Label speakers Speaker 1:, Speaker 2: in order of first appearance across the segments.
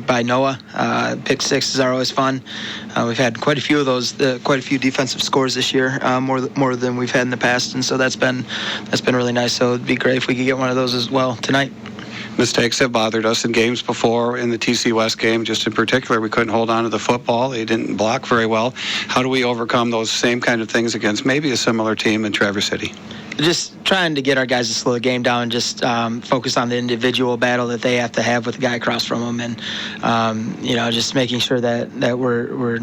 Speaker 1: by Noah. Pick sixes are always fun. We've had quite a few of those, quite a few defensive scores this year, more than we've had in the past, and so that's been really nice. So it'd be great if we could get one of those as well tonight.
Speaker 2: Mistakes have bothered us in games before. In the TC West game, just in particular, we couldn't hold on to the football. They didn't block very well. How do we overcome those same kind of things against maybe a similar team in Traverse City?
Speaker 1: Just trying to get our guys to slow the game down and just focus on the individual battle that they have to have with the guy across from them, and just making sure that we're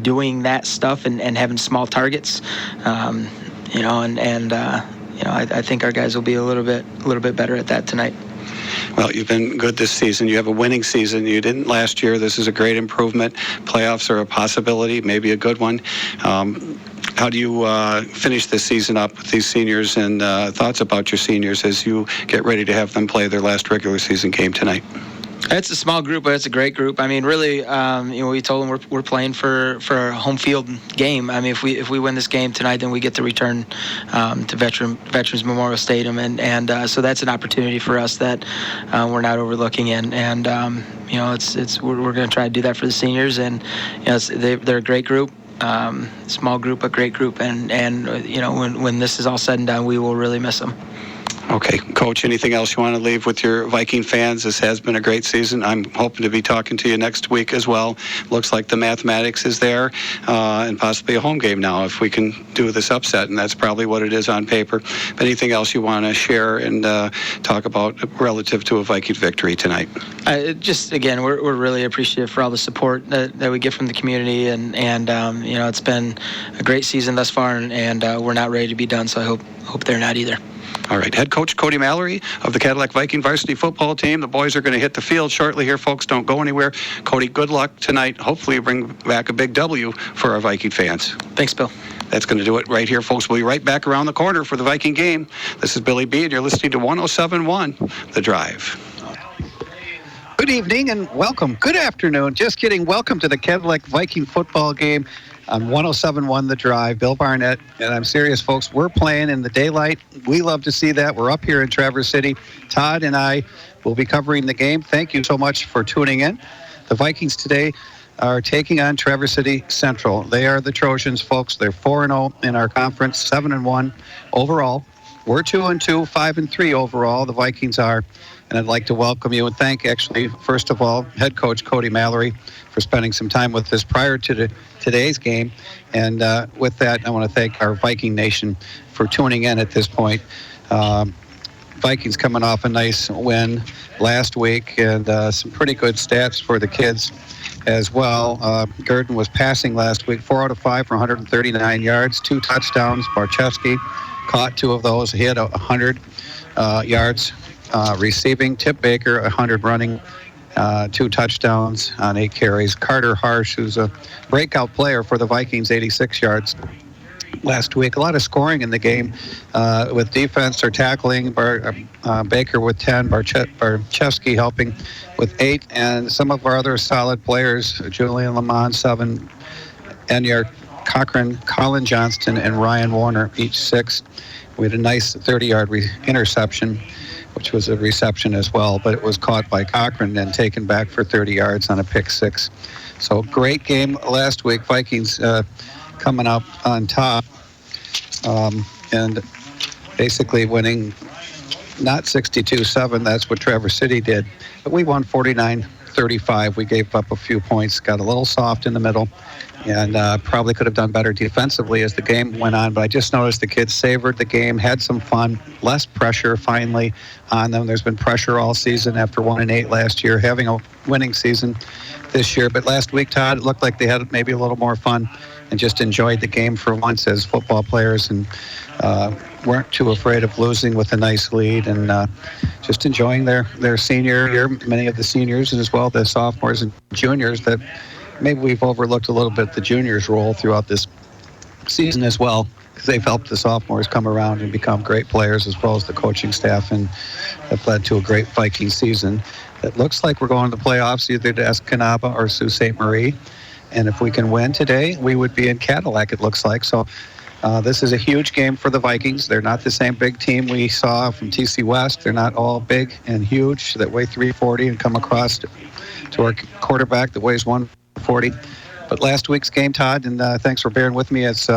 Speaker 1: doing that stuff and having small targets. I think our guys will be a little bit better at that tonight.
Speaker 2: Well, you've been good this season. You have a winning season. You didn't last year. This is a great improvement. Playoffs are a possibility, maybe a good one. How do you finish this season up with these seniors, and thoughts about your seniors as you get ready to have them play their last regular season game tonight?
Speaker 1: It's a small group, but it's a great group. I mean, really, we told them we're playing for a home field game. I mean, if we win this game tonight, then we get to return to Veterans Memorial Stadium, and so that's an opportunity for us that we're not overlooking. And we're going to try to do that for the seniors, and they're a great group. Small group, but great group, and when this is all said and done, we will really miss them.
Speaker 2: Okay, Coach, anything else you want to leave with your Viking fans? This has been a great season. I'm hoping to be talking to you next week as well. Looks like the mathematics is there, and possibly a home game now if we can do this upset, and that's probably what it is on paper. But anything else you want to share and talk about relative to a Viking victory tonight?
Speaker 1: Again, we're really appreciative for all the support that we get from the community, and it's been a great season thus far, and we're not ready to be done, so I hope they're not either.
Speaker 2: All right, head coach Cody Mallory of the Cadillac Viking varsity football team. The boys are going to hit the field shortly here, folks. Don't go anywhere. Cody, good luck tonight. Hopefully you bring back a big W for our Viking fans.
Speaker 1: Thanks, Bill.
Speaker 2: That's going to do it right here, folks. We'll be right back around the corner for the Viking game. This is Billy B, and you're listening to 107.1 The Drive.
Speaker 3: Good evening and welcome. Good afternoon. Just kidding. Welcome to the Cadillac Viking football game on 107.1 The Drive. Bill Barnett, and I'm serious, folks. We're playing in the daylight. We love to see that. We're up here in Traverse City. Todd and I will be covering the game. Thank you so much for tuning in. The Vikings today are taking on Traverse City Central. They are the Trojans, folks. They're 4-0 in our conference, 7-1 overall. We're 2-2, 5-3 overall. The Vikings are. And I'd like to welcome you and thank, actually, first of all, head coach Cody Mallory for spending some time with us prior to today's game. And with that, I want to thank our Viking Nation for tuning in at this point. Vikings coming off a nice win last week, and some pretty good stats for the kids as well. Gurdon was passing last week, 4 out of 5 for 139 yards, 2 touchdowns. Barchewski caught 2 of those. He had 100 yards. Receiving. Tip Baker, 100 running, 2 touchdowns on 8 carries. Carter Harsh, who's a breakout player for the Vikings, 86 yards last week. A lot of scoring in the game with defense or tackling. Baker with 10, Barchewski helping with 8, and some of our other solid players, Julian Lamont, 7, Enyart Cochran, Colin Johnston, and Ryan Warner, each 6. We had a nice 30-yard interception, which was a reception as well, but it was caught by Cochran and taken back for 30 yards on a pick 6. So great game last week. Vikings coming up on top and basically winning not 62-7. That's what Traverse City did, but we won 49-35. We gave up a few points, got a little soft in the middle, and probably could have done better defensively as the game went on. But I just noticed the kids savored the game, had some fun, less pressure finally on them. There's been pressure all season after 1-8 last year, having a winning season this year. But last week, Todd, it looked like they had maybe a little more fun and just enjoyed the game for once as football players, and weren't too afraid of losing with a nice lead, and just enjoying their senior year. Many of the seniors, and as well the sophomores and juniors, that maybe we've overlooked a little bit the juniors' role throughout this season as well, because they've helped the sophomores come around and become great players, as well as the coaching staff, and have led to a great Viking season. It looks like we're going to the playoffs, either to Escanaba or Sault Ste. Marie. And if we can win today, we would be in Cadillac, it looks like. So This is a huge game for the Vikings. They're not the same big team we saw from TC West. They're not all big and huge that weigh 340 and come across to our quarterback that weighs 140. But last week's game, Todd, and thanks for bearing with me as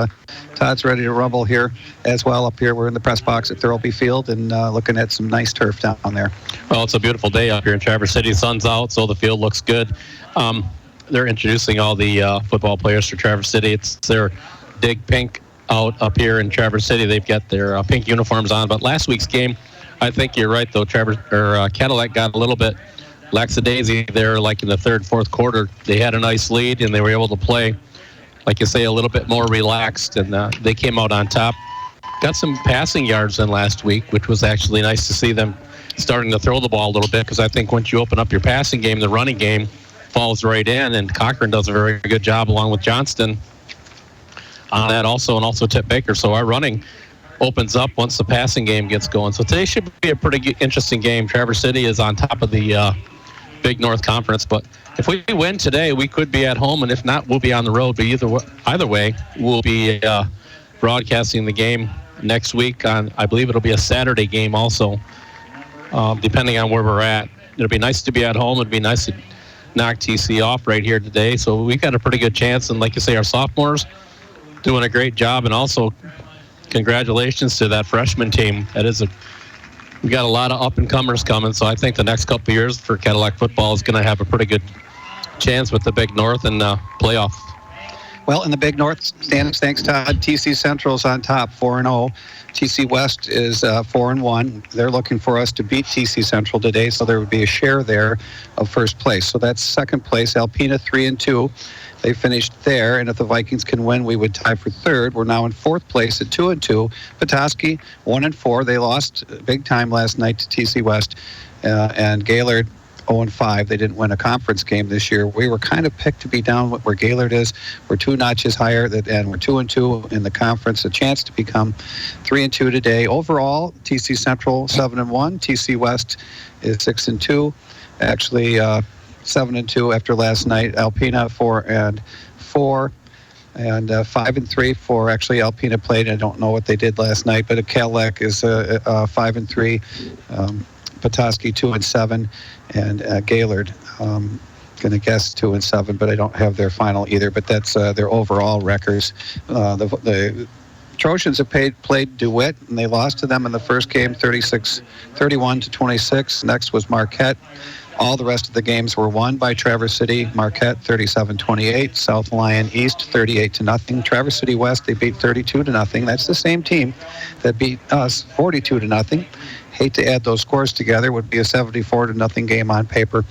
Speaker 3: Todd's ready to rumble here as well. Up here, we're in the press box at Thurlby Field and looking at some nice turf down there.
Speaker 4: Well, it's a beautiful day up here in Traverse City. Sun's out, so the field looks good. They're introducing all the football players for Traverse City. It's their Dig Pink out up here in Traverse City. They've got their pink uniforms on. But last week's game, I think you're right, though. Cadillac got a little bit lackadaisy there, like in the third, fourth quarter. They had a nice lead, and they were able to play, like you say, a little bit more relaxed, and they came out on top. Got some passing yards in last week, which was actually nice to see them starting to throw the ball a little bit, because I think once you open up your passing game, the running game falls right in, and Cochran does a very good job along with Johnston on that also, and also Tip Baker. So our running opens up once the passing game gets going. So today should be a pretty interesting game. Traverse City is on top of the Big North Conference, but if we win today, we could be at home, and if not, we'll be on the road. But either way, we'll be broadcasting the game next week on, I believe it'll be a Saturday game also, depending on where we're at. It'll be nice to be at home. It'd be nice to knock TC off right here today. So we've got a pretty good chance, and like you say, our sophomores doing a great job, and also congratulations to that freshman team. We got a lot of up-and-comers coming, so I think the next couple of years for Cadillac football is going to have a pretty good chance with the Big North and playoff.
Speaker 3: Well, in the Big North standings, thanks, Todd, TC Central's on top, 4-0. TC West is 4-1. They're looking for us to beat TC Central today, so there would be a share there of first place. So that's second place. Alpena 3-2. They finished there, and if the Vikings can win, we would tie for third. We're now in fourth place at 2-2. Petoskey 1-4. They lost big time last night to TC West, and Gaylord 0-5. They didn't win a conference game this year. We were kind of picked to be down where Gaylord is. We're 2 notches higher, and we're 2-2 in the conference. A chance to become 3-2 today. Overall, TC Central 7-1. TC West is 6-2. Actually, 7-2 after last night. Alpena 4-4. And 5-3 for actually Alpena played. I don't know what they did last night, but Cadillac is 5-3. Petoskey 2-7, and Gaylord going to guess 2-7, but I don't have their final either. But that's their overall records. The Trojans have played DeWitt, and they lost to them in the first game, 31-26. Next was Marquette. All the rest of the games were won by Traverse City. Marquette 37-28, South Lyon East 38-0. Traverse City West, they beat 32-0. That's the same team that beat us 42-0. Hate to add those scores together. It would be a 74-0 game on paper.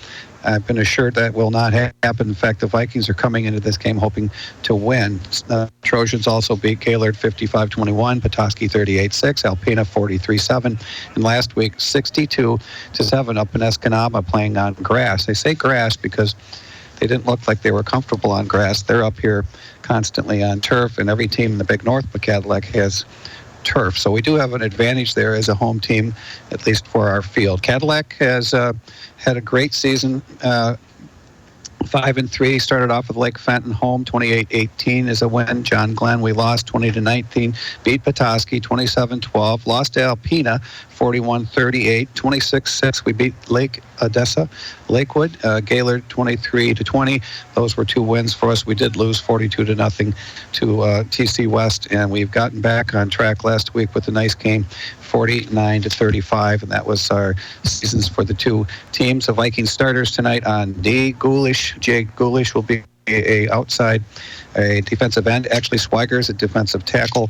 Speaker 3: I've been assured that will not happen. In fact, the Vikings are coming into this game hoping to win. Trojans also beat Gaylord 55-21, Petoskey 38-6, Alpena 43-7, and last week 62-7 up in Escanaba playing on grass. I say grass because they didn't look like they were comfortable on grass. They're up here constantly on turf, and every team in the Big North but Cadillac has turf. So we do have an advantage there as a home team, at least for our field. Cadillac has had a great season. 5-3, started off with Lake Fenton home, 28-18 is a win. John Glenn, we lost 20-19. Beat Petoskey 27-12. Lost to Alpena 41-38. 26-6, we beat Lake Odessa. Lakewood, Gaylord 23-20. Those were 2 wins for us. We did lose 42-0 to TC West, and we've gotten back on track last week with a nice game, 49-35, and that was our seasons for the 2 teams. The Viking starters tonight on D. Jake Gulish will be a defensive end. Actually, Swiger is a defensive tackle.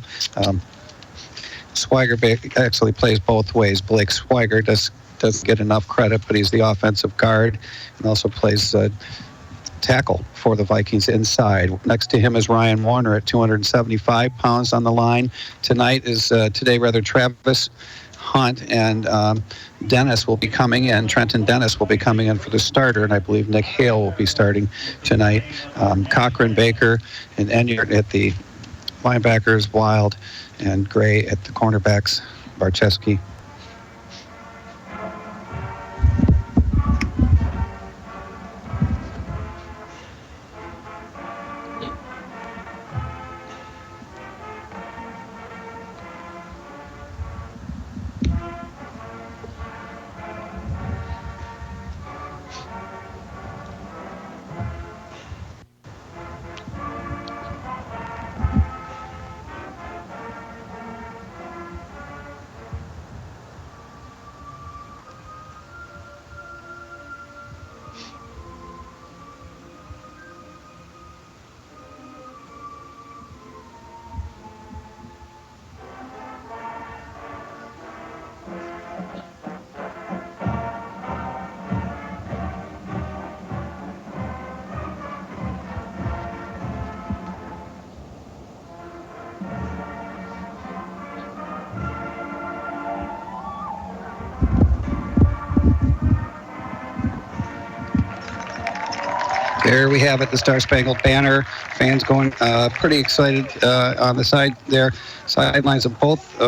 Speaker 3: Swiger actually plays both ways. Blake Swiger doesn't get enough credit, but he's the offensive guard and also plays tackle for the Vikings inside. Next to him is Ryan Warner at 275 pounds on the line. Travis Hunt and Dennis will be coming in. Trenton Dennis will be coming in for the starter, and I believe Nick Hale will be starting tonight. Cochran, Baker, and Enyart at the linebackers, Wild and Gray at the cornerbacks, Barczewski. There we have it, the Star Spangled Banner. Fans going pretty excited on the side there. Sidelines of both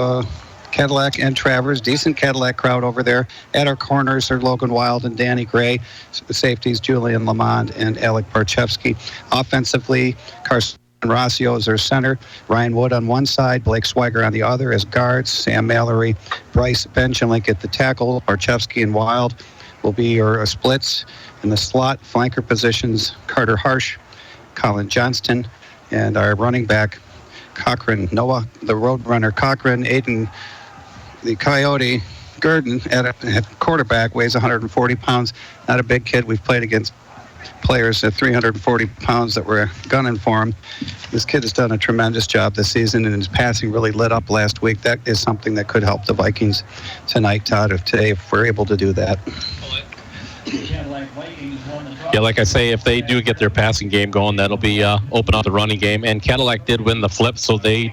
Speaker 3: Cadillac and Travers. Decent Cadillac crowd over there. At our corners are Logan Wild and Danny Gray. The safeties, Julian Lamond and Alec Barchevsky. Offensively, Carson Rossio is our center. Ryan Wood on one side, Blake Swiger on the other as guards. Sam Mallory, Bryce Benjamin at the tackle. Barchevsky and Wild will be your splits. In the slot flanker positions, Carter Harsh, Colin Johnston, and our running back, Cochran, Noah, the Roadrunner Cochran, Aiden, the Coyote, Gurdon at quarterback, weighs 140 pounds. Not a big kid. We've played against players at 340 pounds that were gunning for him. This kid has done a tremendous job this season, and his passing really lit up last week. That is something that could help the Vikings tonight, Todd, if we're able to do that.
Speaker 4: Yeah, like I say, if they do get their passing game going, that'll be open up the running game. And Cadillac did win the flip, so they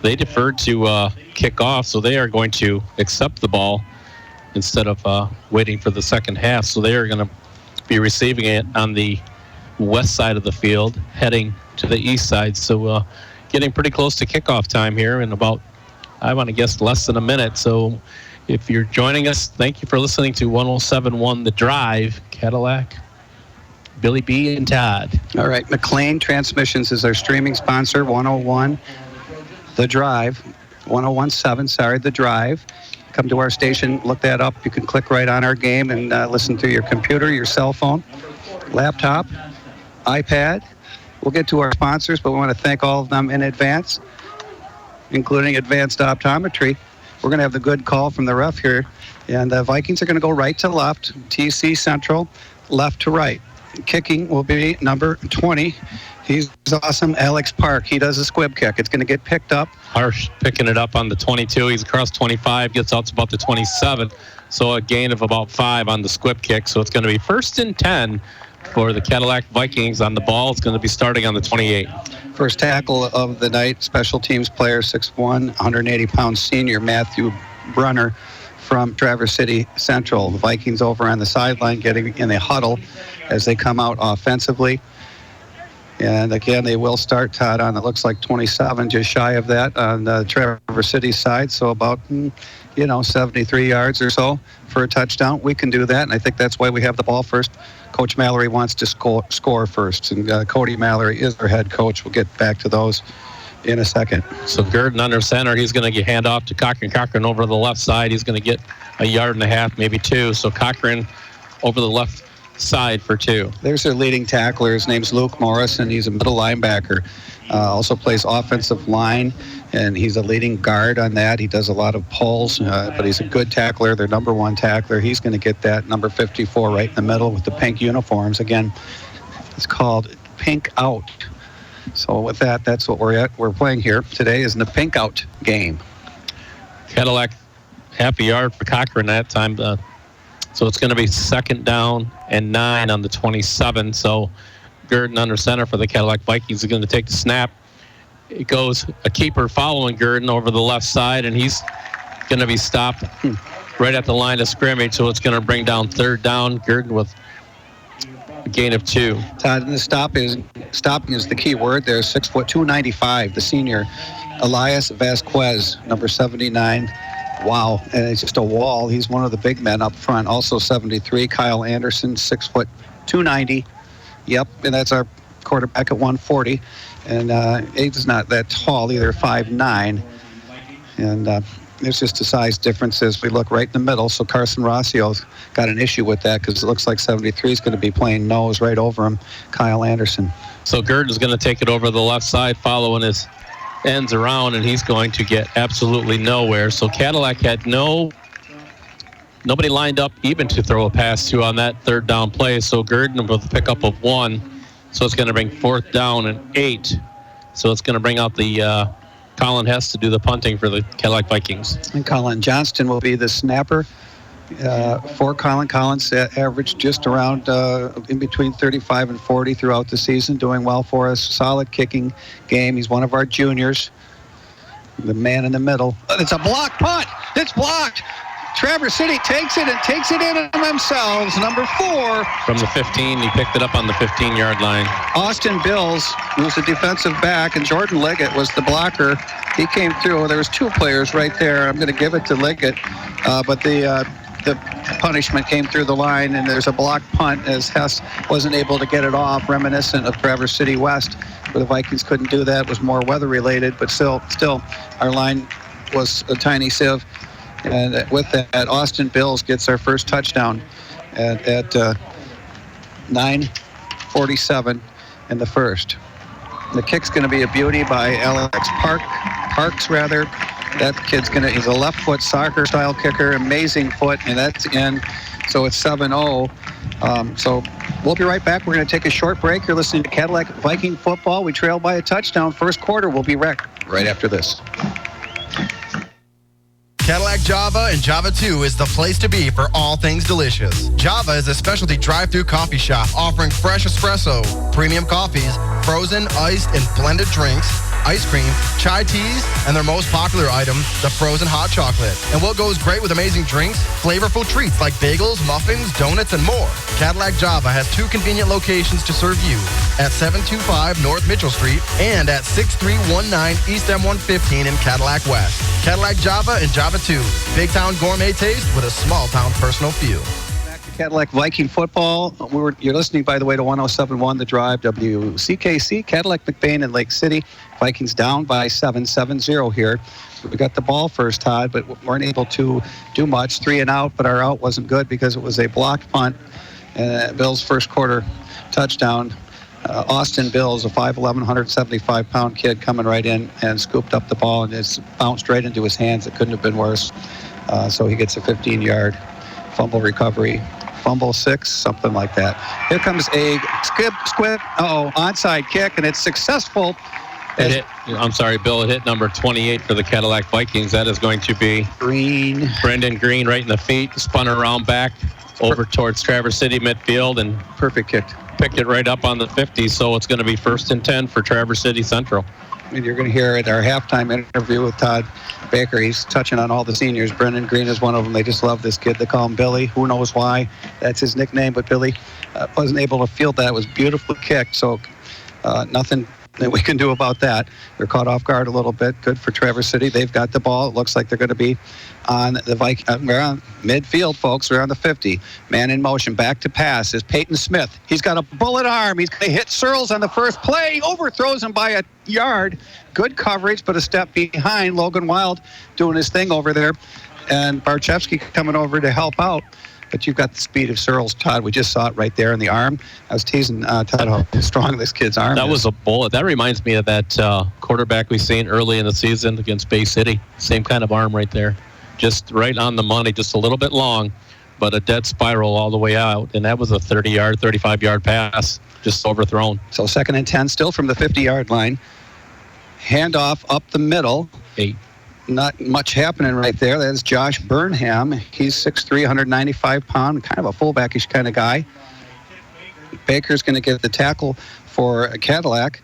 Speaker 4: deferred to kick off, so they are going to accept the ball instead of waiting for the second half. So they are going to be receiving it on the west side of the field, heading to the east side. So getting pretty close to kickoff time here in about, I want to guess, less than a minute. So if you're joining us, thank you for listening to 107.1 The Drive, Cadillac, Billy B. and Todd.
Speaker 3: All right, McLean Transmissions is our streaming sponsor, 101 The Drive, 101.7, The Drive. Come to our station, look that up. You can click right on our game and listen through your computer, your cell phone, laptop, iPad. We'll get to our sponsors, but we want to thank all of them in advance, including Advanced Optometry. We're going to have the good call from the ref here, and the Vikings are going to go right to left, TC Central, left to right. Kicking will be number 20. He's awesome, Alex Park. He does a squib kick. It's going to get picked up.
Speaker 4: Harsh picking it up on the 22. He's across 25, gets out to about the 27. So a gain of about 5 on the squib kick. So it's going to be 1st and 10 for the Cadillac Vikings on the ball. It's going to be starting on the 28.
Speaker 3: First tackle of the night, special teams player, 6'1", 180-pound senior Matthew Brunner from Traverse City Central. The Vikings over on the sideline getting in a huddle as they come out offensively. And again, they will start, Todd, on it looks like 27, just shy of that on the Traverse City side. So about, 73 yards or so for a touchdown. We can do that, and I think that's why we have the ball first. Coach Mallory wants to score first, and Cody Mallory is our head coach. We'll get back to those in a second.
Speaker 4: So Gurdon under center. He's going to get hand off to Cochran. Cochran over the left side. He's going to get a yard and a half, maybe 2. So Cochran over the left side for 2.
Speaker 3: There's their leading tackler. His name's Luke Morrison. He's a middle linebacker. Also plays offensive line, and he's a leading guard on that. He does a lot of pulls, but he's a good tackler. Their number 1 tackler. He's going to get that number 54 right in the middle with the pink uniforms. Again, it's called Pink Out. So with that, that's what we're playing here today is in the Pink Out game.
Speaker 4: Cadillac half a yard for Cochran that time. So it's going to be 2nd down and 9 on the 27. So Gurdon under center for the Cadillac Vikings is going to take the snap. It goes a keeper following Gurdon over the left side, and he's going to be stopped right at the line of scrimmage. So it's going to bring down 3rd down. Gurdon with a gain of 2.
Speaker 3: Todd, and the stopping is the key word there. 6', 295, the senior Elias Vasquez, number 79. Wow, and it's just a wall. He's one of the big men up front. Also 73, Kyle Anderson, 6', 290. Yep, and that's our quarterback at 140. And Aiden's not that tall either, 5'9". And there's just a size difference as we look right in the middle. So Carson Rossio's got an issue with that because it looks like 73 is going to be playing nose right over him, Kyle Anderson.
Speaker 4: So Gurdon's going to take it over the left side following his ends around, and he's going to get absolutely nowhere. So Cadillac had nobody lined up even to throw a pass to on that 3rd down play. So Gurdon with a pickup of 1. So it's going to bring 4th down and 8. So it's going to bring out the Colin Hess to do the punting for the Cadillac Vikings.
Speaker 3: And Colin Johnston will be the snapper. For Colin Collins, averaged just around in between 35 and 40 throughout the season, doing well for us. Solid kicking game. He's one of our juniors. The man in the middle. It's a blocked punt. It's blocked. Traverse City takes it and takes it in on themselves. Number 4.
Speaker 4: From the 15, he picked it up on the 15-yard line.
Speaker 3: Austin Bills, who was the defensive back, and Jordan Liggett was the blocker. He came through. There was 2 players right there. I'm going to give it to Liggett, but the punishment came through the line, and there's a block punt as Hess wasn't able to get it off, reminiscent of Traverse City West, where the Vikings couldn't do that. It was more weather-related, but still, our line was a tiny sieve. And with that, Austin Bills gets our first touchdown at 9:47 in the first. The kick's going to be a beauty by Alex Parks. That kid's he's a left foot soccer style kicker, amazing foot, and that's in. So it's 7-0. So we'll be right back. We're going to take a short break. You're listening to Cadillac Viking football. We trail by a touchdown. First quarter, we'll be right after this.
Speaker 5: Cadillac Java and Java 2 is the place to be for all things delicious. Java is a specialty drive-through coffee shop offering fresh espresso, premium coffees, frozen, iced, and blended drinks, ice cream, chai teas, and their most popular item, the frozen hot chocolate. And what goes great with amazing drinks? Flavorful treats like bagels, muffins, donuts, and more. Cadillac Java has 2 convenient locations to serve you at 725 North Mitchell Street and at 6319 East M115 in Cadillac West. Cadillac Java and Java 2. Big town gourmet taste with a small town personal feel.
Speaker 3: Back to Cadillac Viking football. You're listening, by the way, to 107.1 The Drive, WCKC, Cadillac, McBain, and Lake City. Vikings down by 7-0 here. We got the ball first, Todd, but weren't able to do much. 3 and out, but our out wasn't good because it was a blocked punt. Bill's first quarter touchdown. Austin Bills, a 5'11", 175-pound kid coming right in and scooped up the ball, and it's bounced right into his hands. It couldn't have been worse. So he gets a 15-yard fumble recovery. Fumble 6, something like that. Here comes a onside kick, and it's successful.
Speaker 4: Bill, it hit number 28 for the Cadillac Vikings. That is going to be Brendan Green right in the feet, spun around back over towards Traverse City midfield, and
Speaker 3: perfect kick.
Speaker 4: Picked it right up on the 50, so it's going to be 1st and 10 for Traverse City Central.
Speaker 3: And you're going to hear at our halftime interview with Todd Baker, he's touching on all the seniors. Brendan Green is one of them. They just love this kid. They call him Billy. Who knows why? That's his nickname, but Billy wasn't able to field that. It was beautifully kicked, so nothing that we can do about that. They're caught off guard a little bit. Good for Traverse City. They've got the ball. It looks like they're going to be on the we're on midfield, folks. We're on the 50. Man in motion. Back to pass is Peyton Smith. He's got a bullet arm. He's going to hit Searles on the first play. Overthrows him by a yard. Good coverage, but a step behind. Logan Wild doing his thing over there. And Barchevsky coming over to help out. But you've got the speed of Searles, Todd. We just saw it right there in the arm. I was teasing Todd how strong this kid's arm is.
Speaker 4: That was a bullet. That reminds me of that quarterback we seen early in the season against Bay City. Same kind of arm right there. Just right on the money, just a little bit long, but a dead spiral all the way out. And that was a 30-yard, 35-yard pass, just overthrown.
Speaker 3: So 2nd and 10, still from the 50-yard line. Handoff up the middle.
Speaker 4: 8.
Speaker 3: Not much happening right there. That's Josh Burnham. He's 6'3", 195-pound, kind of a fullback-ish kind of guy. Baker's going to get the tackle for Cadillac.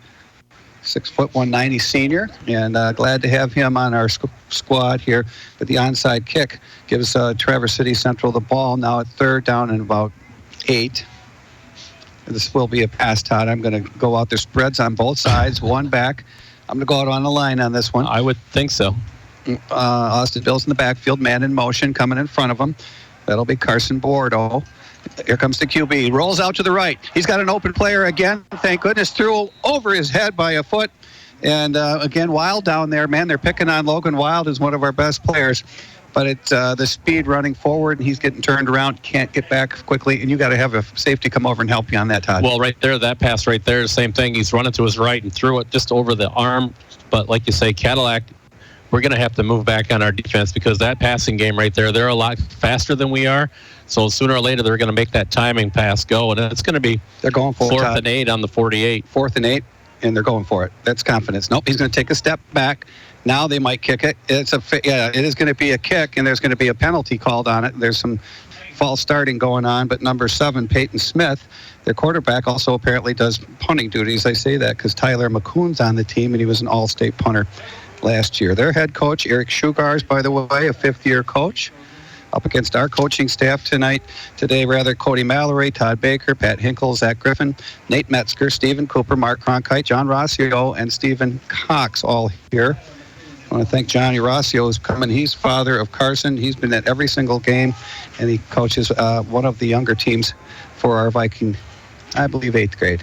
Speaker 3: 6'1", 190 senior, and glad to have him on our squad here. But the onside kick gives Traverse City Central the ball now at 3rd down and about 8. This will be a pass, Todd. I'm going to go out there. Spreads on both sides, one back. I'm going to go out on the line on this one.
Speaker 4: I would think so.
Speaker 3: Austin Bills in the backfield, man in motion, coming in front of him. That'll be Carson Bordeaux. Here comes the QB. Rolls out to the right. He's got an open player again. Thank goodness. Threw over his head by a foot. And again, Wild down there. Man, they're picking on Logan Wild as one of our best players. But it's the speed running forward, and he's getting turned around, can't get back quickly, and you got to have a safety come over and help you on that, Todd.
Speaker 4: Well, right there, that pass right there, same thing. He's running to his right and threw it just over the arm. But like you say, Cadillac, we're going to have to move back on our defense because that passing game right there, they're a lot faster than we are. So sooner or later, they're going to make that timing pass go, and it's going to be
Speaker 3: they're going for
Speaker 4: 4th and 8 on the 48.
Speaker 3: 4th and 8, and they're going for it. That's confidence. Nope, he's going to take a step back. Now they might kick it. It is going to be a kick, and there's going to be a penalty called on it. There's some false starting going on, but number 7, Peyton Smith, their quarterback, also apparently does punting duties. I say that because Tyler McCoon's on the team, and he was an all-state punter last year. Their head coach, Eric Shugars, by the way, a 5th-year coach. Up against our coaching staff today, Cody Mallory, Todd Baker, Pat Hinkle, Zach Griffin, Nate Metzger, Stephen Cooper, Mark Cronkite, John Rossio, and Stephen Cox all here. I want to thank Johnny Rossio who's coming. He's father of Carson. He's been at every single game, and he coaches one of the younger teams for our Viking, I believe, 8th grade.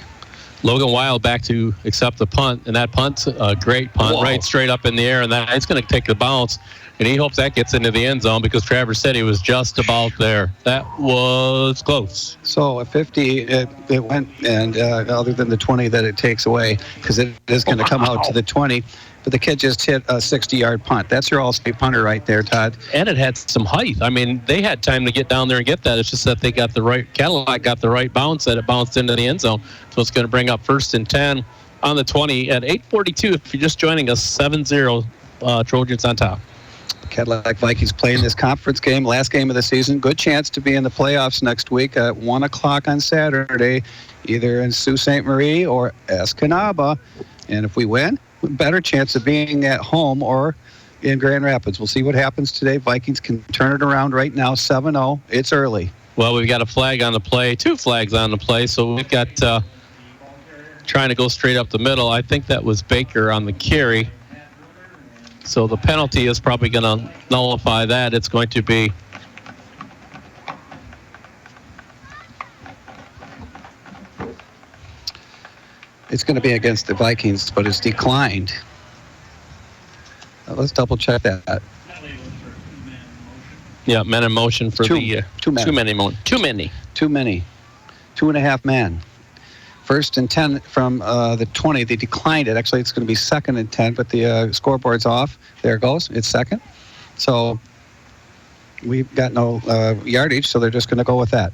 Speaker 4: Logan Wild back to accept the punt, and that punt's a great punt,
Speaker 3: Whoa.
Speaker 4: right straight up in the air, and it's going to take the bounce, and he hopes that gets into the end zone because Traverse City was just about there. That was close.
Speaker 3: So at 50, it went, and other than the 20 that it takes away, because it is going to come out to the 20, but the kid just hit a 60-yard punt. That's your all-state punter right there, Todd.
Speaker 4: And it had some height. I mean, they had time to get down there and get that. It's just that they got the right, Cadillac got the right bounce, that it bounced into the end zone. So it's going to bring up 1st and 10 on the 20 at 8:42. If you're just joining us, 7-0 Trojans on top.
Speaker 3: Cadillac Vikings playing this conference game, last game of the season. Good chance to be in the playoffs next week at 1 o'clock on Saturday, either in Sault Ste. Marie or Escanaba. And if we win, better chance of being at home or in Grand Rapids. We'll see what happens today. Vikings can turn it around right now, 7-0. It's early.
Speaker 4: Well, we've got a flag on the play, 2 flags on the play, so we've got trying to go straight up the middle. I think that was Baker on the carry. So the penalty is probably going to nullify that. It's going to be
Speaker 3: against the Vikings, but it's declined. Let's double check that.
Speaker 4: Yeah, men in motion for
Speaker 3: Too
Speaker 4: many.
Speaker 3: 2.5 men. 1st and 10 from the 20. They declined it. Actually, it's going to be 2nd and 10, but the scoreboard's off. There it goes. It's 2nd. So we've got no yardage, so they're just going to go with that.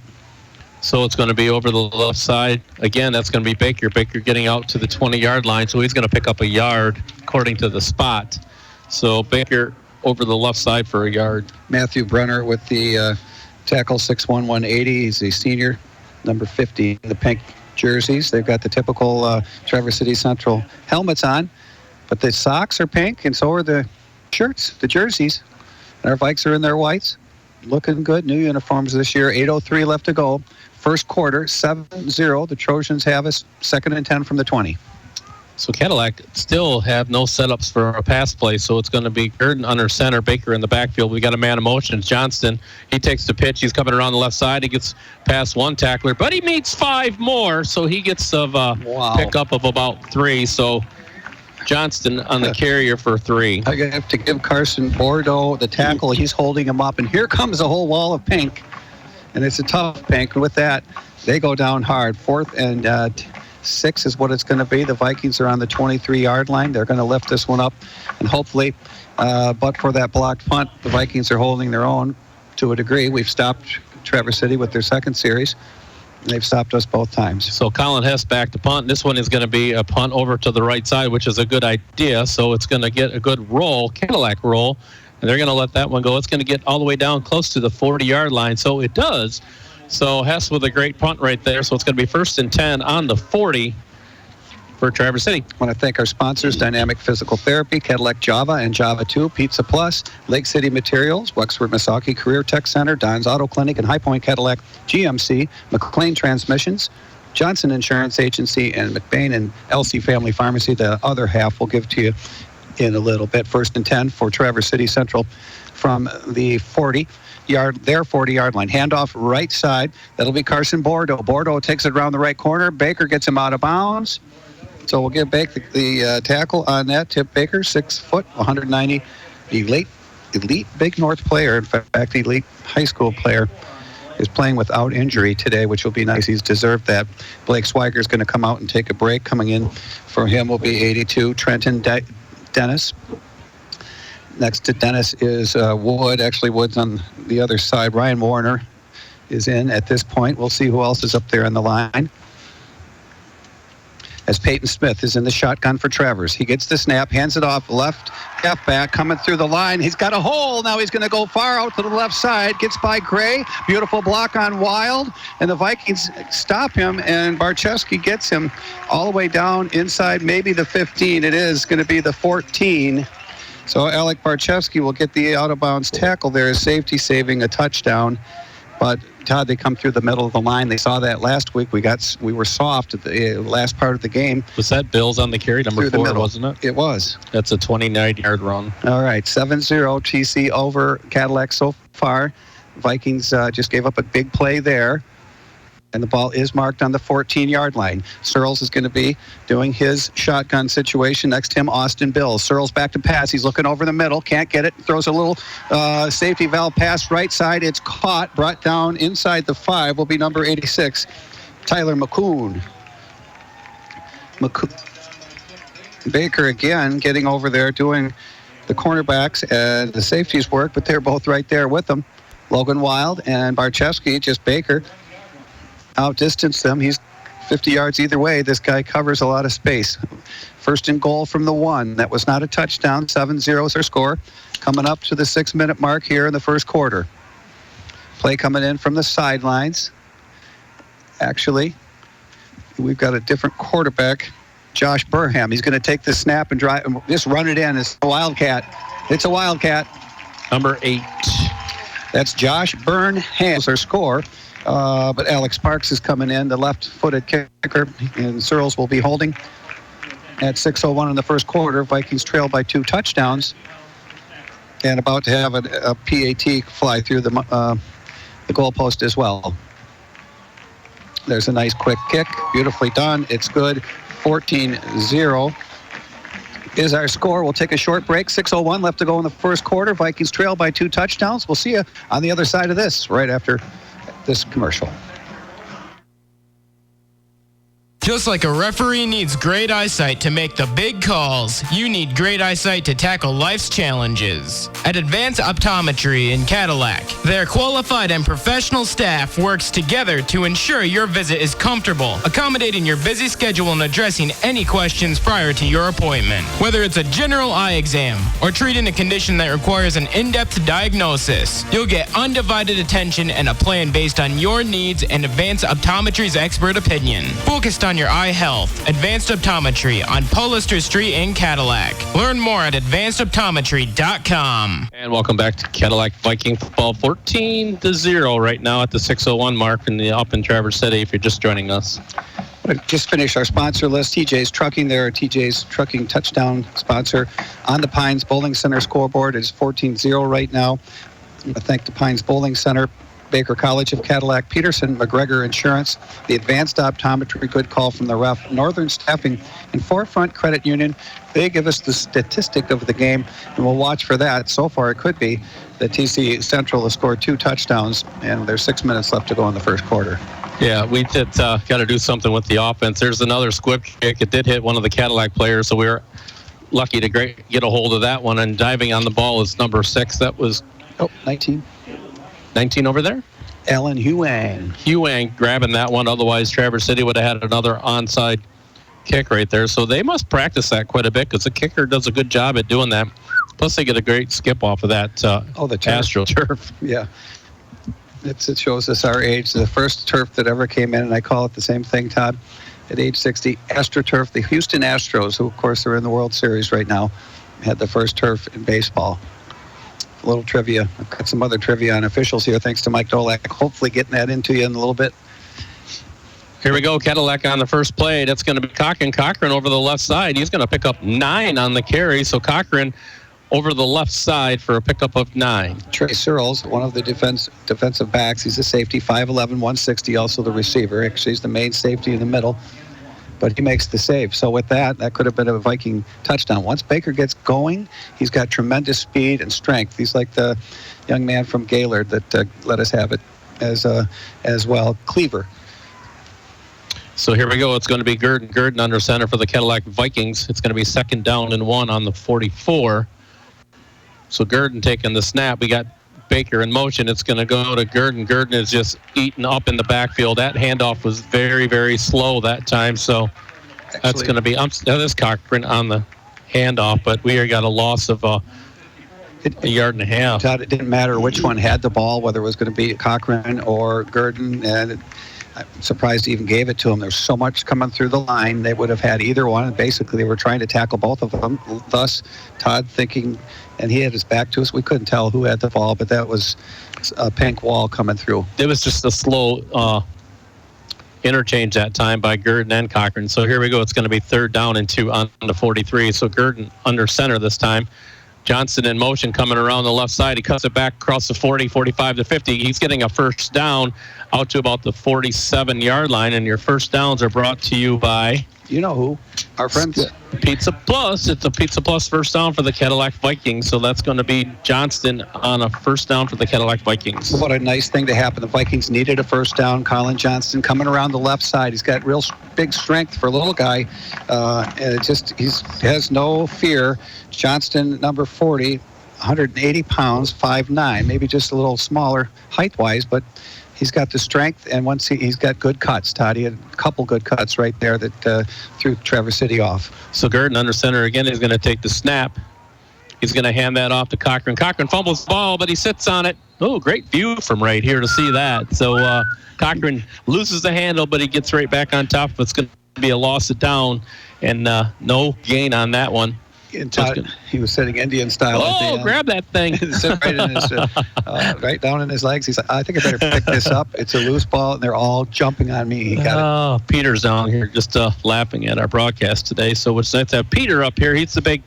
Speaker 4: So it's going to be over the left side. Again, that's going to be Baker. Baker getting out to the 20-yard line, so he's going to pick up a yard according to the spot. So Baker over the left side for a yard.
Speaker 3: Matthew Brenner with the tackle, 6'1", 180. He's a senior, number 50 in the pink jerseys. They've got the typical Traverse City Central helmets on, but the socks are pink, and so are the shirts, the jerseys. And our Vikes are in their whites. Looking good. New uniforms this year. 8:03 left to go. First quarter, 7-0. The Trojans have us 2nd and 10 from the 20.
Speaker 4: So Cadillac still have no setups for a pass play, so it's going to be Gurdon under center, Baker in the backfield. We got a man of motion. Johnston, he takes the pitch. He's coming around the left side. He gets past 1 tackler, but he meets 5 more, so he gets a pickup of about 3. So Johnston on the carrier for 3.
Speaker 3: I have to give Carson Bordeaux the tackle. He's holding him up, and here comes a whole wall of pink, and it's a tough pink. With that, they go down hard. 4th and 6 is what it's going to be. The Vikings are on the 23-yard line. They're going to lift this one up, and hopefully, but for that blocked punt, the Vikings are holding their own to a degree. We've stopped Traverse City with their 2nd series. They've stopped us both times.
Speaker 4: So Colin Hess back to punt. This one is going to be a punt over to the right side, which is a good idea. So it's going to get a good roll, Cadillac roll, and they're going to let that one go. It's going to get all the way down close to the 40-yard line. So it does. So Hess with a great punt right there. So it's going to be 1st and 10 on the 40 for Traverse City.
Speaker 3: I want to thank our sponsors, Dynamic Physical Therapy, Cadillac Java and Java 2, Pizza Plus, Lake City Materials, Wexford Misaki Career Tech Center, Don's Auto Clinic, and High Point Cadillac GMC, McLean Transmissions, Johnson Insurance Agency, and McBain and LC Family Pharmacy. The other half we'll give to you in a little bit. 1st and 10 for Traverse City Central from the 40-yard line. Handoff right side. That'll be Carson Bordeaux. Bordeaux takes it around the right corner. Baker gets him out of bounds. So we'll give Baker the tackle on that. Tip Baker, 6 foot, 190, elite Big North player. In fact, elite high school player is playing without injury today, which will be nice. He's deserved that. Blake Swiger's going to come out and take a break. Coming in for him will be 82, Trenton Dennis. Next to Dennis is Wood. Actually, Wood's on the other side. Ryan Warner is in at this point. We'll see who else is up there on the line. As Peyton Smith is in the shotgun for Travers. He gets the snap, hands it off, left halfback coming through the line. He's got a hole. Now he's going to go far out to the left side. Gets by Gray. Beautiful block on Wild. And the Vikings stop him, and Barczewski gets him all the way down inside maybe the 15. It is going to be the 14. So Alec Barchevsky will get the out-of-bounds tackle there as safety, saving a touchdown. But, Todd, they come through the middle of the line. They saw that last week. We were soft at the last part of the game.
Speaker 4: Was that Bills on the carry, number 4, wasn't it?
Speaker 3: It was.
Speaker 4: That's a 29-yard run.
Speaker 3: All right, 7-0 TC over Cadillac so far. Vikings just gave up a big play there. And the ball is marked on the 14-yard line. Searles is going to be doing his shotgun situation. Next to him, Austin Bills. Searles back to pass. He's looking over the middle. Can't get it. Throws a little safety valve pass right side. It's caught. Brought down inside the 5 will be number 86, Tyler McCoon. Baker again getting over there doing the cornerbacks and the safeties work, but they're both right there with them. Logan Wild and Barchevsky, just Baker, outdistanced them. He's 50 yards either way. This guy covers a lot of space. First and goal from the 1. That was not a touchdown. 7-0 is their score. Coming up to the 6-minute mark here in the first quarter. Play coming in from the sidelines. Actually, we've got a different quarterback, Josh Burham. He's going to take the snap and drive, just run it in. It's a Wildcat. It's a Wildcat.
Speaker 4: Number 8.
Speaker 3: That's Josh Burnham, their score. But Alex Parks is coming in, the left-footed kicker, and Searles will be holding at 6:01 in the first quarter. Vikings trail by 2 touchdowns and about to have a PAT fly through the goalpost as well. There's a nice quick kick, beautifully done. It's good. 14-0 is our score. We'll take a short break. 6:01 left to go in the first quarter. Vikings trail by 2 touchdowns. We'll see you on the other side of this right after this commercial.
Speaker 6: Just like a referee needs great eyesight to make the big calls, you need great eyesight to tackle life's challenges. At Advanced Optometry in Cadillac, their qualified and professional staff works together to ensure your visit is comfortable, accommodating your busy schedule and addressing any questions prior to your appointment. Whether it's a general eye exam or treating a condition that requires an in-depth diagnosis, you'll get undivided attention and a plan based on your needs and Advanced Optometry's expert opinion. Focused on your eye health. Advanced Optometry on Pollester Street in Cadillac. Learn more at advancedoptometry.com.
Speaker 4: And welcome back to Cadillac Viking football. 14-0 right now at the 6:01 mark up in Traverse City if you're just joining us.
Speaker 3: Just finished our sponsor list. TJ's Trucking there. TJ's Trucking touchdown sponsor on the Pines Bowling Center scoreboard. It's 14-0 right now. I thank the Pines Bowling Center, Baker College of Cadillac, Peterson, McGregor Insurance, the Advanced Optometry, good call from the ref, Northern Staffing, and Forefront Credit Union. They give us the statistic of the game, and we'll watch for that. So far, it could be that TC Central has scored 2 touchdowns, and there's 6 minutes left to go in the first quarter.
Speaker 4: Yeah, we did got to do something with the offense. There's another squib kick. It did hit one of the Cadillac players, so we were lucky to get a hold of that one. And diving on the ball is number 6. That was
Speaker 3: 19
Speaker 4: over there?
Speaker 3: Alan Huang.
Speaker 4: Huang grabbing that one. Otherwise, Traverse City would have had another onside kick right there. So they must practice that quite a bit because the kicker does a good job at doing that. Plus, they get a great skip off of that
Speaker 3: the turf.
Speaker 4: AstroTurf.
Speaker 3: Yeah. It shows us our age. The first turf that ever came in, and I call it the same thing, Todd, at age 60, AstroTurf. The Houston Astros, who, of course, are in the World Series right now, had the first turf in baseball. A little trivia. I've got some other trivia on officials here, thanks to Mike Dolak. Hopefully getting that into you in a little bit.
Speaker 4: Here we go, Cadillac on the first play. That's going to be Cochran over the left side. He's going to pick up 9 on the carry. So Cochran over the left side for a pickup of 9.
Speaker 3: Trey Searles, one of the defensive backs. He's a safety, 5'11", 160, also the receiver. Actually, he's the main safety in the middle. But he makes the save. So with that could have been a Viking touchdown. Once Baker gets going, he's got tremendous speed and strength. He's like the young man from Gaylord that let us have it as well, Cleaver.
Speaker 4: So here we go. It's going to be Gurdon under center for the Cadillac Vikings. It's going to be 2nd down and 1 on the 44. So Gurdon taking the snap. We got Baker in motion. It's going to go to Gurdon. Gurdon is just eaten up in the backfield. That handoff was very, very slow that time. So that's going to be that is Cochran on the handoff, but we got a loss of a yard and a half.
Speaker 3: Todd, it didn't matter which one had the ball, whether it was going to be Cochran or Gurdon. And I'm surprised he even gave it to him. There's so much coming through the line. They would have had either one. And basically, they were trying to tackle both of them. Thus, Todd thinking, and he had his back to us. We couldn't tell who had the ball, but that was a pink wall coming through.
Speaker 4: It was just a slow interchange that time by Gurdon and Cochran. So here we go. It's going to be 3rd down and 2 on the 43. So Gurdon under center this time. Johnston in motion coming around the left side. He cuts it back across the 40, 45 to 50. He's getting a first down out to about the 47-yard line. And your first downs are brought to you by...
Speaker 3: You know who? Our friends.
Speaker 4: Pizza Plus. It's a Pizza Plus first down for the Cadillac Vikings. So that's going to be Johnston on a first down for the Cadillac Vikings.
Speaker 3: What a nice thing to happen. The Vikings needed a first down. Colin Johnston coming around the left side. He's got real big strength for a little guy. And he has no fear. Johnston, number 40, 180 pounds, 5'9", maybe just a little smaller height-wise, but he's got the strength, and once he's got good cuts, Todd. He had a couple good cuts right there that threw Traverse City off.
Speaker 4: So Gurdon under center again. He's going to take the snap. He's going to hand that off to Cochran. Cochran fumbles the ball, but he sits on it. Oh, great view from right here to see that. So Cochran loses the handle, but he gets right back on top. It's going to be a loss of down, and no gain on that one.
Speaker 3: And Todd, he was sitting Indian style.
Speaker 4: Oh, grab that thing.
Speaker 3: Right down in his legs. He's like, I think I better pick this up. It's a loose ball, and they're all jumping on me. He got it.
Speaker 4: Peter's down here just laughing at our broadcast today. So it's nice to have Peter up here. He's the big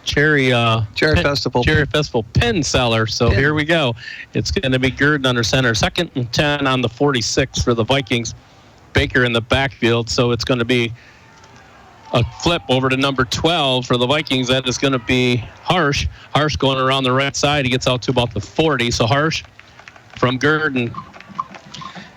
Speaker 4: Cherry Festival pin seller. So here we go. It's going to be Gurdon under center. 2nd and 10 on the 46 for the Vikings. Baker in the backfield. So it's going to be a flip over to number 12 for the Vikings. That is going to be Harsh. Harsh going around the right side. He gets out to about the 40. So Harsh from Gurdon.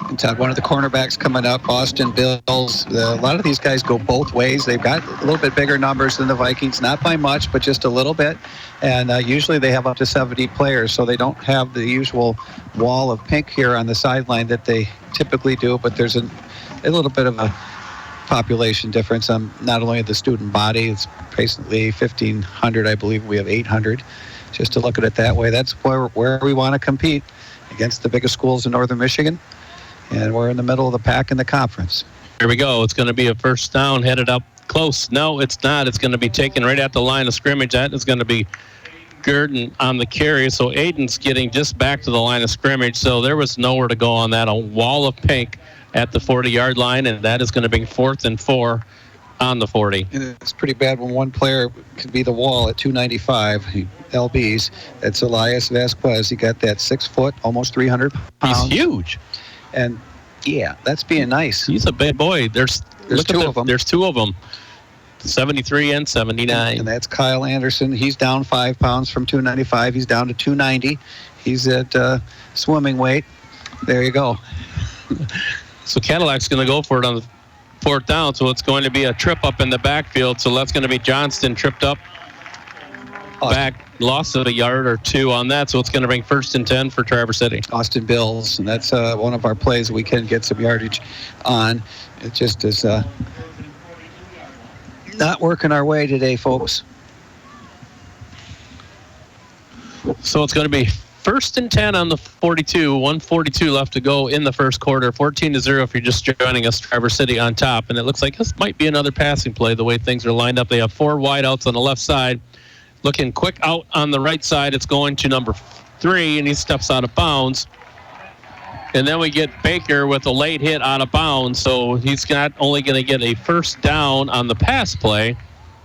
Speaker 3: And Todd, one of the cornerbacks coming up, Austin Bills. A lot of these guys go both ways. They've got a little bit bigger numbers than the Vikings, not by much, but just a little bit. And usually they have up to 70 players, so they don't have the usual wall of pink here on the sideline that they typically do. But there's a little bit of a population difference. Not only the student body, it's basically 1,500. I believe we have 800. Just to look at it that way, that's where we want to compete against the biggest schools in northern Michigan, and we're in the middle of the pack in the conference.
Speaker 4: Here we go. It's going to be a first down headed up close. No, it's not. It's going to be taken right at the line of scrimmage. That is going to be Gurdon on the carry. So Aiden's getting just back to the line of scrimmage. So there was nowhere to go on that. A wall of pink at the 40-yard line, and that is going to be 4th and 4 on the 40.
Speaker 3: And it's pretty bad when one player could be the wall at 295 lbs. That's Elias Vasquez. He got that 6 foot, almost 300 pounds.
Speaker 4: He's huge.
Speaker 3: And yeah, that's being nice.
Speaker 4: He's a big boy. There's two of them. There's 2 of them. 73 and 79.
Speaker 3: And that's Kyle Anderson. He's down 5 pounds from 295. He's down to 290. He's at swimming weight. There you go.
Speaker 4: So Cadillac's going to go for it on the 4th down. So it's going to be a trip up in the backfield. So that's going to be Johnston tripped up. Back, loss of a yard or 2 on that. So it's going to bring 1st and 10 for Traverse City.
Speaker 3: Austin Bills. And that's one of our plays we can get some yardage on. It just is not working our way today, folks.
Speaker 4: So it's going to be 1st and 10 on the 42. 1:42 left to go in the first quarter. 14-0 if you're just joining us. Traverse City on top. And it looks like this might be another passing play the way things are lined up. They have 4 wideouts on the left side. Looking quick out on the right side. It's going to number 3, and he steps out of bounds. And then we get Baker with a late hit out of bounds. So he's not only going to get a first down on the pass play,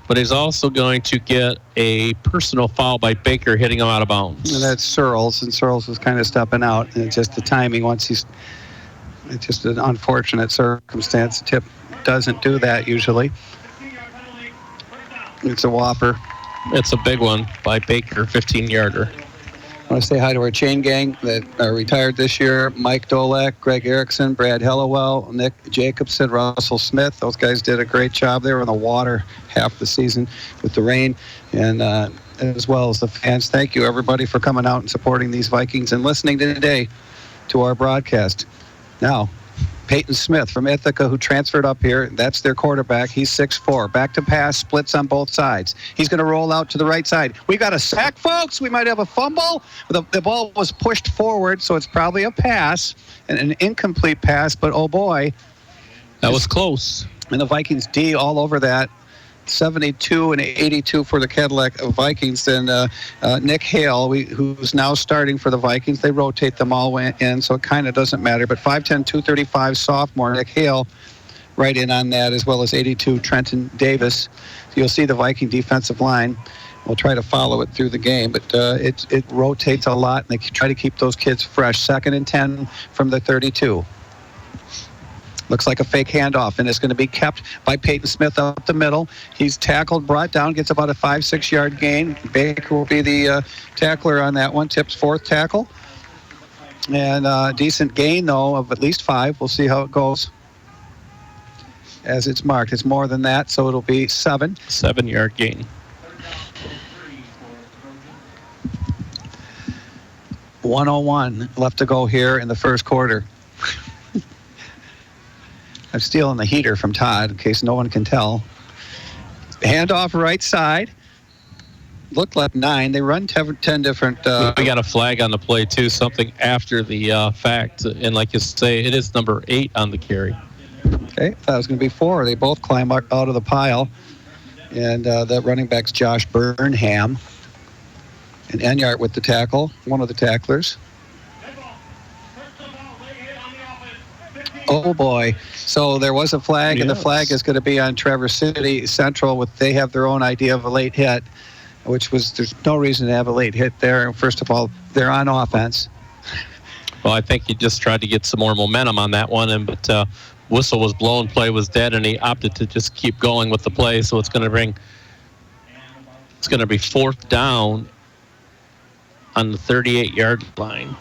Speaker 4: but he's also going to get a personal foul by Baker hitting him out of bounds.
Speaker 3: And that's Searles, and Searles was kind of stepping out. And it's just the timing. It's just an unfortunate circumstance. Tip doesn't do that usually. It's a whopper.
Speaker 4: It's a big one by Baker, 15-yarder.
Speaker 3: I want to say hi to our chain gang that are retired this year. Mike Dolak, Greg Erickson, Brad Hellawell, Nick Jacobson, Russell Smith. Those guys did a great job. They were in the water half the season with the rain, and as well as the fans. Thank you, everybody, for coming out and supporting these Vikings and listening today to our broadcast. Now, Peyton Smith from Ithaca, who transferred up here. That's their quarterback. He's 6'4". Back to pass, splits on both sides. He's going to roll out to the right side. We got a sack, folks. We might have a fumble. The ball was pushed forward, so it's probably a pass, an incomplete pass, but oh boy.
Speaker 4: That was close.
Speaker 3: And the Vikings D all over that. 72 and 82 for the Cadillac Vikings. Then Nick Hale, who's now starting for the Vikings. They rotate them all in, so it kind of doesn't matter. But 5'10", 235 sophomore Nick Hale right in on that, as well as 82 Trenton Davis. So you'll see the Viking defensive line. We'll try to follow it through the game, but it rotates a lot, and they try to keep those kids fresh. 2nd and 10 from the 32. Looks like a fake handoff, and it's going to be kept by Peyton Smith up the middle. He's tackled, brought down, gets about a 5-6 yard gain. Baker will be the tackler on that one. Tips 4th tackle. And decent gain, though, of at least 5. We'll see how it goes as it's marked. It's more than that, so it'll be 7.
Speaker 4: 7 yard gain.
Speaker 3: $101 left to go here in the first quarter. I'm stealing the heater from Todd in case no one can tell. Handoff right side. Looked like 9. They run 10 different...
Speaker 4: We got a flag on the play, too, something after the fact. And like you say, it is number 8 on the carry.
Speaker 3: Okay, I thought it was going to be 4. They both climb out of the pile. And that running back's Josh Burnham. And Enyart with the tackle, one of the tacklers. Oh boy! So there was a flag, and the flag is going to be on Traverse City Central. They have their own idea of a late hit, which was there's no reason to have a late hit there. First of all, they're on offense.
Speaker 4: Well, I think he just tried to get some more momentum on that one, but whistle was blown, play was dead, and he opted to just keep going with the play. So it's going to be 4th down on the 38-yard line.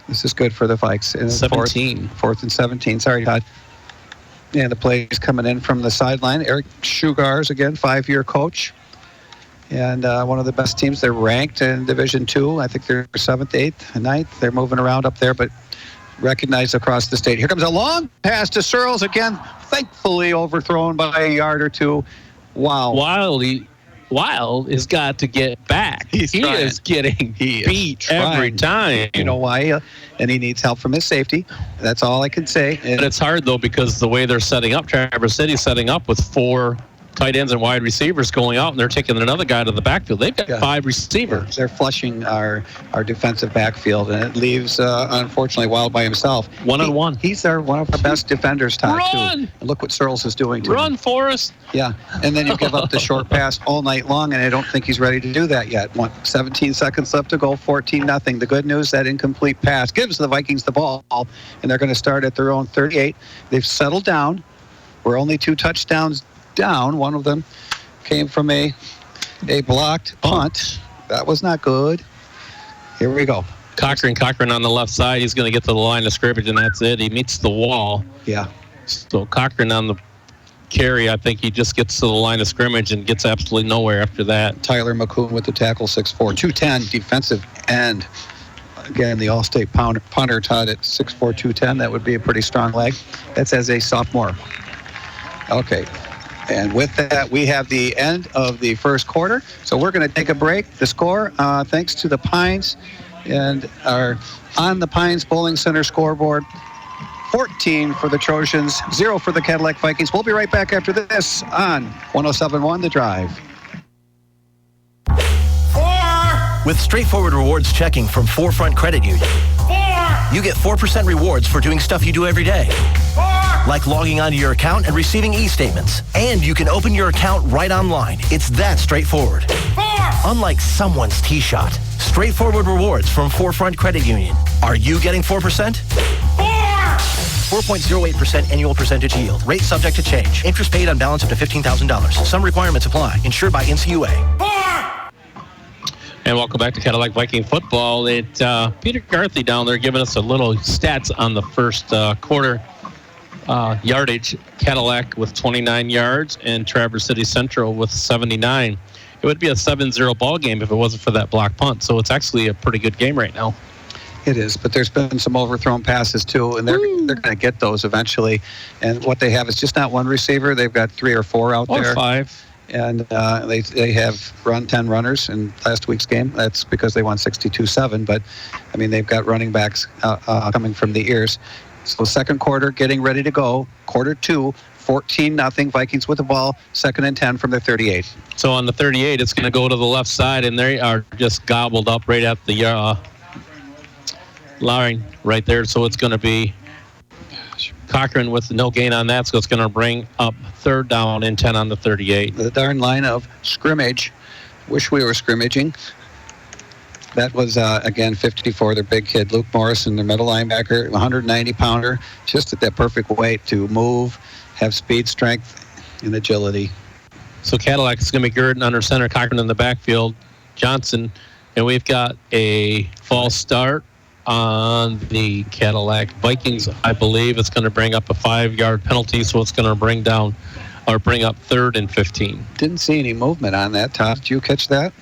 Speaker 3: This is good for the Vikes.
Speaker 4: 17.
Speaker 3: 4th and 17. Sorry, Todd. And the play is coming in from the sideline. Eric Shugars, again, 5-year coach. And one of the best teams. They're ranked in Division II. I think they're 7th, 8th, 9th. They're moving around up there, but recognized across the state. Here comes a long pass to Searles. Again, thankfully overthrown by a yard or two. Wow.
Speaker 4: Wild has got to get back. He is getting beat every time.
Speaker 3: You know why? And he needs help from his safety. That's all I can say.
Speaker 4: But it's hard, though, because the way they're setting up, Traverse City's setting up with 4 tight ends and wide receivers going out, and they're taking another guy to the backfield. They've got 5 receivers.
Speaker 3: They're flushing our defensive backfield, and it leaves, unfortunately, Wild by himself.
Speaker 4: 1-on-1.
Speaker 3: He's one of our best defenders, Todd,
Speaker 4: Run!
Speaker 3: too. And look what Searles is doing to him.
Speaker 4: Run, Forrest!
Speaker 3: Yeah, and then you give up the short pass all night long, and I don't think he's ready to do that yet. 17 seconds left to go, 14-0. The good news, that incomplete pass gives the Vikings the ball, and they're going to start at their own 38. They've settled down. We're only 2 touchdowns down. One of them came from a blocked punt. That was not good. Here we go.
Speaker 4: Cochran on the left side. He's going to get to the line of scrimmage, and that's it. He meets the wall.
Speaker 3: Yeah.
Speaker 4: So Cochran on the carry, I think he just gets to the line of scrimmage and gets absolutely nowhere after that.
Speaker 3: Tyler McCoon with the tackle, 6'4", 210 defensive end. Again, the All-State punter, Todd, at 6'4", 210. That would be a pretty strong leg. That's as a sophomore. Okay. And with that, we have the end of the first quarter. So we're going to take a break. The score, thanks to the Pines and our On the Pines Bowling Center scoreboard, 14 for the Trojans, 0 for the Cadillac Vikings. We'll be right back after this on 107.1 The Drive.
Speaker 7: With straightforward rewards checking from 4Front Credit Union, you get 4% rewards for doing stuff you do every day. Like logging onto your account and receiving e-statements. And you can open your account right online. It's that straightforward. Unlike someone's tee shot. Straightforward rewards from 4Front Credit Union. Are you getting 4%? 4.08% annual percentage yield. Rate subject to change. Interest paid on balance up to $15,000. Some requirements apply. Insured by NCUA.
Speaker 4: And welcome back to Cadillac Viking football. Peter Garthy down there giving us a little stats on the first quarter. Yardage, Cadillac with 29 yards and Traverse City Central with 79. It would be a 7-0 ball game if it wasn't for that block punt. So it's actually a pretty good game right now.
Speaker 3: It is, but there's been some overthrown passes too, and they're going to get those eventually. And what they have is just not one receiver; they've got 3 or 4 out there.
Speaker 4: Or 5.
Speaker 3: And they have run 10 runners in last week's game. That's because they won 62-7. But I mean, they've got running backs coming from the ears. So second quarter, getting ready to go. Quarter 2, 14-0. Vikings with the ball. 2nd and 10 from their 38.
Speaker 4: So on the 38, it's going to go to the left side, and they are just gobbled up right at the line right there. So it's going to be Cochran with no gain on that, so it's going to bring up 3rd down and 10 on the 38.
Speaker 3: The darn line of scrimmage. Wish we were scrimmaging. That was, again, 54, their big kid, Luke Morrison, their middle linebacker, 190-pounder, just at that perfect weight to move, have speed, strength, and agility.
Speaker 4: So Cadillac is going to be Gurdon under center, Cochran in the backfield, Johnson, and we've got a false start on the Cadillac Vikings. I believe it's going to bring up a 5-yard penalty, so it's going to bring up 3rd and 15.
Speaker 3: Didn't see any movement on that, Todd. Did you catch that?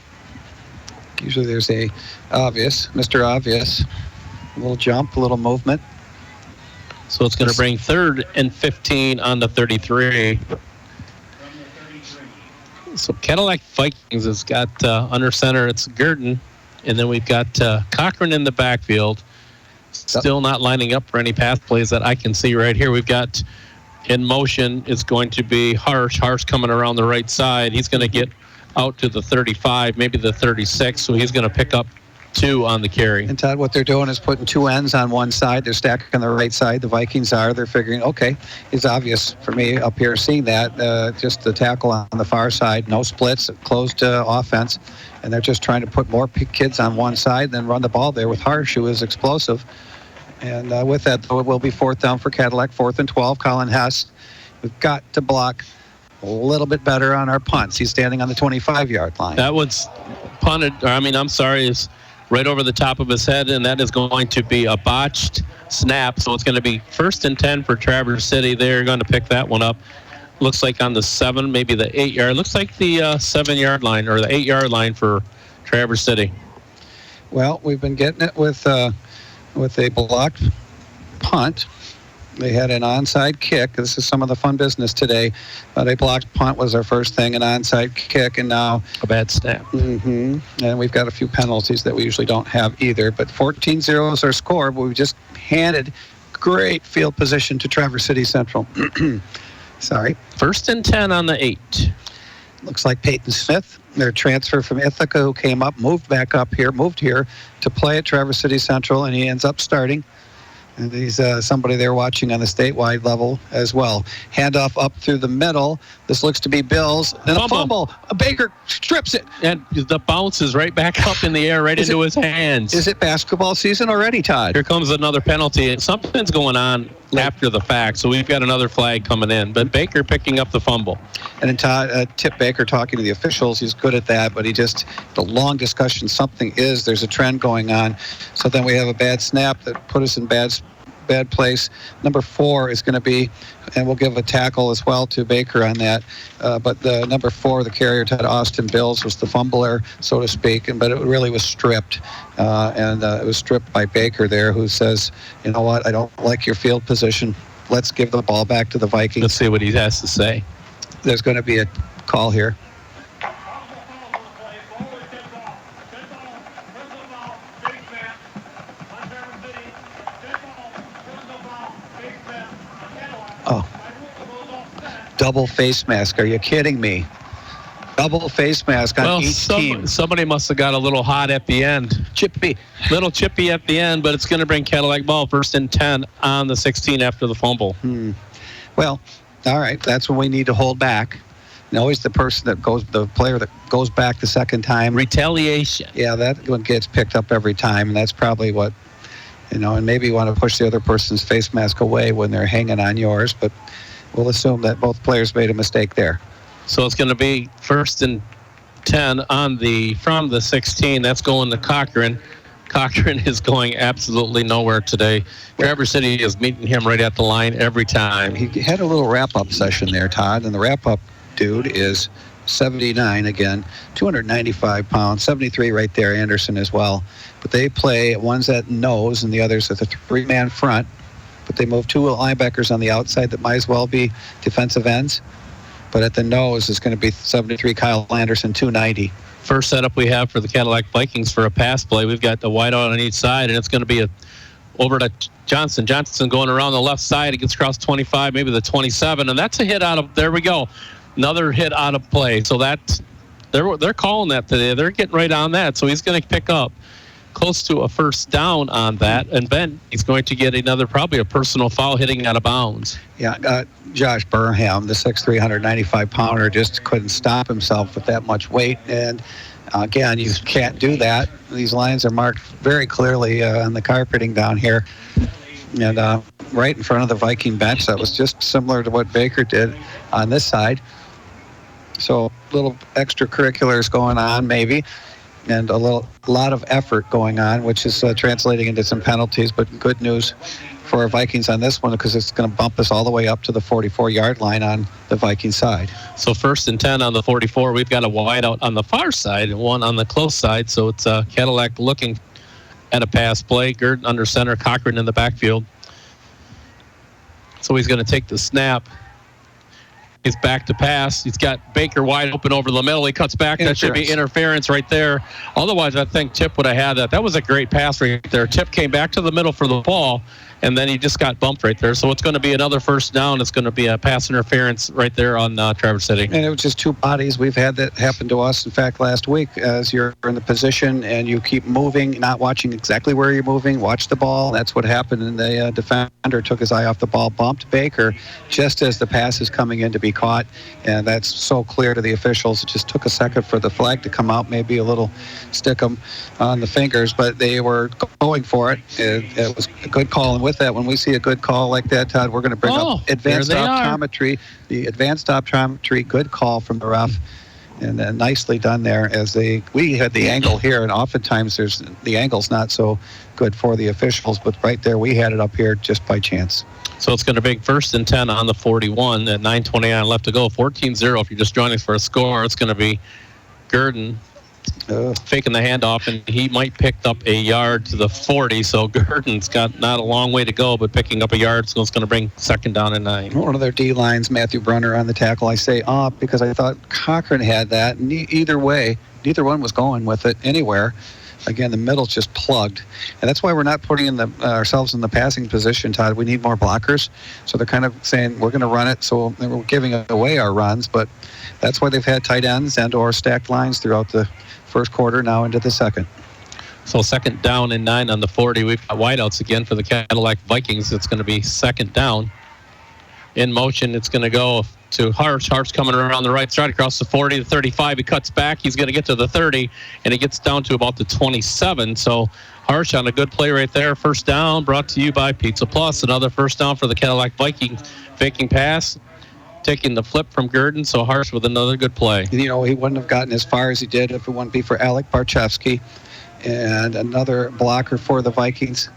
Speaker 3: Usually there's a Mr. Obvious, a little jump, a little movement.
Speaker 4: So it's going to bring 3rd and 15 on the 33. So Cadillac Vikings has got under center, it's Gurdon. And then we've got Cochran in the backfield, still not lining up for any pass plays that I can see right here. We've got in motion is going to be Harsh. Harsh coming around the right side. He's going to get out to the 35, maybe the 36, so he's going to pick up 2 on the carry.
Speaker 3: And Todd, what they're doing is putting 2 ends on one side. They're stacking on the right side. The Vikings are. They're figuring, okay, it's obvious for me up here seeing that. Just the tackle on the far side, no splits, closed offense. And they're just trying to put more kids on one side, then run the ball there with Harsh, who is explosive. And with that, though, it will be 4th down for Cadillac, 4th and 12. Colin Hess, we've got to block a little bit better on our punts. He's standing on the 25-yard line.
Speaker 4: That was punted, is right over the top of his head, and that is going to be a botched snap. So it's going to be 1st and 10 for Traverse City. They're going to pick that one up. Looks like on the 7, maybe the 8-yard. Looks like the 7-yard line or the 8-yard line for Traverse City.
Speaker 3: Well, we've been getting it with a blocked punt. They had an onside kick. This is some of the fun business today. But a blocked punt was our first thing, an onside kick, and now
Speaker 4: a bad snap.
Speaker 3: And we've got a few penalties that we usually don't have either. But 14-0 is our score, but we just handed great field position to Traverse City Central. Sorry.
Speaker 4: 1st and 10 on the 8.
Speaker 3: Looks like Peyton Smith, their transfer from Ithaca, who came up, moved here to play at Traverse City Central, and he ends up starting. And he's somebody they're watching on the statewide level as well. Handoff up through the middle. This looks to be Bills. And a fumble. Baker strips it.
Speaker 4: And the bounce is right back up in the air, right into his hands.
Speaker 3: Is it basketball season already, Todd?
Speaker 4: Here comes another penalty. Something's going on after the fact, so we've got another flag coming in. But Baker picking up the fumble.
Speaker 3: And then Todd, Tip Baker talking to the officials. He's good at that, but the long discussion, there's a trend going on. So then we have a bad snap that put us in bad place. Number 4 is going to be, and we'll give a tackle as well to Baker on that. But the number 4, the carrier, Ted Austin Bills, was the fumbler, so to speak. But it really was stripped. And it was stripped by Baker there, who says, you know what, I don't like your field position. Let's give the ball back to the Vikings.
Speaker 4: Let's see what he has to say.
Speaker 3: There's going to be a call here. Oh, double face mask. Are you kidding me? Double face mask on each team.
Speaker 4: Somebody must have got a little hot at the end. Little chippy at the end, but it's going to bring Cadillac ball 1st and 10 on the 16 after the fumble.
Speaker 3: Well, all right. That's when we need to hold back. And always the player that goes back the second time.
Speaker 4: Retaliation.
Speaker 3: Yeah, that one gets picked up every time, and that's probably what, and maybe you want to push the other person's face mask away when they're hanging on yours, but we'll assume that both players made a mistake there.
Speaker 4: So it's going to be 1st and 10 from the 16. That's going to Cochran. Cochran is going absolutely nowhere today. Traverse City is meeting him right at the line every time.
Speaker 3: He had a little wrap-up session there, Todd, and the wrap-up dude is 79 again, 295 pounds, 73 right there, Anderson as well. But they play, one's at nose and the other's at the three-man front. But they move two linebackers on the outside that might as well be defensive ends. But at the nose is going to be 73 Kyle Anderson, 290.
Speaker 4: First setup we have for the Cadillac Vikings for a pass play. We've got the wideout on each side, and it's going to be over to Johnson. Johnson going around the left side. He gets across 25, maybe the 27, and that's a hit out of, there we go. Another hit out of play. So that's, they're calling that today. They're getting right on that. So he's going to pick up close to a first down on that, and then he's going to get another, probably a personal foul hitting out of bounds.
Speaker 3: Yeah, Josh Burnham, the 6'3", 195-pounder, just couldn't stop himself with that much weight. And again, you can't do that. These lines are marked very clearly on the carpeting down here. And right in front of the Viking bench, that was just similar to what Baker did on this side. So little extracurriculars going on maybe, and a lot of effort going on, which is translating into some penalties. But good news for our Vikings on this one, because it's going to bump us all the way up to the 44-yard line on the Viking side.
Speaker 4: So 1st and 10 on the 44. We've got a wide out on the far side and one on the close side. So it's Cadillac looking at a pass play. Gurdon under center, Cochran in the backfield. So he's going to take the snap. He's back to pass. He's got Baker wide open over the middle. He cuts back. That should be interference right there. Otherwise, I think Tip would have had that. That was a great pass right there. Tip came back to the middle for the ball, and then he just got bumped right there. So it's going to be another first down. It's going to be a pass interference right there on Traverse City.
Speaker 3: And it was just two bodies. We've had that happen to us, in fact, last week. As you're in the position and you keep moving, not watching exactly where you're moving, watch the ball. That's what happened. And the defender took his eye off the ball, bumped Baker just as the pass is coming in to be caught. And that's so clear to the officials. It just took a second for the flag to come out, maybe a little stick them on the fingers, but they were going for it. It was a good call. And with that, when we see a good call like that, Todd, we're going to bring up advanced optometry. The advanced optometry, good call from the ref, and nicely done there. We had the angle here, and oftentimes the angle's not so good for the officials, but right there we had it up here just by chance.
Speaker 4: So it's going to be 1st and 10 on the 41 at 9:29 left to go. 14-0 if you're just joining us for a score. It's going to be Gurdon faking the handoff, and he might pick up a yard to the 40. So Gurdon's got not a long way to go, but picking up a yard, so it's going to bring 2nd down and 9.
Speaker 3: One of their D-lines, Matthew Brunner on the tackle. I say because I thought Cochran had that. And either way, neither one was going with it anywhere. Again, the middle's just plugged. And that's why we're not putting ourselves in the passing position, Todd. We need more blockers. So they're kind of saying, we're going to run it, so we're giving away our runs. But that's why they've had tight ends and or stacked lines throughout the first quarter, now into the second.
Speaker 4: So 2nd down and 9 on the 40. We've got wideouts again for the Cadillac Vikings. It's going to be 2nd down. In motion, it's going to go to Harsh. Harsh coming around the right side across the 40 to 35. He cuts back. He's going to get to the 30, and he gets down to about the 27. So Harsh on a good play right there. First down brought to you by Pizza Plus. Another first down for the Cadillac Vikings. Faking pass, taking the flip from Gurdon. So Harsh with another good play.
Speaker 3: He wouldn't have gotten as far as he did if it wouldn't be for Alec Barchevsky. And another blocker for the Vikings.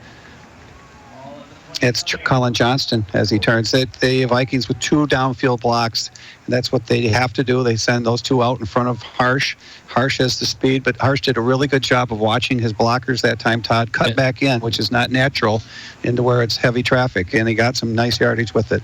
Speaker 3: It's Colin Johnston as he turns it. The Vikings with 2 downfield blocks, and that's what they have to do. They send those 2 out in front of Harsh. Harsh has the speed, but Harsh did a really good job of watching his blockers that time, Todd. Cut back in, which is not natural, into where it's heavy traffic, and he got some nice yardage with it.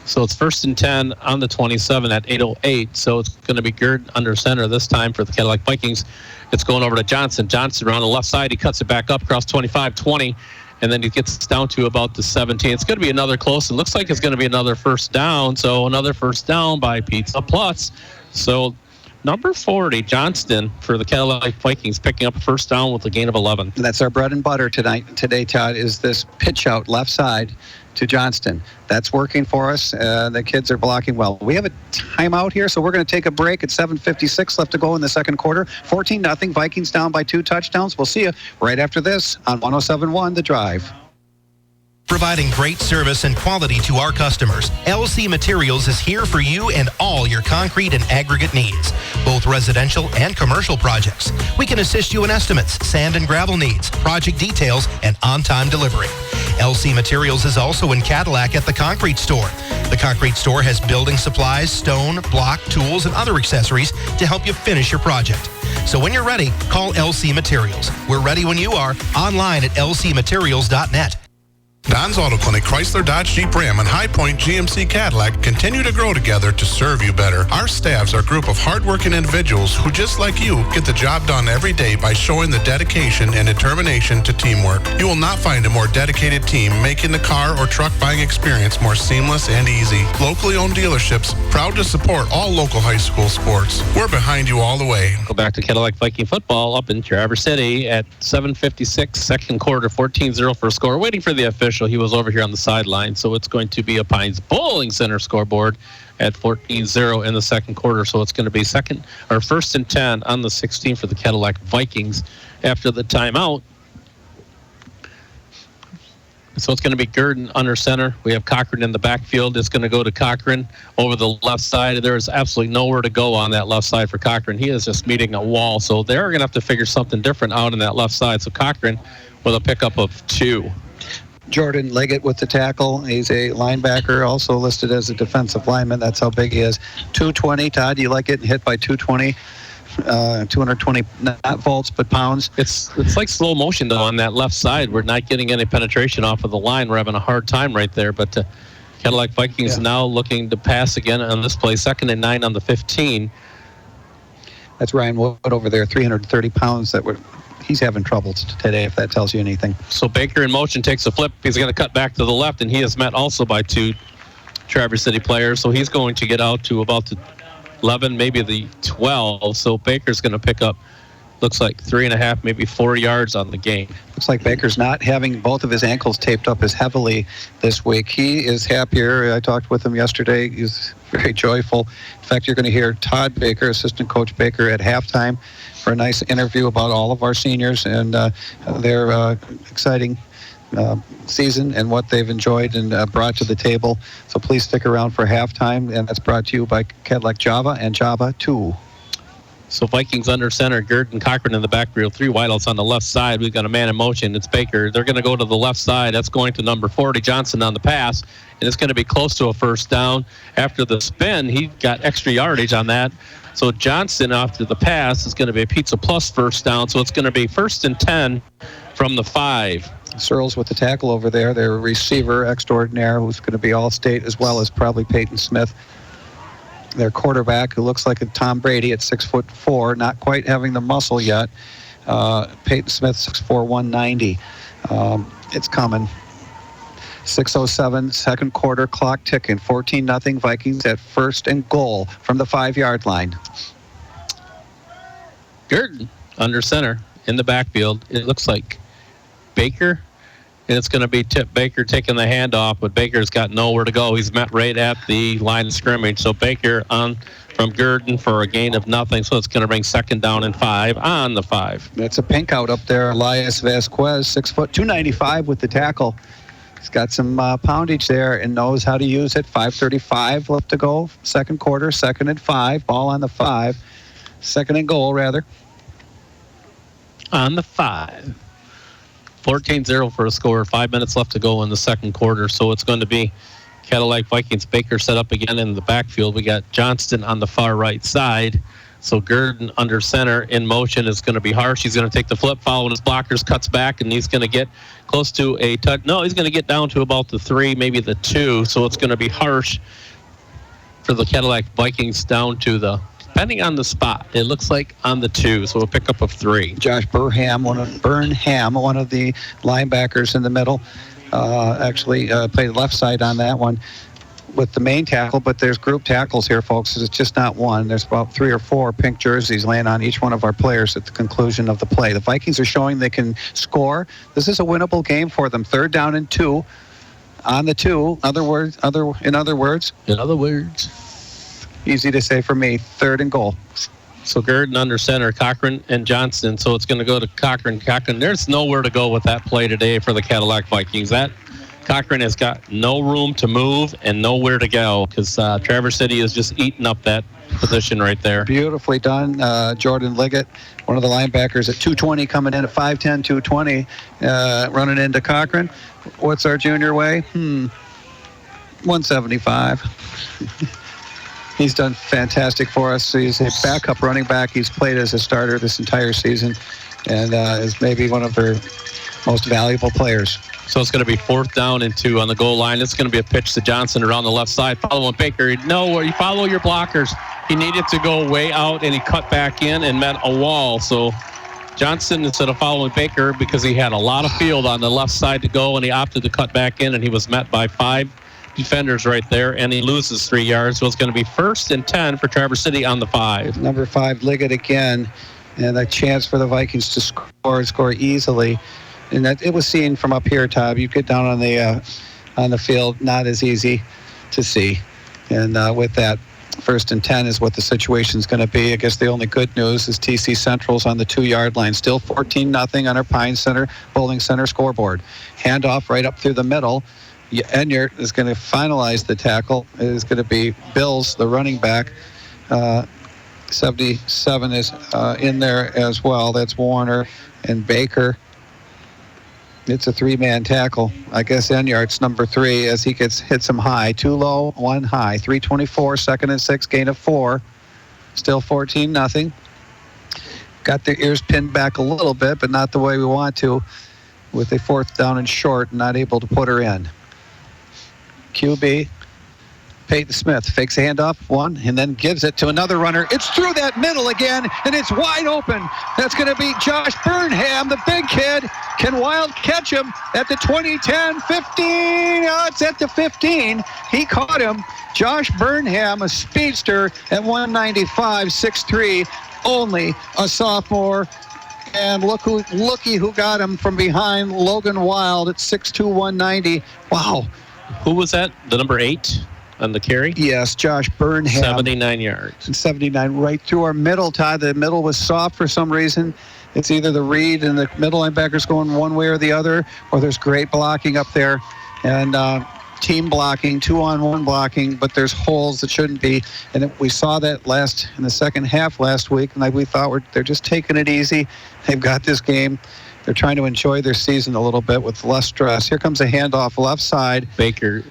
Speaker 4: So it's 1st and 10 on the 27 at 8:08. So it's going to be Gurdon under center this time for the Cadillac Vikings. It's going over to Johnson. Johnson around the left side. He cuts it back up across 25, 20. And then he gets down to about the 17. It's going to be another close. It looks like it's going to be another first down. So another first down by Pizza Plus. So number 40, Johnston, for the Cadillac Vikings, picking up a first down with a gain of 11.
Speaker 3: And that's our bread and butter today, Todd, is this pitch out left side to Johnston. That's working for us. The kids are blocking well. We have a timeout here, so we're going to take a break at 7:56 left to go in the second quarter. 14-0, Vikings down by 2 touchdowns. We'll see you right after this on 107.1 The Drive.
Speaker 5: Providing great service and quality to our customers, LC Materials is here for you and all your concrete and aggregate needs, both residential and commercial projects. We can assist you in estimates, sand and gravel needs, project details, and on-time delivery. LC Materials is also in Cadillac at the Concrete Store. The Concrete Store has building supplies, stone, block, tools, and other accessories to help you finish your project. So when you're ready, call LC Materials. We're ready when you are, online at lcmaterials.net.
Speaker 8: Don's Auto Clinic, Chrysler, Dodge, Jeep, Ram, and High Point GMC Cadillac continue to grow together to serve you better. Our staffs are a group of hardworking individuals who, just like you, get the job done every day by showing the dedication and determination to teamwork. You will not find a more dedicated team making the car or truck buying experience more seamless and easy. Locally owned dealerships, proud to support all local high school sports. We're behind you all the way.
Speaker 4: Go back to Cadillac Viking football up in Traverse City at 7:56, second quarter, 14-0 for a score. Waiting for the official. He was over here on the sideline, so it's going to be a Pines Bowling Center scoreboard at 14-0 in the second quarter. So it's going to be first and 10 on the 16 for the Cadillac Vikings after the timeout. So it's going to be Gurdon under center. We have Cochran in the backfield. It's going to go to Cochran over the left side. There is absolutely nowhere to go on that left side for Cochran. He is just meeting a wall. So they're going to have to figure something different out on that left side. So Cochran with a pickup of 2.
Speaker 3: Jordan Leggett with the tackle. He's a linebacker, also listed as a defensive lineman. That's how big he is. 220. Todd, do you like getting hit by 220? 220, not volts, but pounds.
Speaker 4: It's like slow motion, though, on that left side. We're not getting any penetration off of the line. We're having a hard time right there. But Cadillac Vikings now looking to pass again on this play. 2nd and 9 on the 15.
Speaker 3: That's Ryan Wood over there, 330 pounds. He's having trouble today, if that tells you anything.
Speaker 4: So Baker in motion takes a flip. He's going to cut back to the left, and he is met also by 2 Traverse City players. So he's going to get out to about the 11, maybe the 12. So Baker's going to pick up, looks like 3.5, maybe 4 yards on the gain.
Speaker 3: Looks like Baker's not having both of his ankles taped up as heavily this week. He is happier. I talked with him yesterday. He's very joyful. In fact, you're going to hear Todd Baker, assistant coach Baker, at halftime for a nice interview about all of our seniors and their exciting season and what they've enjoyed and brought to the table. So please stick around for halftime, and that's brought to you by Cadillac Java and Java 2.
Speaker 4: So Vikings under center, Gurdon Cochran in the backfield, 3 wideouts on the left side. We've got a man in motion. It's Baker. They're going to go to the left side. That's going to number 40, Johnson, on the pass, and it's going to be close to a first down. After the spin, he got extra yardage on that. So Johnson, after the pass, is going to be a Pizza Plus first down. So it's going to be 1st and 10 from the 5.
Speaker 3: Searles with the tackle over there, their receiver extraordinaire, who's going to be All-State, as well as probably Peyton Smith. Their quarterback, who looks like a Tom Brady at 6'4", not quite having the muscle yet. Peyton Smith, 6'4", 190. It's coming. 6:07, second quarter, clock ticking. 14-0 Vikings at 1st and goal from the 5-yard line.
Speaker 4: Gurdon under center in the backfield. It looks like Baker, and it's going to be Tip Baker taking the handoff, but Baker's got nowhere to go. He's met right at the line of scrimmage. So Baker on from Gurdon for a gain of nothing. So it's going to bring 2nd down and 5 on the 5.
Speaker 3: That's a pink out up there. Elias Vasquez, 6 foot, 295 with the tackle. He's got some poundage there and knows how to use it. 5:35 left to go. Second quarter, 2nd and 5. Ball on the 5. 2nd and goal, rather.
Speaker 4: On the 5. 14-0 for a score. 5 minutes left to go in the second quarter. So it's going to be Cadillac Vikings. Baker set up again in the backfield. We got Johnston on the far right side. So Gurdon under center in motion is going to be Harsh. He's going to take the flip, following his blockers, cuts back, and he's going to get close to a touch. No, he's going to get down to about the 3, maybe the 2. So it's going to be Harsh for the Cadillac Vikings down to the, depending on the spot, it looks like on the 2. So a pickup of 3.
Speaker 3: Josh Burnham, one of the linebackers in the middle, actually played left side on that one with the main tackle, but there's group tackles here, folks. It's just not one. There's about 3 or 4 pink jerseys laying on each one of our players at the conclusion of the play. The Vikings are showing they can score. This is a winnable game for them. 3rd down and 2 on the 2. In other words, easy to say for me, 3rd and goal.
Speaker 4: So Gurdon under center, Cochran and Johnson. So it's going to go to Cochran. There's nowhere to go with that play today for the Cadillac Vikings. That Cochran has got no room to move and nowhere to go because Traverse City is just eating up that position right there.
Speaker 3: Beautifully done. Jordan Liggett, one of the linebackers at 220, coming in at 5'10", 220, running into Cochran. What's our junior weigh? 175. He's done fantastic for us. He's a backup running back. He's played as a starter this entire season and is maybe one of their most valuable players.
Speaker 4: So it's going to be 4th down and 2 on the goal line. It's going to be a pitch to Johnson around the left side. Following Baker. No, you follow your blockers. He needed to go way out, and he cut back in and met a wall. So Johnson, instead of following Baker, because he had a lot of field on the left side to go, and he opted to cut back in, and he was met by 5 defenders right there, and he loses 3 yards. So it's going to be 1st and 10 for Traverse City on the 5.
Speaker 3: Number 5, Liggett again, and a chance for the Vikings to score easily. And that it was seen from up here, Todd. You get down on the field, not as easy to see. And with that, 1st and 10 is what the situation's going to be. I guess the only good news is TC Central's on the 2-yard line. Still 14-0 on our Pine Center, Bowling Center scoreboard. Handoff right up through the middle. Enyart is going to finalize the tackle. It is going to be Bills, the running back. 77 is in there as well. That's Warner and Baker. It's a 3-man tackle. I guess Enyart's number 3 as he hits him high. 2 low, 1 high. 3:24, 2nd and 6, gain of 4. Still 14-0. Got their ears pinned back a little bit, but not the way we want to. With a 4th down and short, not able to put her in. QB, Peyton Smith fakes a handoff, 1, and then gives it to another runner. It's through that middle again, and it's wide open. That's going to be Josh Burnham, the big kid. Can Wild catch him at the 20, 10, 15? It's at the 15. He caught him. Josh Burnham, a speedster at 195, 6'3", only a sophomore. And looky who got him from behind, Logan Wild at 6'2", 190. Wow.
Speaker 4: Who was that? The number 8? On the carry?
Speaker 3: Yes, Josh Burnham.
Speaker 4: 79 yards.
Speaker 3: And 79 right through our middle, Todd. The middle was soft for some reason. It's either the read and the middle linebackers going one way or the other, or there's great blocking up there. And team blocking, 2-on-1 blocking, but there's holes that shouldn't be. And we saw that in the second half last week, and we thought they're just taking it easy. They've got this game. They're trying to enjoy their season a little bit with less stress. Here comes a handoff left side.
Speaker 4: Baker.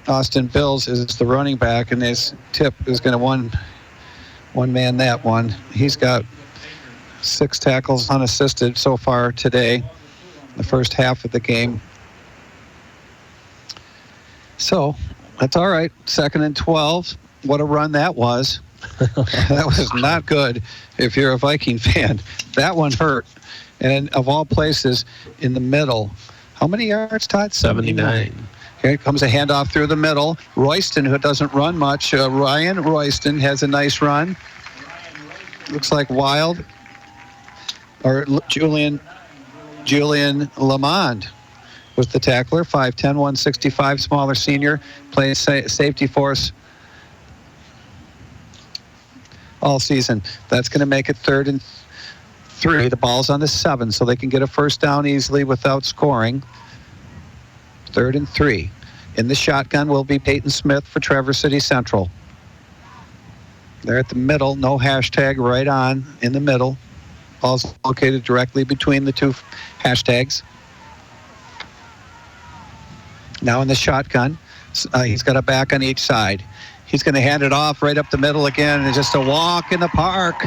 Speaker 3: Austin Bills is the running back, and his tip is going to one-man that one. He's got 6 tackles unassisted so far today, the first half of the game. So that's all right. 2nd and 12. What a run that was. That was not good if you're a Viking fan. That one hurt. And of all places, in the middle. How many yards, Todd?
Speaker 4: 79.
Speaker 3: Here comes a handoff through the middle. Royston, who doesn't run much. Ryan Royston has a nice run. Looks like Wild. Or Julian Lamond was the tackler. 5'10", 165, smaller senior. Plays safety for us all season. That's going to make it 3rd and 3. The ball's on the 7, so they can get a 1st down easily without scoring. 3rd and 3. In the shotgun will be Peyton Smith for Traverse City Central. They're at the middle, no hashtag, right on in the middle. Ball's located directly between the 2 hashtags. Now in the shotgun, he's got a back on each side. He's going to hand it off right up the middle again. It's just a walk in the park.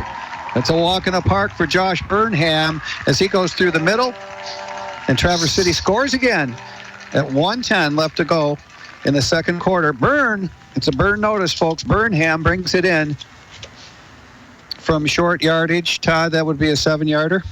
Speaker 3: It's a walk in the park for Josh Burnham as he goes through the middle. And Traverse City scores again. At 1:10 left to go in the second quarter. It's a burn notice, folks. Burnham brings it in from short yardage. Todd, that would be a 7-yarder?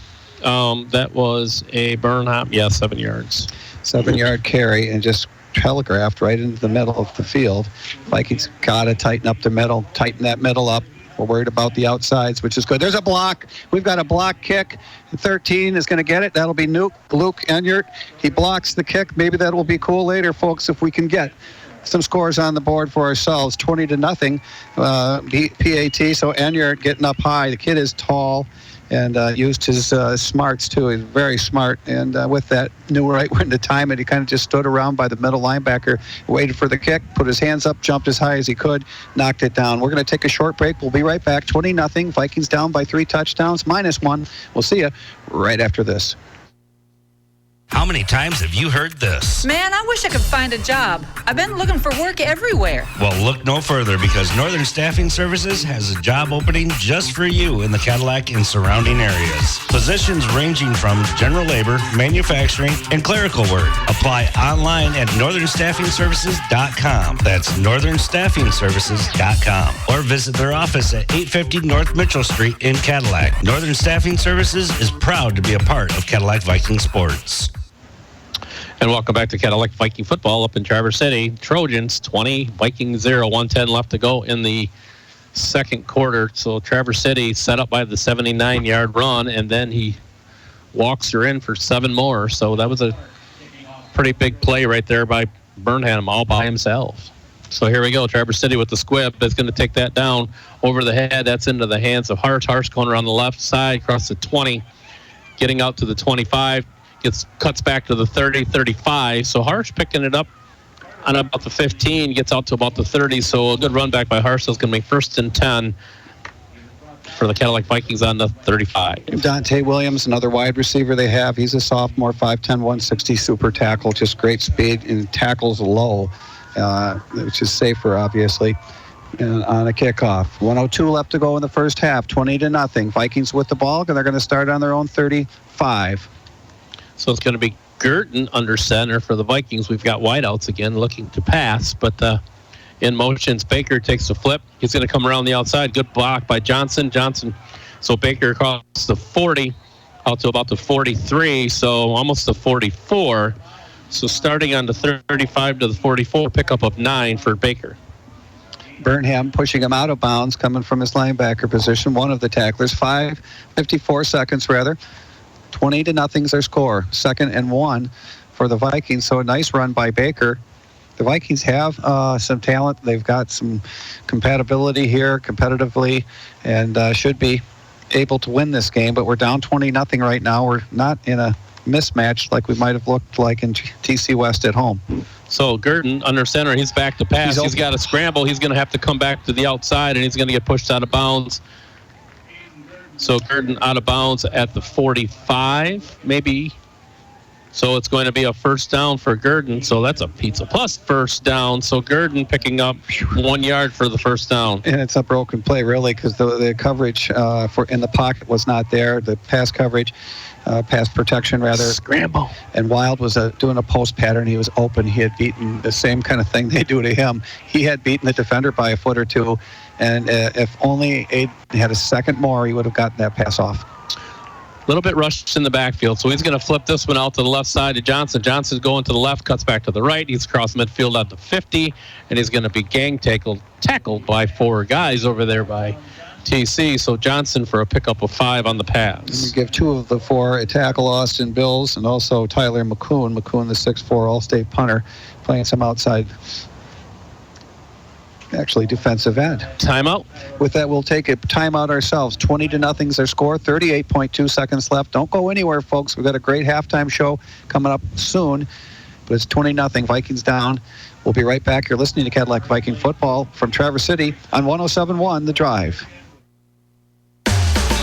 Speaker 4: That was a Burnham, 7 yards.
Speaker 3: 7-yard carry and just telegraphed right into the middle of the field. Vikings got to tighten up the middle, tighten that middle up. We're worried about the outsides, which is good. There's a block. We've got a block kick. 13 is going to get it. That'll be Luke Enyart. He blocks the kick. Maybe that will be cool later, folks, if we can get some scores on the board for ourselves. 20-0 PAT. So Enyart getting up high. The kid is tall and used his smarts, too. He's very smart. And with that, knew right when to time it. He kind of just stood around by the middle linebacker, waited for the kick, put his hands up, jumped as high as he could, knocked it down. We're going to take a short break. We'll be right back. 20-0. Vikings down by 3 touchdowns, -1. We'll see you right after this.
Speaker 9: How many times have you heard this?
Speaker 10: Man, I wish I could find a job. I've been looking for work everywhere.
Speaker 9: Well, look no further, because Northern Staffing Services has a job opening just for you in the Cadillac and surrounding areas. Positions ranging from general labor, manufacturing, and clerical work. Apply online at northernstaffingservices.com. That's northernstaffingservices.com. Or visit their office at 850 North Mitchell Street in Cadillac. Northern Staffing Services is proud to be a part of Cadillac Viking Sports.
Speaker 4: And welcome back to Cadillac Viking football up in Traverse City. Trojans 20, Vikings 0, 1:10 left to go in the second quarter. So Traverse City set up by the 79-yard run, and then he walks her in for 7 more. So that was a pretty big play right there by Burnham all by himself. So here we go. Traverse City with the squib is going to take that down over the head. That's into the hands of Harsh. Harsh going around the left side, across the 20, getting out to the 25. Cuts back to the 30, 35. So Harsh picking it up on about the 15, gets out to about the 30. So a good run back by Harsh. So it's going to be 1st and 10 for the Cadillac Vikings on the 35.
Speaker 3: Dante Williams, another wide receiver they have. He's a sophomore, 5'10", 160 super tackle. Just great speed and tackles low, which is safer, obviously. And on a kickoff. 1:02 left to go in the first half, 20-0. Vikings with the ball, and they're going to start on their own 35.
Speaker 4: So it's going to be Girton under center for the Vikings. We've got wideouts again looking to pass, but in motions, Baker takes the flip. He's going to come around the outside. Good block by Johnson. So Baker across the 40 out to about the 43, so almost the 44. So starting on the 35 to the 44, pickup of 9 for Baker.
Speaker 3: Burnham pushing him out of bounds, coming from his linebacker position, one of the tacklers. 54 seconds, rather. 20-0 is their score. 2nd and 1 for the Vikings. So a nice run by Baker. The Vikings have some talent. They've got some compatibility here competitively, and should be able to win this game. But we're down 20-0 right now. We're not in a mismatch like we might have looked like in TC West at home.
Speaker 4: So Girton under center. He's back to pass. He's got to scramble. He's going to have to come back to the outside, and he's going to get pushed out of bounds. So Girton out of bounds at the 45, maybe. So it's going to be a first down for Girton. So that's a Pizza Plus first down. So Girton picking up 1 yard for the first down.
Speaker 3: And it's a broken play, really, because the coverage for in the pocket was not there. The pass coverage, pass protection, rather.
Speaker 4: Scramble.
Speaker 3: And Wild was doing a post pattern. He was open. He had beaten the same kind of thing they do to him. He had beaten the defender by a foot or two. And if only Aiden had a second more, he would have gotten that pass off.
Speaker 4: A little bit rushed in the backfield, so he's going to flip this one out to the left side to Johnson. Johnson's going to the left, cuts back to the right. He's across midfield at the 50, and he's going to be tackled by 4 guys over there by TC. So Johnson for a pickup of 5 on the pass.
Speaker 3: Give 2 of the 4 a tackle, Austin Bills, and also Tyler McCoon. McCoon, the 6'4" All-State punter, playing some outside, actually defensive end.
Speaker 4: Timeout.
Speaker 3: With that, we'll take a timeout ourselves. 20-0 is their score. 38.2 seconds left. Don't go anywhere, folks. We've got a great halftime show coming up soon, but it's 20-0. Vikings down. We'll be right back. You're listening to Cadillac Viking football from Traverse City on 107.1 The Drive.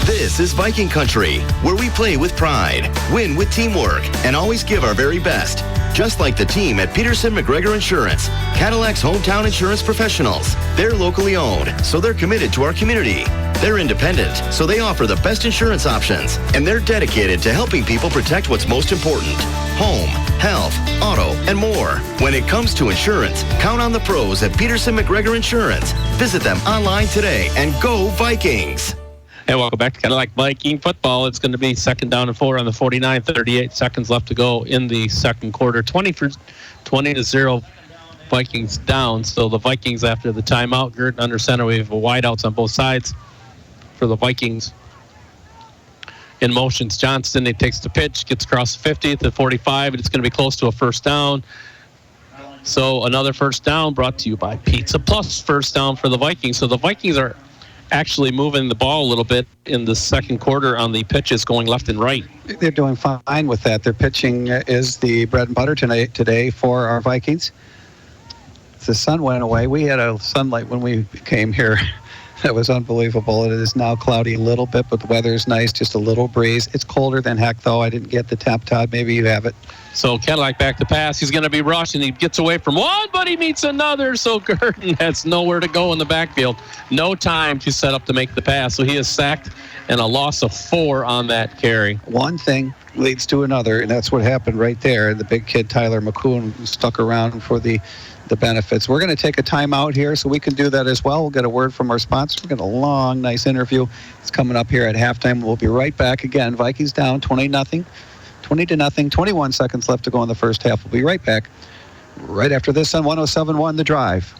Speaker 11: This is Viking Country, where we play with pride, win with teamwork, and always give our very best. Just like the team at Peterson McGregor Insurance, Cadillac's hometown insurance professionals. They're locally owned, so they're committed to our community. They're independent, so they offer the best insurance options. And they're dedicated to helping people protect what's most important: home, health, auto, and more. When it comes to insurance, count on the pros at Peterson McGregor Insurance. Visit them online today and go Vikings.
Speaker 4: And welcome back to Cadillac Viking football. It's going to be 2nd down and 4 on the 49, 38 seconds left to go in the second quarter. 20-0 Vikings down. So the Vikings after the timeout. Girton under center. We have wideouts on both sides for the Vikings. In motions, Johnston. He takes the pitch, gets across the 50 to 45, and it's going to be close to a first down. So another first down brought to you by Pizza Plus first down for the Vikings. So the Vikings are actually moving the ball a little bit in the second quarter on the pitches going left and right.
Speaker 3: They're doing fine with that. Their pitching is the bread and butter today for our Vikings. The sun went away. We had a sunlight when we came here. That was unbelievable. It is now cloudy a little bit, but the weather is nice, just a little breeze. It's colder than heck, though. I didn't get the temp, Todd. Maybe you have it.
Speaker 4: So Cadillac back to pass. He's going to be rushed, and he gets away from one, but he meets another. So Gurdon has nowhere to go in the backfield. No time to set up to make the pass. So he is sacked and a loss of 4 on that carry.
Speaker 3: One thing leads to another, and that's what happened right there. The big kid, Tyler McCoon, stuck around for the benefits. We're going to take a timeout here so we can do that as well. We'll get a word from our sponsor. We've got a long, nice interview. It's coming up here at halftime. We'll be right back again. Vikings down 20-0. 20-0. 21 seconds left to go in the first half. We'll be right back right after this on 107.1 The Drive.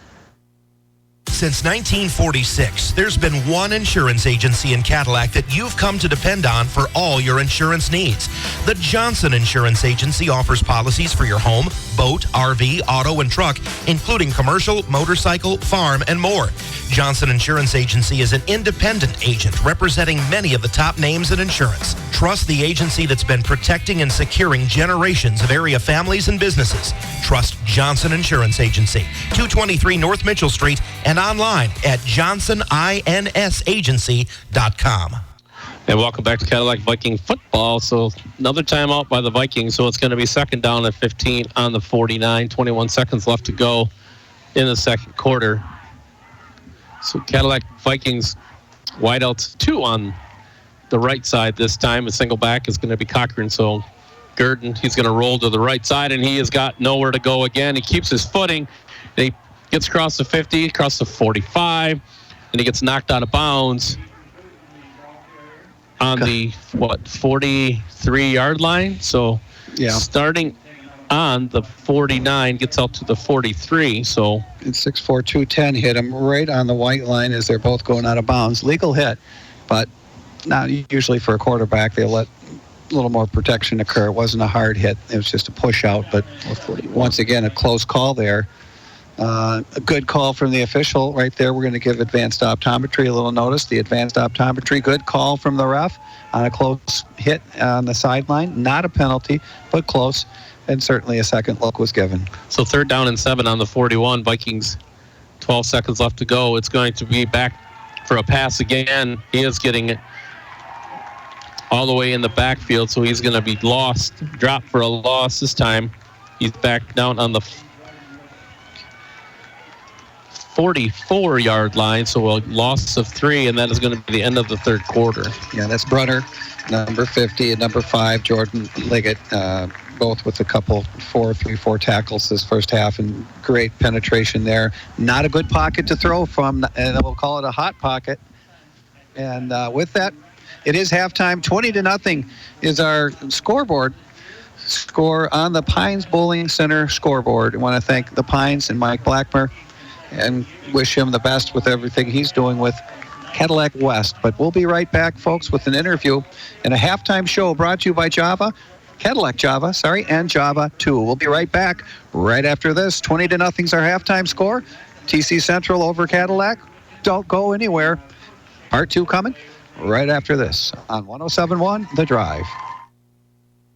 Speaker 5: Since 1946, there's been one insurance agency in Cadillac that you've come to depend on for all your insurance needs. The Johnson Insurance Agency offers policies for your home, boat, RV, auto, and truck, including commercial, motorcycle, farm, and more. Johnson Insurance Agency is an independent agent representing many of the top names in insurance. Trust the agency that's been protecting and securing generations of area families and businesses. Trust Johnson Insurance Agency, 223 North Mitchell Street, and online at johnsoninsAgency.com.
Speaker 4: And welcome back to Cadillac Viking football. So another timeout by the Vikings. So it's going to be second down at 15 on the 49. 21 seconds left to go in the second quarter. So Cadillac Vikings wideouts 2 on the right side this time. A single back is going to be Cochran. So Gurdon, he's going to roll to the right side, and he has got nowhere to go again. He keeps his footing. He gets across the 50, across the 45, and he gets knocked out of bounds on the 43-yard line. So starting on the 49, gets out to the 43. So
Speaker 3: and 6'4", 210 hit him right on the white line as they're both going out of bounds. Legal hit, but not usually for a quarterback. They let a little more protection occur. It wasn't a hard hit. It was just a push out, but once again, a close call there. A good call from the official right there. We're going to give advanced optometry a little notice. The advanced optometry, good call from the ref on a close hit on the sideline. Not a penalty, but close, and certainly a second look was given.
Speaker 4: So third down and 7 on the 41. Vikings, 12 seconds left to go. It's going to be back for a pass again. He is getting it all the way in the backfield, so he's going to be lost, dropped for a loss this time. He's back down on the 44-yard line, so a loss of 3, and that is going to be the end of the third quarter.
Speaker 3: Yeah, that's Brunner, number 50, and number 5, Jordan Liggett, both with a couple 4 tackles this first half, and great penetration there. Not a good pocket to throw from, and we'll call it a hot pocket. And with that, it is halftime. 20-0 is our scoreboard. Score on the Pines Bowling Center scoreboard. I want to thank the Pines and Mike Blackmer and wish him the best with everything he's doing with Cadillac West. But we'll be right back, folks, with an interview and a halftime show brought to you by Cadillac Java, and Java 2. We'll be right back right after this. 20-0's our halftime score. TC Central over Cadillac. Don't go anywhere. Part 2 coming right after this on 107.1 The Drive.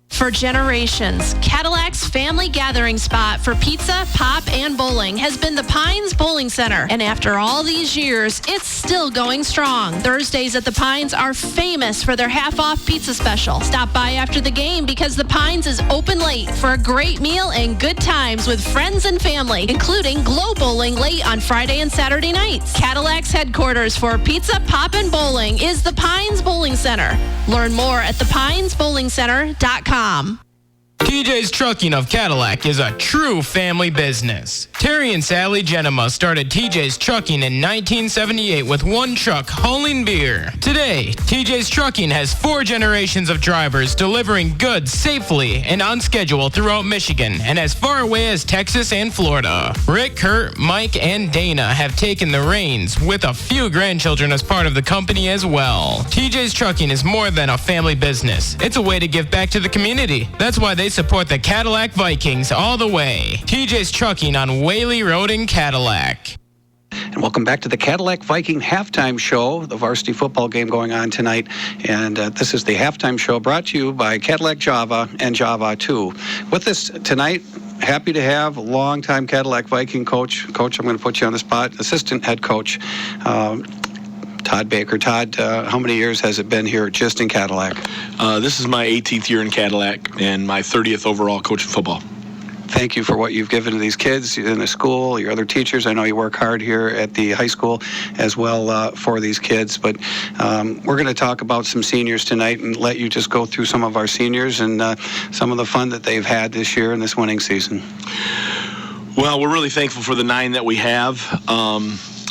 Speaker 12: For generations, Cadillac's family gathering spot for pizza, pop, and bowling has been the Pines Bowling Center. And after all these years, it's still going strong. Thursdays at the Pines are famous for their half-off pizza special. Stop by after the game because the Pines is open late for a great meal and good times with friends and family, including glow bowling late on Friday and Saturday nights. Cadillac's headquarters for pizza, pop, and bowling is the Pines Bowling Center. Learn more at thepinesbowlingcenter.com.
Speaker 6: TJ's Trucking of Cadillac is a true family business. Terry and Sally Genema started TJ's Trucking in 1978 with one truck hauling beer. Today, TJ's Trucking has 4 generations of drivers delivering goods safely and on schedule throughout Michigan and as far away as Texas and Florida. Rick, Kurt, Mike, and Dana have taken the reins with a few grandchildren as part of the company as well. TJ's Trucking is more than a family business. It's a way to give back to the community. That's why they support the Cadillac Vikings all the way. TJ's Trucking on Whaley Road in Cadillac.
Speaker 2: And welcome back to the Cadillac Viking halftime show, the varsity football game going on tonight. And this is the halftime show brought to you by Cadillac Java and Java 2. With us tonight, happy to have longtime Cadillac Viking coach. Coach, I'm going to put you on the spot. Assistant head coach, Todd Baker. Todd, how many years has it been here just in Cadillac?
Speaker 13: This is my 18th year in Cadillac and my 30th overall coaching football.
Speaker 2: Thank you for what you've given to these kids in the school, your other teachers. I know you work hard here at the high school as well for these kids. But we're going to talk about some seniors tonight and let you just go through some of our seniors and some of the fun that they've had this year in this winning season.
Speaker 13: Well, we're really thankful for the 9 that we have.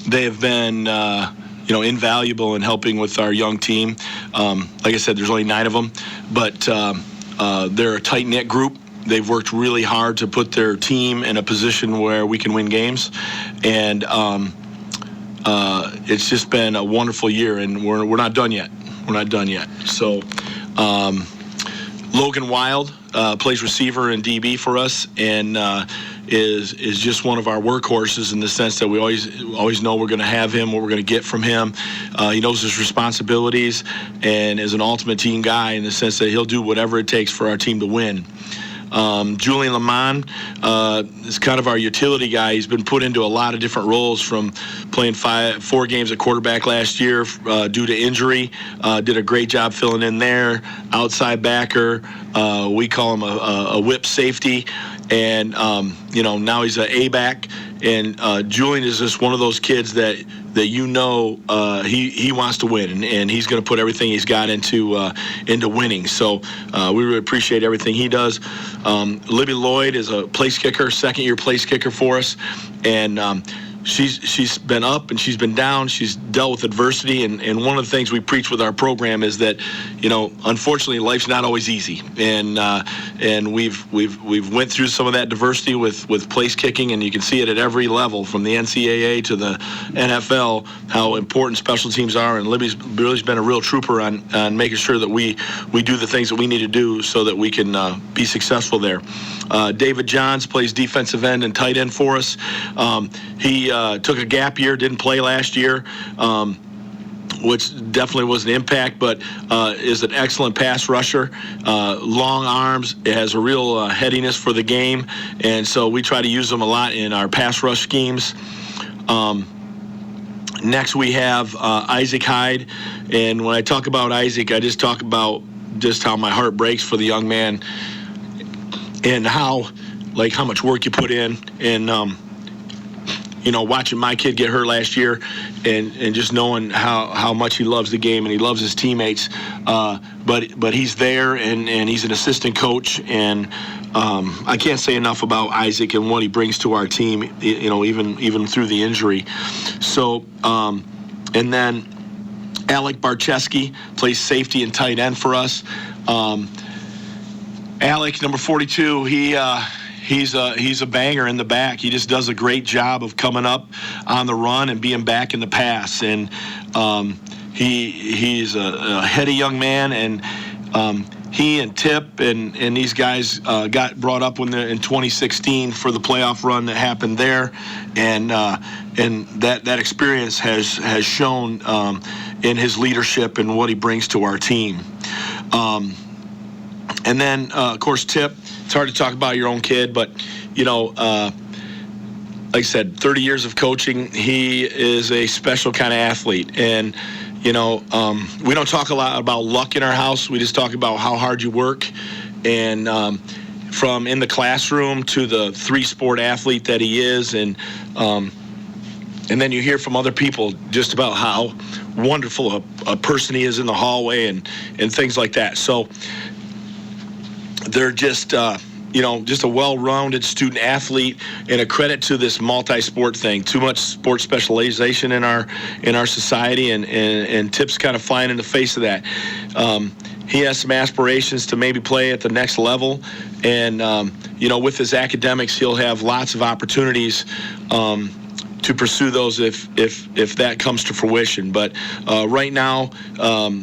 Speaker 13: They have been invaluable in helping with our young team. Like I said, there's only 9 of them, but they're a tight-knit group. They've worked really hard to put their team in a position where we can win games, and it's just been a wonderful year, and we're not done yet. We're not done yet. So Logan Wild plays receiver and DB for us, and is just one of our workhorses in the sense that we always know we're going to have him, what we're going to get from him. He knows his responsibilities and is an ultimate team guy in the sense that he'll do whatever it takes for our team to win. Julian Lamont is kind of our utility guy. He's been put into a lot of different roles, from playing 4 games at quarterback last year due to injury. Did a great job filling in there. Outside backer. We call him a whip safety. And, now he's an A-back. And Julian is just one of those kids that he wants to win, and he's going to put everything he's got into winning. So we really appreciate everything he does. Libby Lloyd is a place kicker, second-year place kicker for us, and she's been up and she's been down. She's dealt with adversity, and one of the things we preach with our program is that, unfortunately, life's not always easy, and we've went through some of that diversity with place kicking, and you can see it at every level, from the NCAA to the NFL, how important special teams are. And Libby's really been a real trooper on making sure that we do the things that we need to do so that we can be successful there. David Johns plays defensive end and tight end for us. He took a gap year, didn't play last year, which definitely was an impact, but is an excellent pass rusher. Long arms, has a real headiness for the game, and so we try to use them a lot in our pass rush schemes. Next we have Isaac Hyde, and when I talk about Isaac, I just talk about just how my heart breaks for the young man and how much work you put in, and watching my kid get hurt last year and just knowing how much he loves the game and he loves his teammates. But he's there, and he's an assistant coach, and I can't say enough about Isaac and what he brings to our team, even through the injury. So, and then Alec Barcheski plays safety and tight end for us. Alec, number 42, he's a banger in the back. He just does a great job of coming up on the run and being back in the pass. And he's a heady young man, and he and Tip and these guys got brought up in 2016 for the playoff run that happened there, and that experience has shown in his leadership and what he brings to our team. And then, of course, Tip. It's hard to talk about your own kid, but, like I said, 30 years of coaching, he is a special kind of athlete. And, we don't talk a lot about luck in our house. We just talk about how hard you work. And from in the classroom to the 3-sport athlete that he is. And then you hear from other people just about how wonderful a person he is in the hallway and things like that. So they're just, just a well-rounded student athlete, and a credit to this multi-sport thing. Too much sports specialization in our society, and Tip's kind of flying in the face of that. He has some aspirations to maybe play at the next level, and with his academics, he'll have lots of opportunities to pursue those if that comes to fruition. But right now,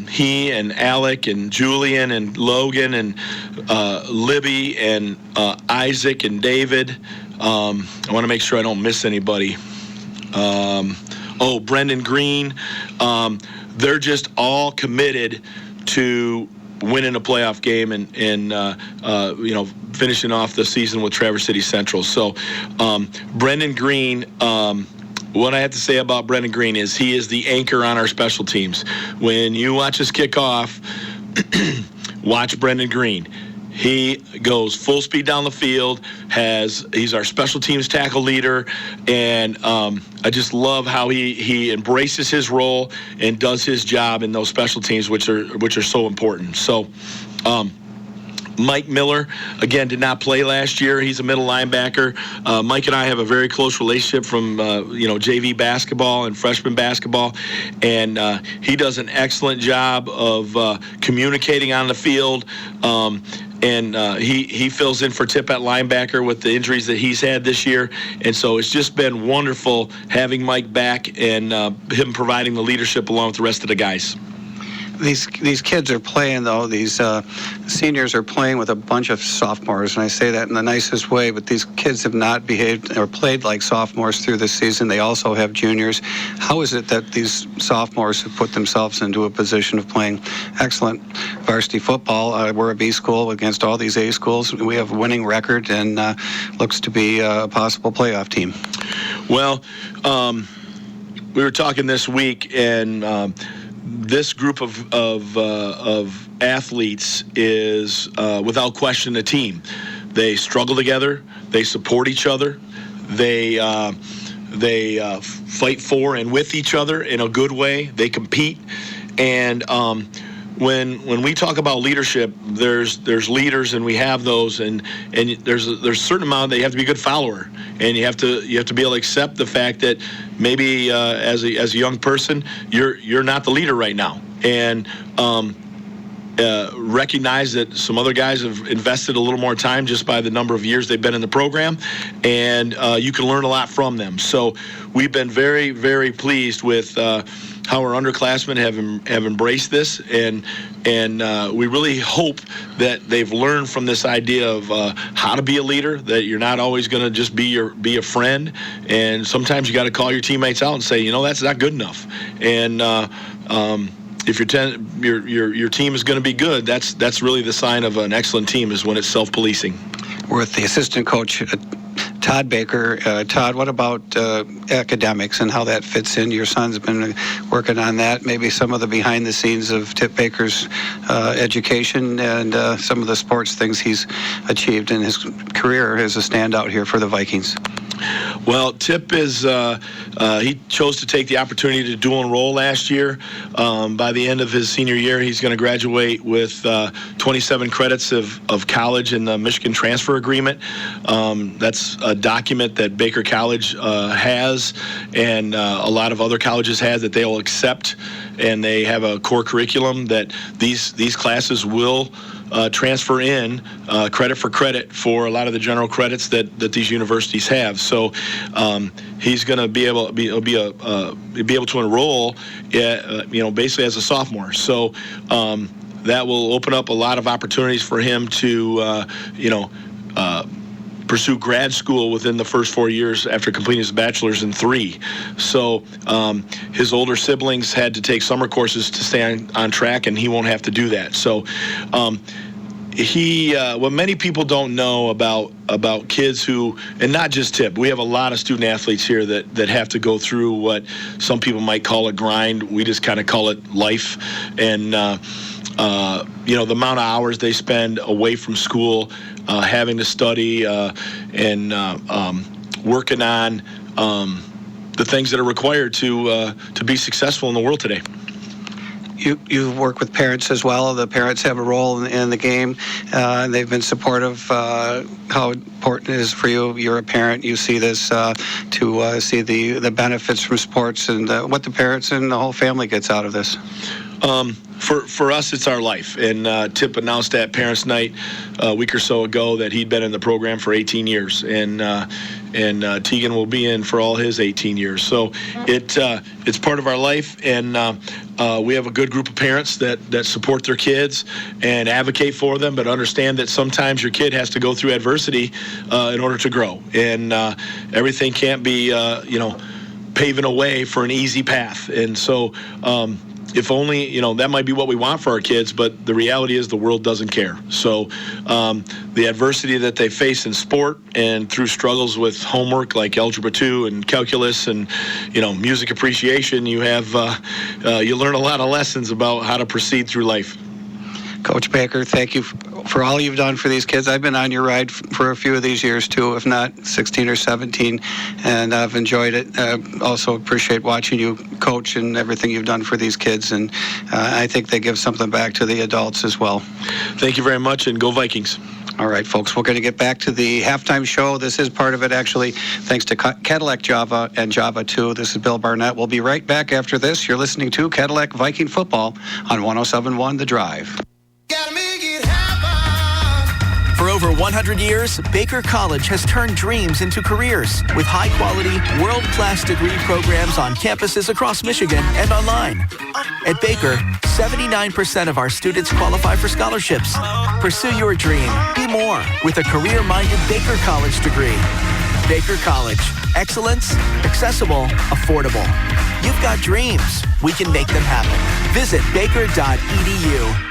Speaker 13: he and Alec and Julian and Logan and Libby and Isaac and David, I want to make sure I don't miss anybody. Brendan Green. They're just all committed to winning a playoff game and finishing off the season with Traverse City Central. So Brendan Green, what I have to say about Brendan Green is he is the anchor on our special teams. When you watch us kick off, watch Brendan Green. He goes full speed down the field. He's our special teams tackle leader, and I just love how he embraces his role and does his job in those special teams, which are so important. So. Mike Miller, again, did not play last year. He's a middle linebacker. Mike and I have a very close relationship from, JV basketball and freshman basketball. And he does an excellent job of communicating on the field. He fills in for Tip at linebacker with the injuries that he's had this year. And so it's just been wonderful having Mike back and him providing the leadership along with the rest of the guys.
Speaker 2: These kids are playing, though. These seniors are playing with a bunch of sophomores, and I say that in the nicest way, but these kids have not behaved or played like sophomores through this season. They also have juniors. How is it that these sophomores have put themselves into a position of playing excellent varsity football? We're a B school against all these A schools. We have a winning record and looks to be a possible playoff team.
Speaker 13: Well, we were talking this week, and this group of athletes is without question a team. They struggle together. They support each other. They fight for and with each other in a good way. They compete. And when we talk about leadership, there's leaders, and we have those, and there's a certain amount that you have to be a good follower, and you have to be able to accept the fact that maybe as a young person you're not the leader right now, and recognize that some other guys have invested a little more time just by the number of years they've been in the program, and you can learn a lot from them. So we've been very, very pleased with how our underclassmen have embraced this, and we really hope that they've learned from this idea of how to be a leader, that you're not always going to just be a friend, and sometimes you got to call your teammates out and say, that's not good enough. And if your team is going to be good, that's really the sign of an excellent team, is when it's self-policing.
Speaker 2: We're with the assistant coach, Todd Baker. Todd, what about academics and how that fits in? Your son's been working on that, maybe some of the behind the scenes of Tip Baker's education and some of the sports things he's achieved in his career as a standout here for the Vikings.
Speaker 13: Well, Tip is he chose to take the opportunity to dual enroll last year. By the end of his senior year, he's going to graduate with 27 credits of college in the Michigan Transfer Agreement. That's a document that Baker College has, and a lot of other colleges have, that they will accept, and they have a core curriculum that these classes will transfer in credit for credit for a lot of the general credits that these universities have. So he's going to be able to enroll, basically as a sophomore. So that will open up a lot of opportunities for him to, pursue grad school within the first 4 years after completing his bachelor's in 3. So his older siblings had to take summer courses to stay on track, and he won't have to do that. So what many people don't know about kids who, and not just Tip, we have a lot of student athletes here that have to go through what some people might call a grind. We just kind of call it life. And the amount of hours they spend away from school, having to study and working on the things that are required to be successful in the world today.
Speaker 2: You work with parents as well. The parents have a role in the game, and they've been supportive. How important it is for you? You're a parent. You see this to see the benefits from sports and what the parents and the whole family gets out of this.
Speaker 13: For us, it's our life. And Tip announced at Parents' Night a week or so ago that he'd been in the program for 18 years. And Tegan will be in for all his 18 years. So it's part of our life. And we have a good group of parents that support their kids and advocate for them, but understand that sometimes your kid has to go through adversity in order to grow. And everything can't be, paving a way for an easy path. And so if only, that might be what we want for our kids, but the reality is the world doesn't care. So the adversity that they face in sport and through struggles with homework like Algebra 2 and calculus and, music appreciation, you learn a lot of lessons about how to proceed through life.
Speaker 2: Coach Baker, thank you for all you've done for these kids. I've been on your ride for a few of these years too, if not 16 or 17, and I've enjoyed it. Also appreciate watching you coach and everything you've done for these kids, and I think they give something back to the adults as well.
Speaker 13: Thank you very much, and go Vikings.
Speaker 2: All right, folks, we're going to get back to the halftime show. This is part of it, actually, thanks to Cadillac Java and Java 2. This is Bill Barnett. We'll be right back after this. You're listening to Cadillac Viking Football on 107.1 The Drive.
Speaker 14: For over 100 years, Baker College has turned dreams into careers with high-quality, world-class degree programs on campuses across Michigan and online. At Baker, 79% of our students qualify for scholarships. Pursue your dream. Be more with a career-minded Baker College degree. Baker College. Excellence, accessible, affordable. You've got dreams. We can make them happen. Visit baker.edu.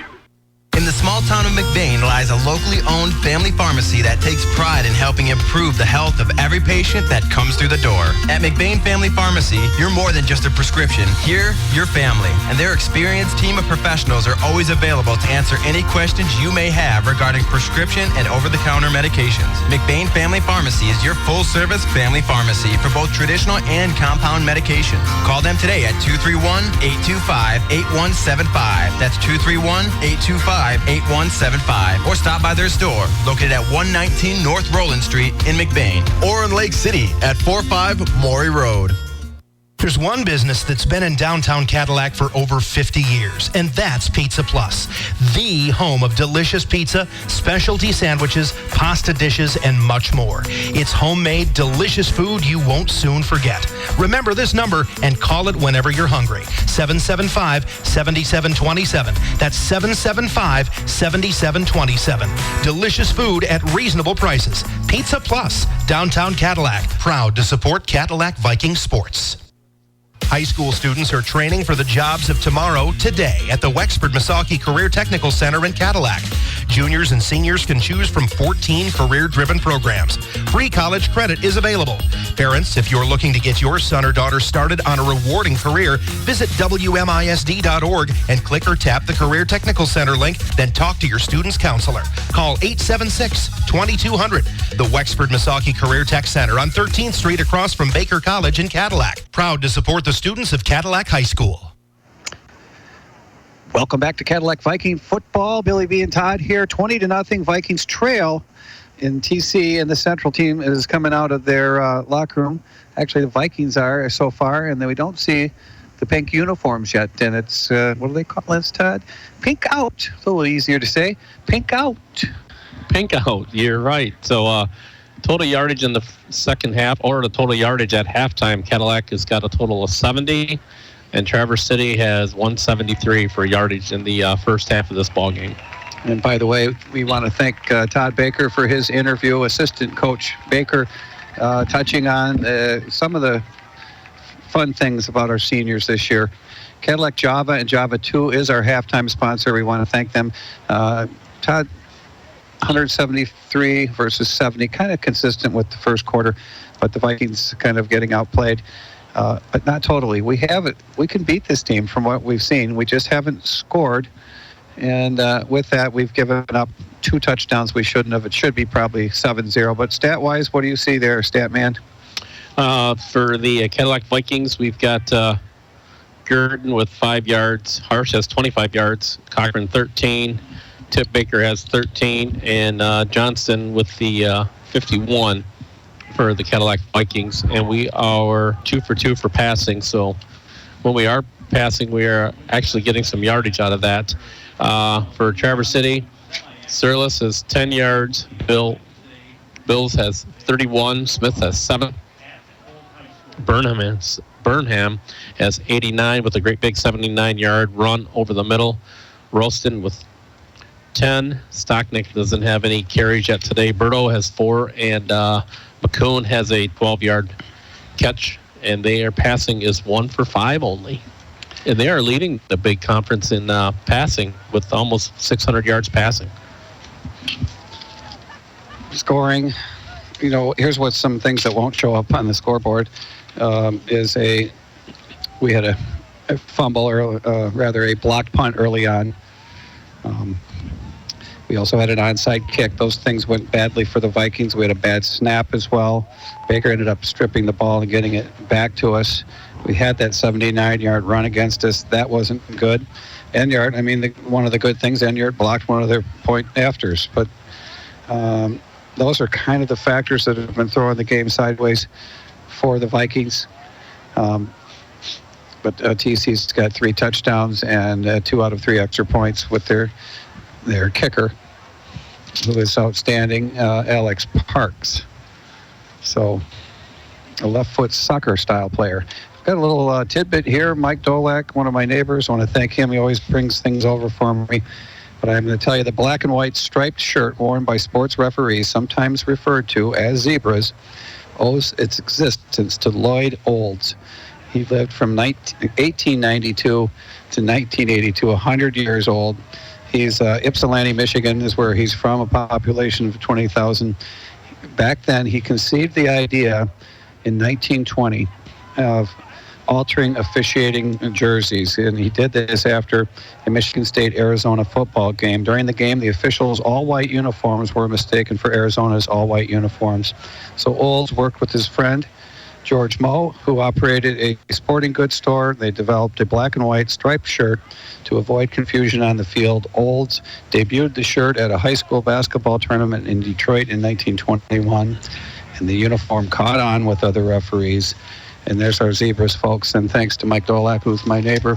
Speaker 5: In the small town of McBain lies a locally owned family pharmacy that takes pride in helping improve the health of every patient that comes through the door. At McBain Family Pharmacy, you're more than just a prescription. Here, you're family. And their experienced team of professionals are always available to answer any questions you may have regarding prescription and over-the-counter medications. McBain Family Pharmacy is your full-service family pharmacy for both traditional and compound medications. Call them today at 231-825-8175. That's 231-825-8175, or stop by their store located at 119 North Roland Street in McBain, or in Lake City at 45 Maury Road. There's one business that's been in downtown Cadillac for over 50 years, and that's Pizza Plus, the home of delicious pizza, specialty sandwiches, pasta dishes, and much more. It's homemade, delicious food you won't soon forget. Remember this number and call it whenever you're hungry. 775-7727. That's 775-7727. Delicious food at reasonable prices. Pizza Plus, downtown Cadillac, proud to support Cadillac Viking sports. High school students are training for the jobs of tomorrow today at the Wexford Misaki Career Technical Center in Cadillac. Juniors and seniors can choose from 14 career-driven programs. Free college credit is available. Parents, if you're looking to get your son or daughter started on a rewarding career, visit WMISD.org and click or tap the Career Technical Center link, then talk to your student's counselor. Call 876-2200. The Wexford Misaki Career Tech Center on 13th Street across from Baker College in Cadillac. Proud to support the students of Cadillac High School.
Speaker 3: Welcome back to Cadillac Viking Football. Billy B and Todd here. 20-0 Vikings trail in TC, and the Central team is coming out of their locker room. Actually, the Vikings are so far, and then we don't see the pink uniforms yet. And it's, what do they call this, Todd? Pink out. It's a little easier to say. Pink out.
Speaker 4: Pink out. You're right. So, total yardage in the second half, or the total yardage at halftime, Cadillac has got a total of 70, and Traverse City has 173 for yardage in the first half of this ball game.
Speaker 3: And by the way, we want to thank Todd Baker for his interview. Assistant Coach Baker touching on some of the fun things about our seniors this year. Cadillac Java and Java 2 is our halftime sponsor. We want to thank them. Todd, 173 versus 70, kind of consistent with the first quarter, but the Vikings kind of getting outplayed, but not totally. We have it. We can beat this team from what we've seen. We just haven't scored, and with that, we've given up 2 touchdowns we shouldn't have. It should be probably 7-0, but stat-wise, what do you see there, Statman?
Speaker 4: For the Cadillac Vikings, we've got Gurdon with 5 yards, Harsh has 25 yards, Cochran 13, Tip Baker has 13, and Johnston with the 51 for the Cadillac Vikings. And we are 2 for 2 for passing. So when we are passing, we are actually getting some yardage out of that. For Traverse City, Searles has 10 yards. Bills has 31. Smith has 7. Burnham has 89 with a great big 79-yard run over the middle. Ralston with 10. Stocknick doesn't have any carries yet today. Berto has 4, and McCoon has a 12-yard catch and their passing is 1 for 5 only. And they are leading the big conference in passing with almost 600 yards passing.
Speaker 3: Scoring, here's what some things that won't show up on the scoreboard we had a fumble, or rather a blocked punt early on. We also had an onside kick. Those things went badly for the Vikings. We had a bad snap as well. Baker ended up stripping the ball and getting it back to us. We had that 79-yard run against us. That wasn't good. Enyart, one of the good things, Enyart blocked one of their point afters. But those are kind of the factors that have been throwing the game sideways for the Vikings. But TC's got 3 touchdowns and 2 out of 3 extra points with their kicker, who is outstanding, Alex Parks. So a left foot soccer style player. I've got a little tidbit here. Mike Dolak, one of my neighbors, I want to thank him. He always brings things over for me. But I'm going to tell you, the black and white striped shirt worn by sports referees, sometimes referred to as zebras, owes its existence to Lloyd Olds. He lived from 1892 to 1982, 100 years old. He's Ypsilanti, Michigan is where he's from, a population of 20,000. Back then, he conceived the idea in 1920 of altering officiating jerseys, and he did this after a Michigan State-Arizona football game. During the game, the officials' all-white uniforms were mistaken for Arizona's all-white uniforms. So Olds worked with his friend, George Moe, who operated a sporting goods store. They developed a black and white striped shirt to avoid confusion on the field. Olds debuted the shirt at a high school basketball tournament in Detroit in 1921, and the uniform caught on with other referees. And there's our zebras, folks. And thanks to Mike Dolak, who's my neighbor,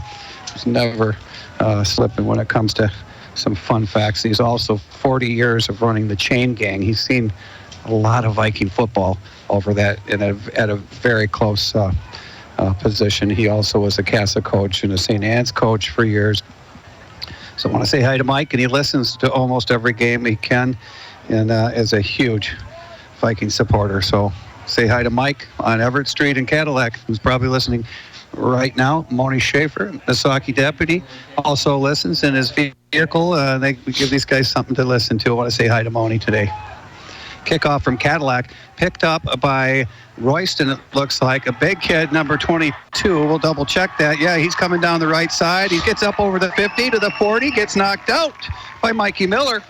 Speaker 3: who's never slipping when it comes to some fun facts. He's also 40 years of running the chain gang. He's seen a lot of Viking football over that at a very close position. He also was a CASA coach and a St. Anne's coach for years. So I want to say hi to Mike, and he listens to almost every game he can, and is a huge Viking supporter. So say hi to Mike on Everett Street in Cadillac, who's probably listening right now. Moni Schaefer, the Saukey deputy, also listens in his vehicle. We give these guys something to listen to. I want to say hi to Moni today. Kickoff from Cadillac, picked up by Royston, it looks like. A big kid, number 22. We'll double check that. Yeah, he's coming down the right side. He gets up over the 50 to the 40, gets knocked out by Mikey Miller,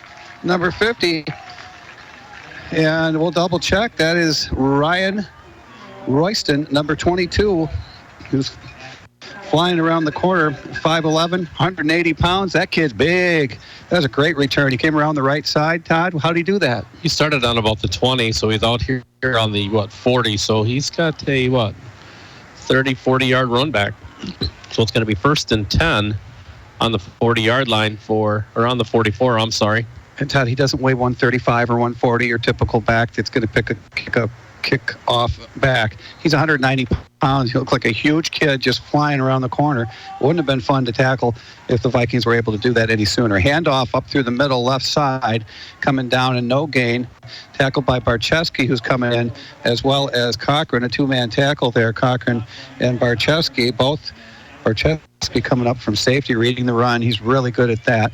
Speaker 3: number 50. And we'll double check. That is Ryan Royston, number 22, who's flying around the corner, 5'11", 180 pounds. That kid's big. That was a great return. He came around the right side. Todd, how did he do that?
Speaker 4: He started on about the 20, so he's out here on the, 40. So he's got a, 30, 40-yard run back. So it's going to be 1st and 10 on the 40-yard line or on the 44, I'm sorry.
Speaker 3: And Todd, he doesn't weigh 135 or 140, your typical back that's going to kick off back. He's 190 pounds. He looks like a huge kid just flying around the corner. Wouldn't have been fun to tackle if the Vikings were able to do that any sooner. Handoff up through the middle left side, coming down and no gain. Tackled by Barczewski, who's coming in, as well as Cochran, a 2-man tackle there. Cochran and Barczewski, both. Barczewski coming up from safety, reading the run. He's really good at that.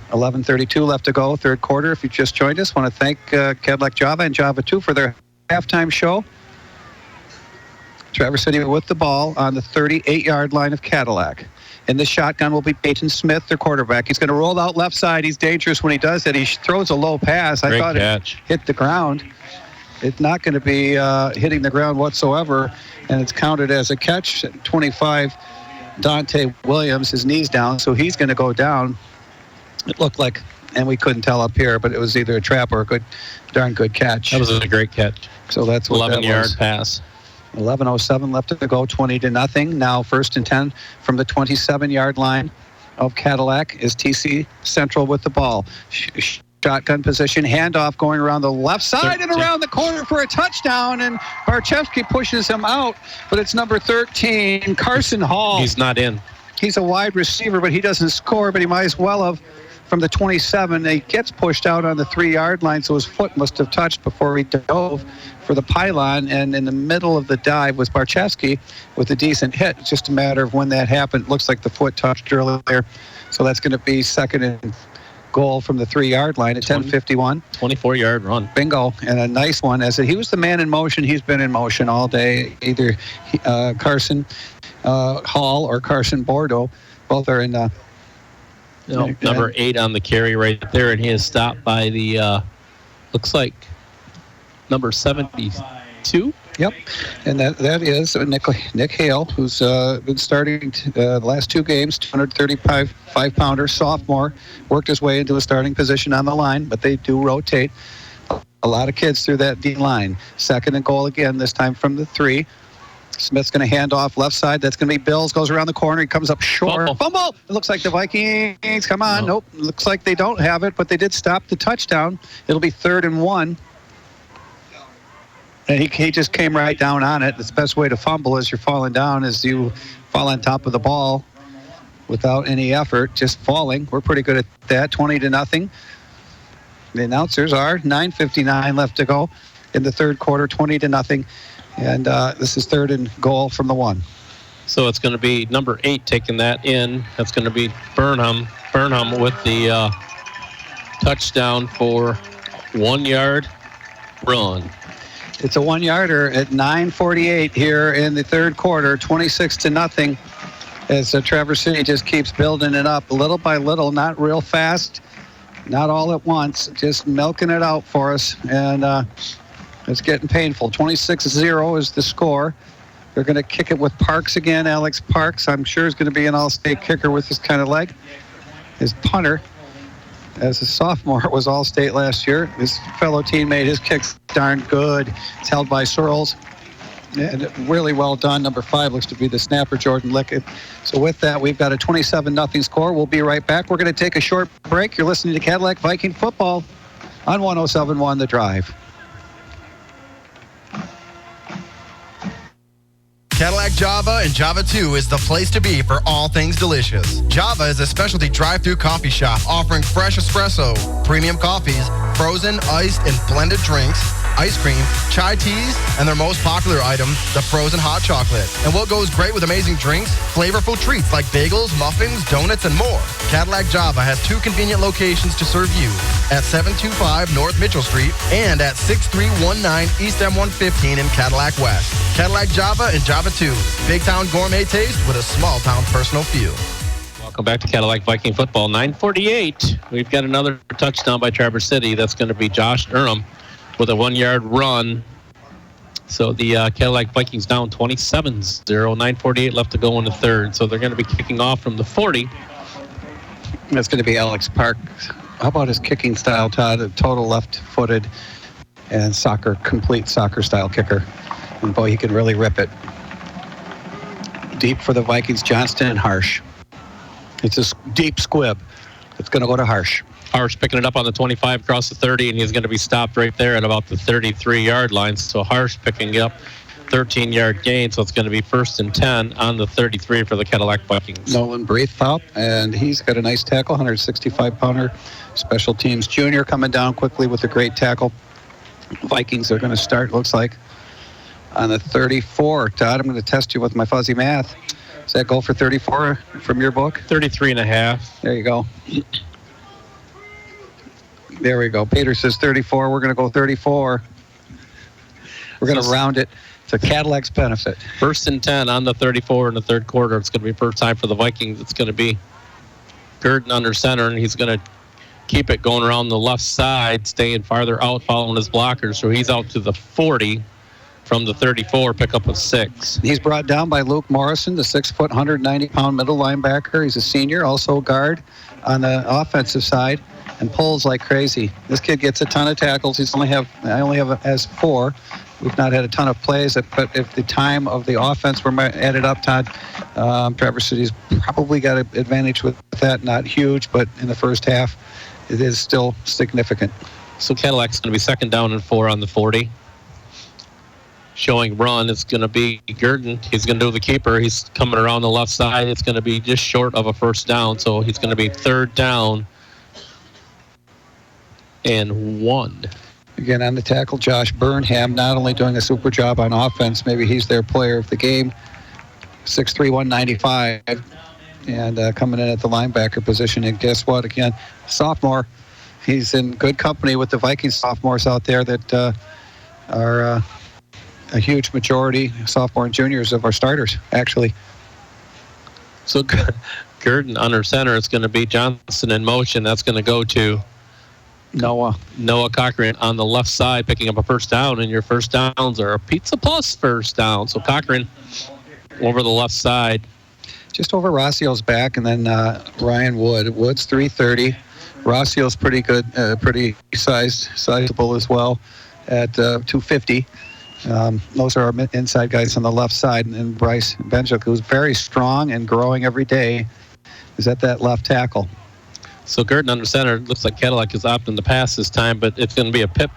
Speaker 3: 11:32 left to go, third quarter. If you just joined us, want to thank Cadillac Java and Java 2 for their halftime show. Traverse City with the ball on the 38-yard line of Cadillac. In the shotgun will be Peyton Smith, their quarterback. He's going to roll out left side. He's dangerous when he does that. He throws a low pass. I thought it hit the ground. It's not going to be hitting the ground whatsoever, and it's counted as a catch. 25, Dante Williams, his knee's down, so he's going to go down. It looked like, and we couldn't tell up here, but it was either a trap or a darn good catch.
Speaker 4: That was a great catch.
Speaker 3: So that's what
Speaker 4: 11-yard pass.
Speaker 3: 11:07 left to go, 20-0. Now 1st and 10 from the 27-yard line of Cadillac is TC Central with the ball. Shotgun position, handoff going around the left side and around the corner for a touchdown, and Barczewski pushes him out, but it's number 13, Carson Hall.
Speaker 4: He's not in.
Speaker 3: He's a wide receiver, but he doesn't score, but he might as well have. from the 27. He gets pushed out on the 3-yard line, so his foot must have touched before he dove for the pylon, and in the middle of the dive was Barczewski with a decent hit. It's just a matter of when that happened. It looks like the foot touched earlier, so that's going to be second and goal from the 3-yard line at 10:51.
Speaker 4: 24-yard run.
Speaker 3: Bingo, and a nice one. As he was the man in motion, he's been in motion all day. Either Carson Hall or Carson Bordeaux, both are in.
Speaker 4: Number 8 on the carry right there, and he is stopped by the looks like number 72.
Speaker 3: Yep, and that is Nick Hale, who's been starting the last 2 games, 235-pounder, sophomore, worked his way into a starting position on the line, but they do rotate a lot of kids through that D line. Second and goal again, this time from the 3. Smith's going to hand off left side. That's going to be Bills. Goes around the corner. He comes up short. Fumble! It looks like the Vikings. Come on. Nope. Looks like they don't have it, but they did stop the touchdown. It'll be 3rd and 1. And he just came right down on it. The best way to fumble as you're falling down is you fall on top of the ball without any effort, just falling. We're pretty good at that, 20-0. The announcers are 9:59 left to go in the third quarter, 20-0. And this is 3rd and goal from the 1.
Speaker 4: So it's going to be number 8 taking that in. That's going to be Burnham. Burnham with the touchdown for 1-yard run.
Speaker 3: It's a 1-yarder at 9:48 here in the third quarter, 26-0, as Traverse City just keeps building it up little by little, not real fast, not all at once, just milking it out for us, and it's getting painful. 26-0 is the score. They're going to kick it with Parks again. Alex Parks, I'm sure, is going to be an all-state kicker with this kind of leg. His punter, as a sophomore, was all-state last year. His fellow teammate, his kick's darn good. It's held by Searles. And really well done. Number 5 looks to be the snapper, Jordan Lickett. So with that, we've got a 27-0 score. We'll be right back. We're going to take a short break. You're listening to Cadillac Viking Football on 107.1 The Drive.
Speaker 5: Cadillac Java and Java 2 is the place to be for all things delicious. Java is a specialty drive-thru coffee shop offering fresh espresso, premium coffees, frozen, iced, and blended drinks, ice cream, chai teas, and their most popular item, the frozen hot chocolate. And what goes great with amazing drinks? Flavorful treats like bagels, muffins, donuts, and more. Cadillac Java has 2 convenient locations to serve you at 725 North Mitchell Street and at 6319 East M115 in Cadillac West. Cadillac Java and Java 2. Big town gourmet taste with a small town personal feel.
Speaker 4: Welcome back to Cadillac Viking Football. 9:48. We've got another touchdown by Traverse City. That's going to be Josh Durham with a 1-yard run. So the Cadillac Vikings down 27-0. 9:48 left to go in the third. So they're going to be kicking off from the 40.
Speaker 3: That's going to be Alex Park. How about his kicking style, Todd? A total left-footed and complete soccer-style kicker. And boy, he can really rip it. Deep for the Vikings, Johnston and Harsh. It's a deep squib. It's going to go to Harsh.
Speaker 4: Harsh picking it up on the 25 across the 30, and he's going to be stopped right there at about the 33-yard line. So Harsh picking up 13-yard gain, so it's going to be 1st and 10 on the 33 for the Cadillac Vikings.
Speaker 3: Nolan Breathop, and he's got a nice tackle, 165-pounder. Special teams junior coming down quickly with a great tackle. Vikings are going to start, looks like, on the 34. Todd, I'm going to test you with my fuzzy math. Does that go for 34 from your book?
Speaker 4: 33.5.
Speaker 3: There you go. There we go. Peter says 34. We're going to go 34. We're going to round it to Cadillac's benefit.
Speaker 4: 1st and 10 on the 34 in the third quarter. It's going to be first time for the Vikings. It's going to be Gurdon under center, and he's going to keep it going around the left side, staying farther out, following his blockers. So he's out to the 40 from the 34, pick up a 6.
Speaker 3: He's brought down by Luke Morrison, the 6-foot, 190-pound middle linebacker. He's a senior, also guard on the offensive side, and pulls like crazy. This kid gets a ton of tackles. I only have has 4. We've not had a ton of plays, but if the time of the offense were added up, Todd, Traverse City's probably got an advantage with that. Not huge, but in the first half, it is still significant.
Speaker 4: So Cadillac's going to be 2nd down and 4 on the 40. Showing run, it's going to be Gurdon. He's going to do the keeper. He's coming around the left side. It's going to be just short of a 1st down, so he's going to be 3rd down and 1.
Speaker 3: Again, on the tackle, Josh Burnham, not only doing a super job on offense, maybe he's their player of the game. 6'3", 195, and coming in at the linebacker position. And guess what? Again, sophomore. He's in good company with the Vikings sophomores out there that are a huge majority, sophomore and juniors of our starters, actually.
Speaker 4: So Gurdon under center. It's going to be Johnson in motion. That's going to go to
Speaker 3: Noah
Speaker 4: Cochran on the left side, picking up a first down, and your first downs are a Pizza Plus first down. So Cochran over the left side.
Speaker 3: Just over Rossio's back, and then Ryan Wood. Wood's 330. Rossio's pretty good, pretty sizable as well at 250. Those are our inside guys on the left side, and Bryce Benchuk, who's very strong and growing every day, is at that left tackle.
Speaker 4: So Gurdon under center. Looks like Cadillac is opting the pass this time, but it's going to be a pip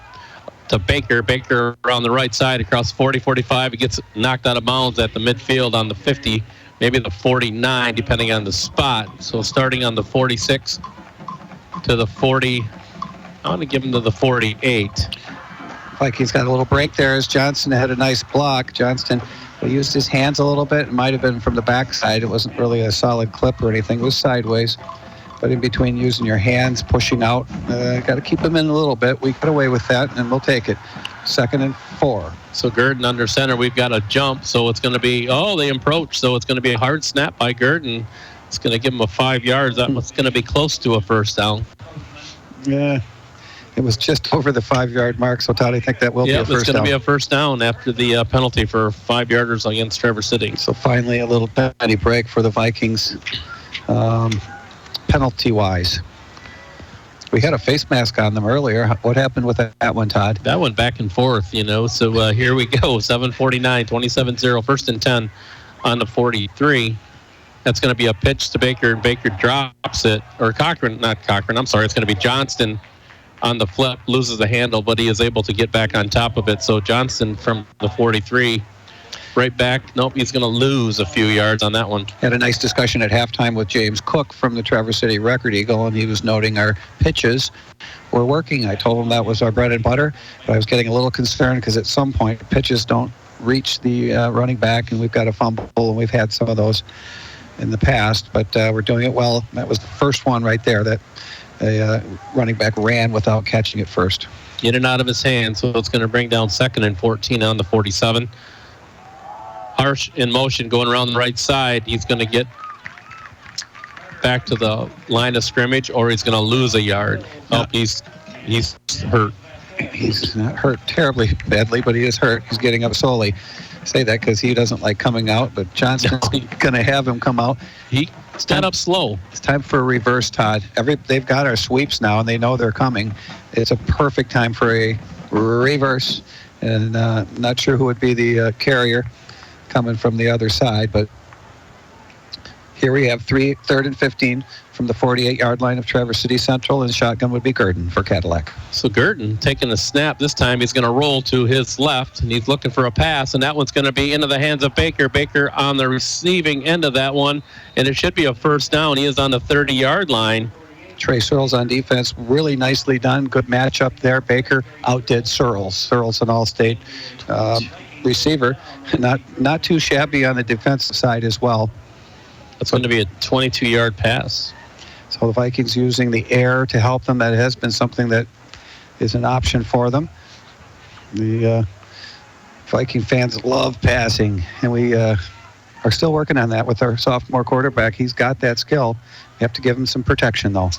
Speaker 4: to Baker. Baker around the right side across 40, 45. He gets knocked out of bounds at the midfield on the 50, maybe the 49, depending on the spot. So starting on the 46 to the 40. I want to give him to the 48.
Speaker 3: Vikings got a little break there as Johnston had a nice block. Johnston used his hands a little bit. It might have been from the backside. It wasn't really a solid clip or anything. It was sideways. But in between using your hands, pushing out, got to keep them in a little bit. We got away with that, and we'll take it. 2nd and 4.
Speaker 4: So Gurdon under center. We've got a jump, so it's going to be, they approach. So it's going to be a hard snap by Gurdon. It's going to give him a 5 yards. That was going to be close to a first down.
Speaker 3: Yeah. It was just over the 5-yard mark, so Todd, I think that will be a first down.
Speaker 4: It's going to be a first down after the penalty for 5-yarders against Traverse City.
Speaker 3: So finally a little penalty break for the Vikings, penalty-wise. We had a face mask on them earlier. What happened with that one, Todd?
Speaker 4: That went back and forth, So here we go, 7:49, 27-0, 1st and 10 on the 43. That's going to be a pitch to Baker, and Baker drops it. Or not Cochran, I'm sorry. It's going to be Johnston on the flip, loses the handle, but he is able to get back on top of it. So Johnston from the 43, right back. Nope, he's going to lose a few yards on that one.
Speaker 3: Had a nice discussion at halftime with James Cook from the Traverse City Record Eagle, and he was noting our pitches were working. I told him that was our bread and butter, but I was getting a little concerned because at some point pitches don't reach the running back, and we've got a fumble, and we've had some of those in the past, but we're doing it well. That was the first one right there that a running back ran without catching it first.
Speaker 4: In and out of his hands, so it's going to bring down 2nd and 14 on the 47. Harsh in motion going around the right side. He's going to get back to the line of scrimmage, or he's going to lose a yard. Oh, he's hurt.
Speaker 3: He's not hurt terribly badly, but he is hurt. He's getting up slowly. I say that because he doesn't like coming out, but Johnson's going to have him come out.
Speaker 4: He got up slow.
Speaker 3: It's time for a reverse, Todd. They've got our sweeps now, and they know they're coming. It's a perfect time for a reverse, and not sure who would be the carrier coming from the other side, but here we have 3rd and 15 from the 48-yard line of Traverse City Central, and shotgun would be Gurdon for Cadillac.
Speaker 4: So Gurdon taking a snap. This time he's going to roll to his left, and he's looking for a pass, and that one's going to be into the hands of Baker. Baker on the receiving end of that one, and it should be a first down. He is on the 30-yard line.
Speaker 3: Trey Searles on defense, really nicely done. Good matchup there. Baker outdid Searles. Searles an all-state receiver. Not too shabby on the defensive side as well.
Speaker 4: That's going to be a 22-yard pass.
Speaker 3: So the Vikings using the air to help them. That has been something that is an option for them. The Viking fans love passing, and we are still working on that with our sophomore quarterback. He's got that skill. You have to give him some protection, though.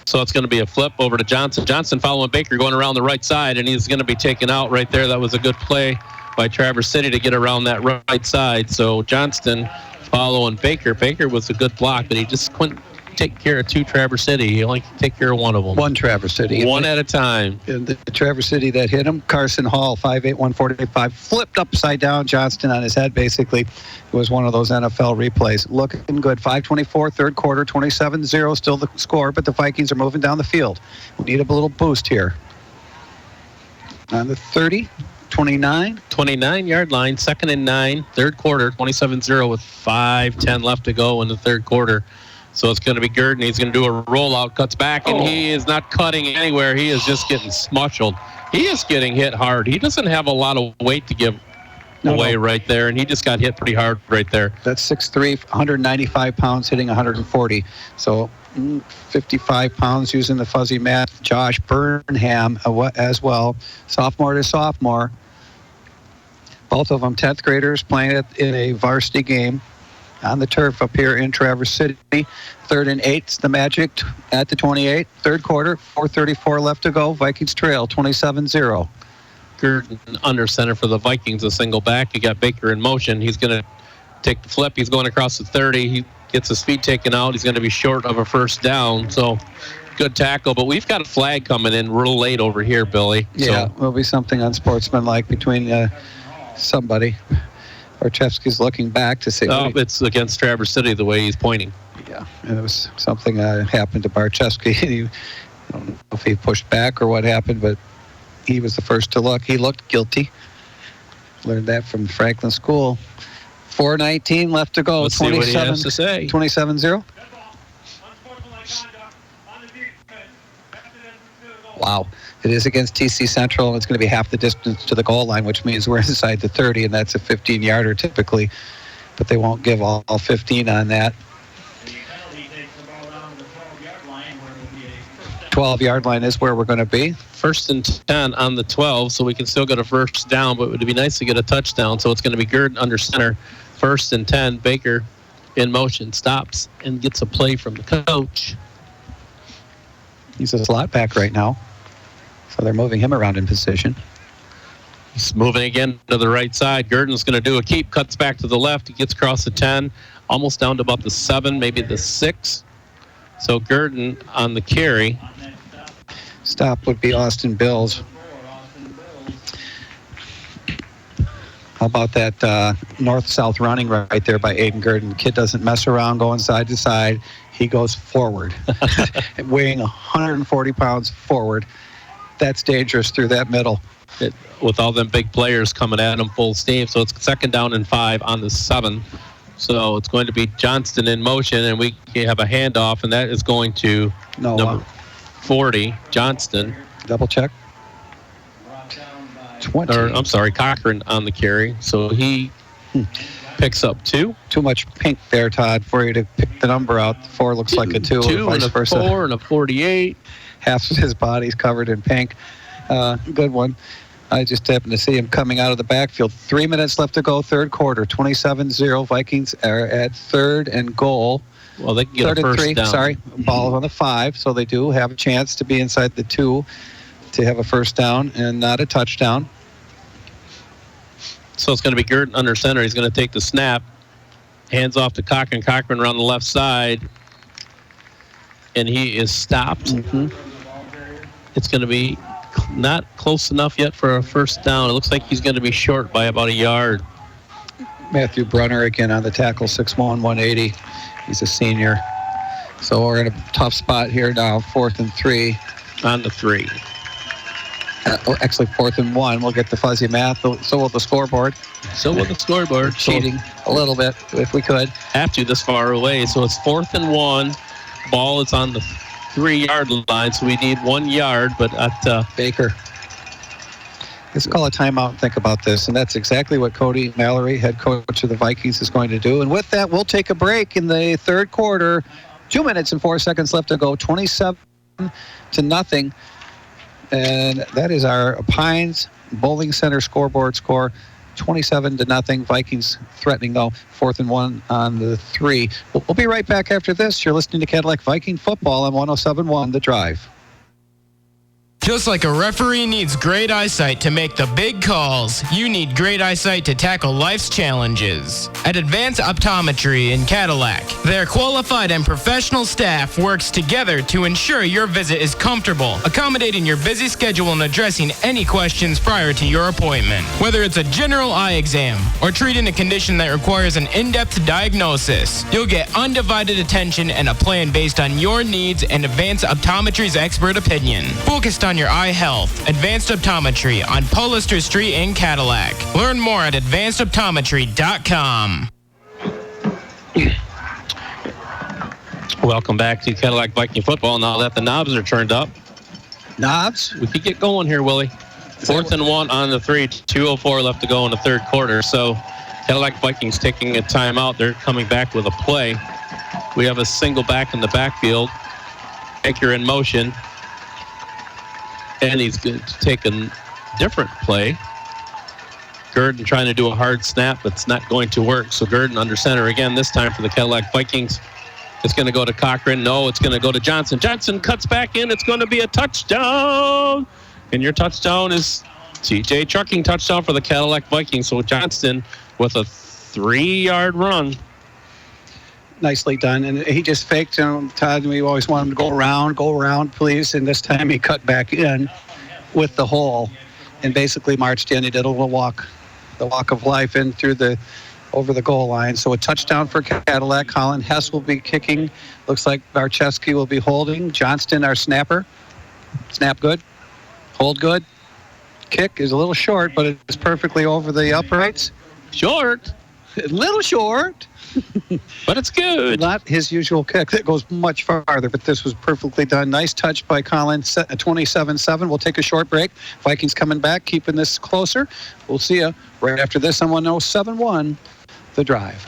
Speaker 4: So it's going to be a flip over to Johnson. Johnson following Baker going around the right side, and he's going to be taken out right there. That was a good play by Traverse City to get around that right side. So Johnston following Baker. Baker was a good block, but he just couldn't take care of 2 Traverse City. He only could take care of one of them.
Speaker 3: One Traverse City.
Speaker 4: One at a time.
Speaker 3: And the Traverse City that hit him, Carson Hall, 5'8", 145, flipped upside down, Johnston on his head, basically. It was one of those NFL replays. Looking good. 5:24, third quarter, 27-0, still the score, but the Vikings are moving down the field. We need a little boost here. On the 30, 29-yard
Speaker 4: line, 2nd and 9, third quarter, 27-0 with 5:10 left to go in the third quarter. So it's going to be Gurdon. He's going to do a rollout, cuts back, and he is not cutting anywhere. He is just getting smushed. He is getting hit hard. He doesn't have a lot of weight to give away right there, and he just got hit pretty hard right there.
Speaker 3: That's 6'3", 195 pounds, hitting 140. So 55 pounds using the fuzzy math. Josh Burnham as well, sophomore to sophomore. Both of them 10th graders playing in a varsity game on the turf up here in Traverse City. 3rd and 8, the Magic at the 28. Third quarter, 4:34 left to go. Vikings trail 27-0.
Speaker 4: Gurdon under center for the Vikings, a single back. You got Baker in motion. He's going to take the flip. He's going across the 30. He gets his feet taken out. He's going to be short of a first down. So good tackle. But we've got a flag coming in real late over here, Billy.
Speaker 3: Yeah, there'll be something unsportsmanlike between somebody. Orchevsky's looking back to see.
Speaker 4: Oh, it's against Traverse City the way he's pointing.
Speaker 3: Yeah, and it was something happened to Barchevsky. I don't know if he pushed back or what happened, but he was the first to look. He looked guilty. Learned that from Franklin School. 4:19 left to go.
Speaker 4: Let's see what he has to say.
Speaker 3: 27-0. Wow. It is against TC Central, and it's going to be half the distance to the goal line, which means we're inside the 30, and that's a 15-yarder typically. But they won't give all 15 on that. 12-yard line is where we're going to be.
Speaker 4: 1st and 10 on the 12, so we can still get a first down, but it would be nice to get a touchdown. So it's going to be Gurdon under center. 1st and 10, Baker in motion, stops and gets a play from the coach.
Speaker 3: He's a slot back right now, so they're moving him around in position.
Speaker 4: He's moving again to the right side. Gurdon's going to do a keep, cuts back to the left. He gets across the 10, almost down to about the 7, maybe the 6. So Gurdon on the carry.
Speaker 3: Stop would be Austin Bills. How about that north-south running right there by Aiden Gurdon? The kid doesn't mess around going side to side. He goes forward, weighing 140 pounds forward. That's dangerous through that middle.
Speaker 4: With all them big players coming at him full steam. So it's 2nd down and 5 on the 7. So it's going to be Johnston in motion, and we have a handoff, and that is going to number 40, Johnston.
Speaker 3: Double check. 20.
Speaker 4: Or, I'm sorry, Cochran on the carry. So he picks up 2.
Speaker 3: Too much pink there, Todd, for you to pick the number out. 4 looks like a 2.
Speaker 4: 2 and a 4 and a 48.
Speaker 3: Half of his body's covered in pink. Good one. I just happened to see him coming out of the backfield. 3 minutes left to go, third quarter. 27-0. Vikings are at 3rd and goal.
Speaker 4: Well, they can get a first down.
Speaker 3: Sorry, ball on the 5, so they do have a chance to be inside the 2 to have a first down and not a touchdown.
Speaker 4: So it's going to be Gurdon under center. He's going to take the snap. Hands off to Cochran. Cochran around the left side. And he is stopped. It's going to be not close enough yet for a first down. It looks like he's going to be short by about a yard.
Speaker 3: Matthew Brunner again on the tackle, 6'1", 180. He's a senior. So we're in a tough spot here now, 4th and 3.
Speaker 4: On the 3.
Speaker 3: Actually, 4th and 1. We'll get the fuzzy math. So will the scoreboard.
Speaker 4: So will the scoreboard.
Speaker 3: Cheating a little bit, if we could.
Speaker 4: Have to this far away. So it's 4th and 1. Ball is on the 3-yard line, so we need 1 yard, but at
Speaker 3: Baker. Let's call a timeout and think about this. And that's exactly what Cody Mallory, head coach of the Vikings, is going to do. And with that, we'll take a break in the third quarter. 2 minutes and 4 seconds left to go. 27-0. And that is our Pines Bowling Center scoreboard score. 27-0. Vikings threatening, though. 4th and 1 on the 3. We'll be right back after this. You're listening to Cadillac Viking Football on 107.1 The Drive.
Speaker 6: Just like a referee needs great eyesight to make the big calls, you need great eyesight to tackle life's challenges. At Advanced Optometry in Cadillac, their qualified and professional staff works together to ensure your visit is comfortable, accommodating your busy schedule and addressing any questions prior to your appointment. Whether it's a general eye exam or treating a condition that requires an in-depth diagnosis, you'll get undivided attention and a plan based on your needs and Advanced Optometry's expert opinion. Focused on your eye health. Advanced Optometry on Pollester Street in Cadillac. Learn more at advancedoptometry.com.
Speaker 4: Welcome back to Cadillac Viking football. Now that the knobs are turned up, we could get going here, Willie. 4th and 1 on the 3. 2:04 left to go in the third quarter. So Cadillac Vikings taking a timeout. They're coming back with a play. We have a single back in the backfield. Baker in motion. And he's going to take a different play. Gurdon trying to do a hard snap, but it's not going to work. So Gurdon under center again, this time for the Cadillac Vikings. It's going to go to Cochran. No, it's going to go to Johnson. Johnson cuts back in. It's going to be a touchdown. And your touchdown is TJ Trucking touchdown for the Cadillac Vikings. So Johnston with a 3-yard run.
Speaker 3: Nicely done. And he just faked him. Todd, we always want him to go around, please. And this time he cut back in with the hole and basically marched in. He did a little walk, the walk of life in through over the goal line. So a touchdown for Cadillac. Colin Hess will be kicking. Looks like Barchevsky will be holding. Johnston, our snapper. Snap good. Hold good. Kick is a little short, but it's perfectly over the uprights.
Speaker 4: Short.
Speaker 3: A little short.
Speaker 4: But it's good.
Speaker 3: Not his usual kick. That goes much farther, but this was perfectly done. Nice touch by Colin. 27-7. We'll take a short break. Vikings coming back, keeping this closer. We'll see you right after this on 107.1 The Drive.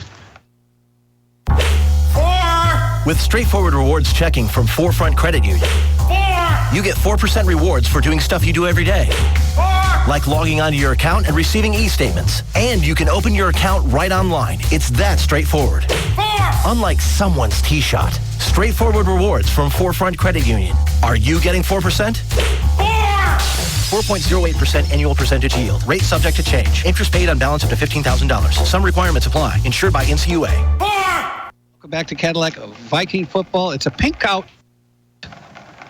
Speaker 7: With straightforward rewards checking from 4Front Credit Union, you get 4% rewards for doing stuff you do every day. Like logging onto your account and receiving e-statements. And you can open your account right online. It's that straightforward. Unlike someone's tee shot. Straightforward rewards from 4Front Credit Union. Are you getting 4%? 4.08% annual percentage yield. Rate subject to change. Interest paid on balance up to $15,000. Some requirements apply. Insured by NCUA.
Speaker 3: Welcome back to Cadillac Viking football. It's a pink out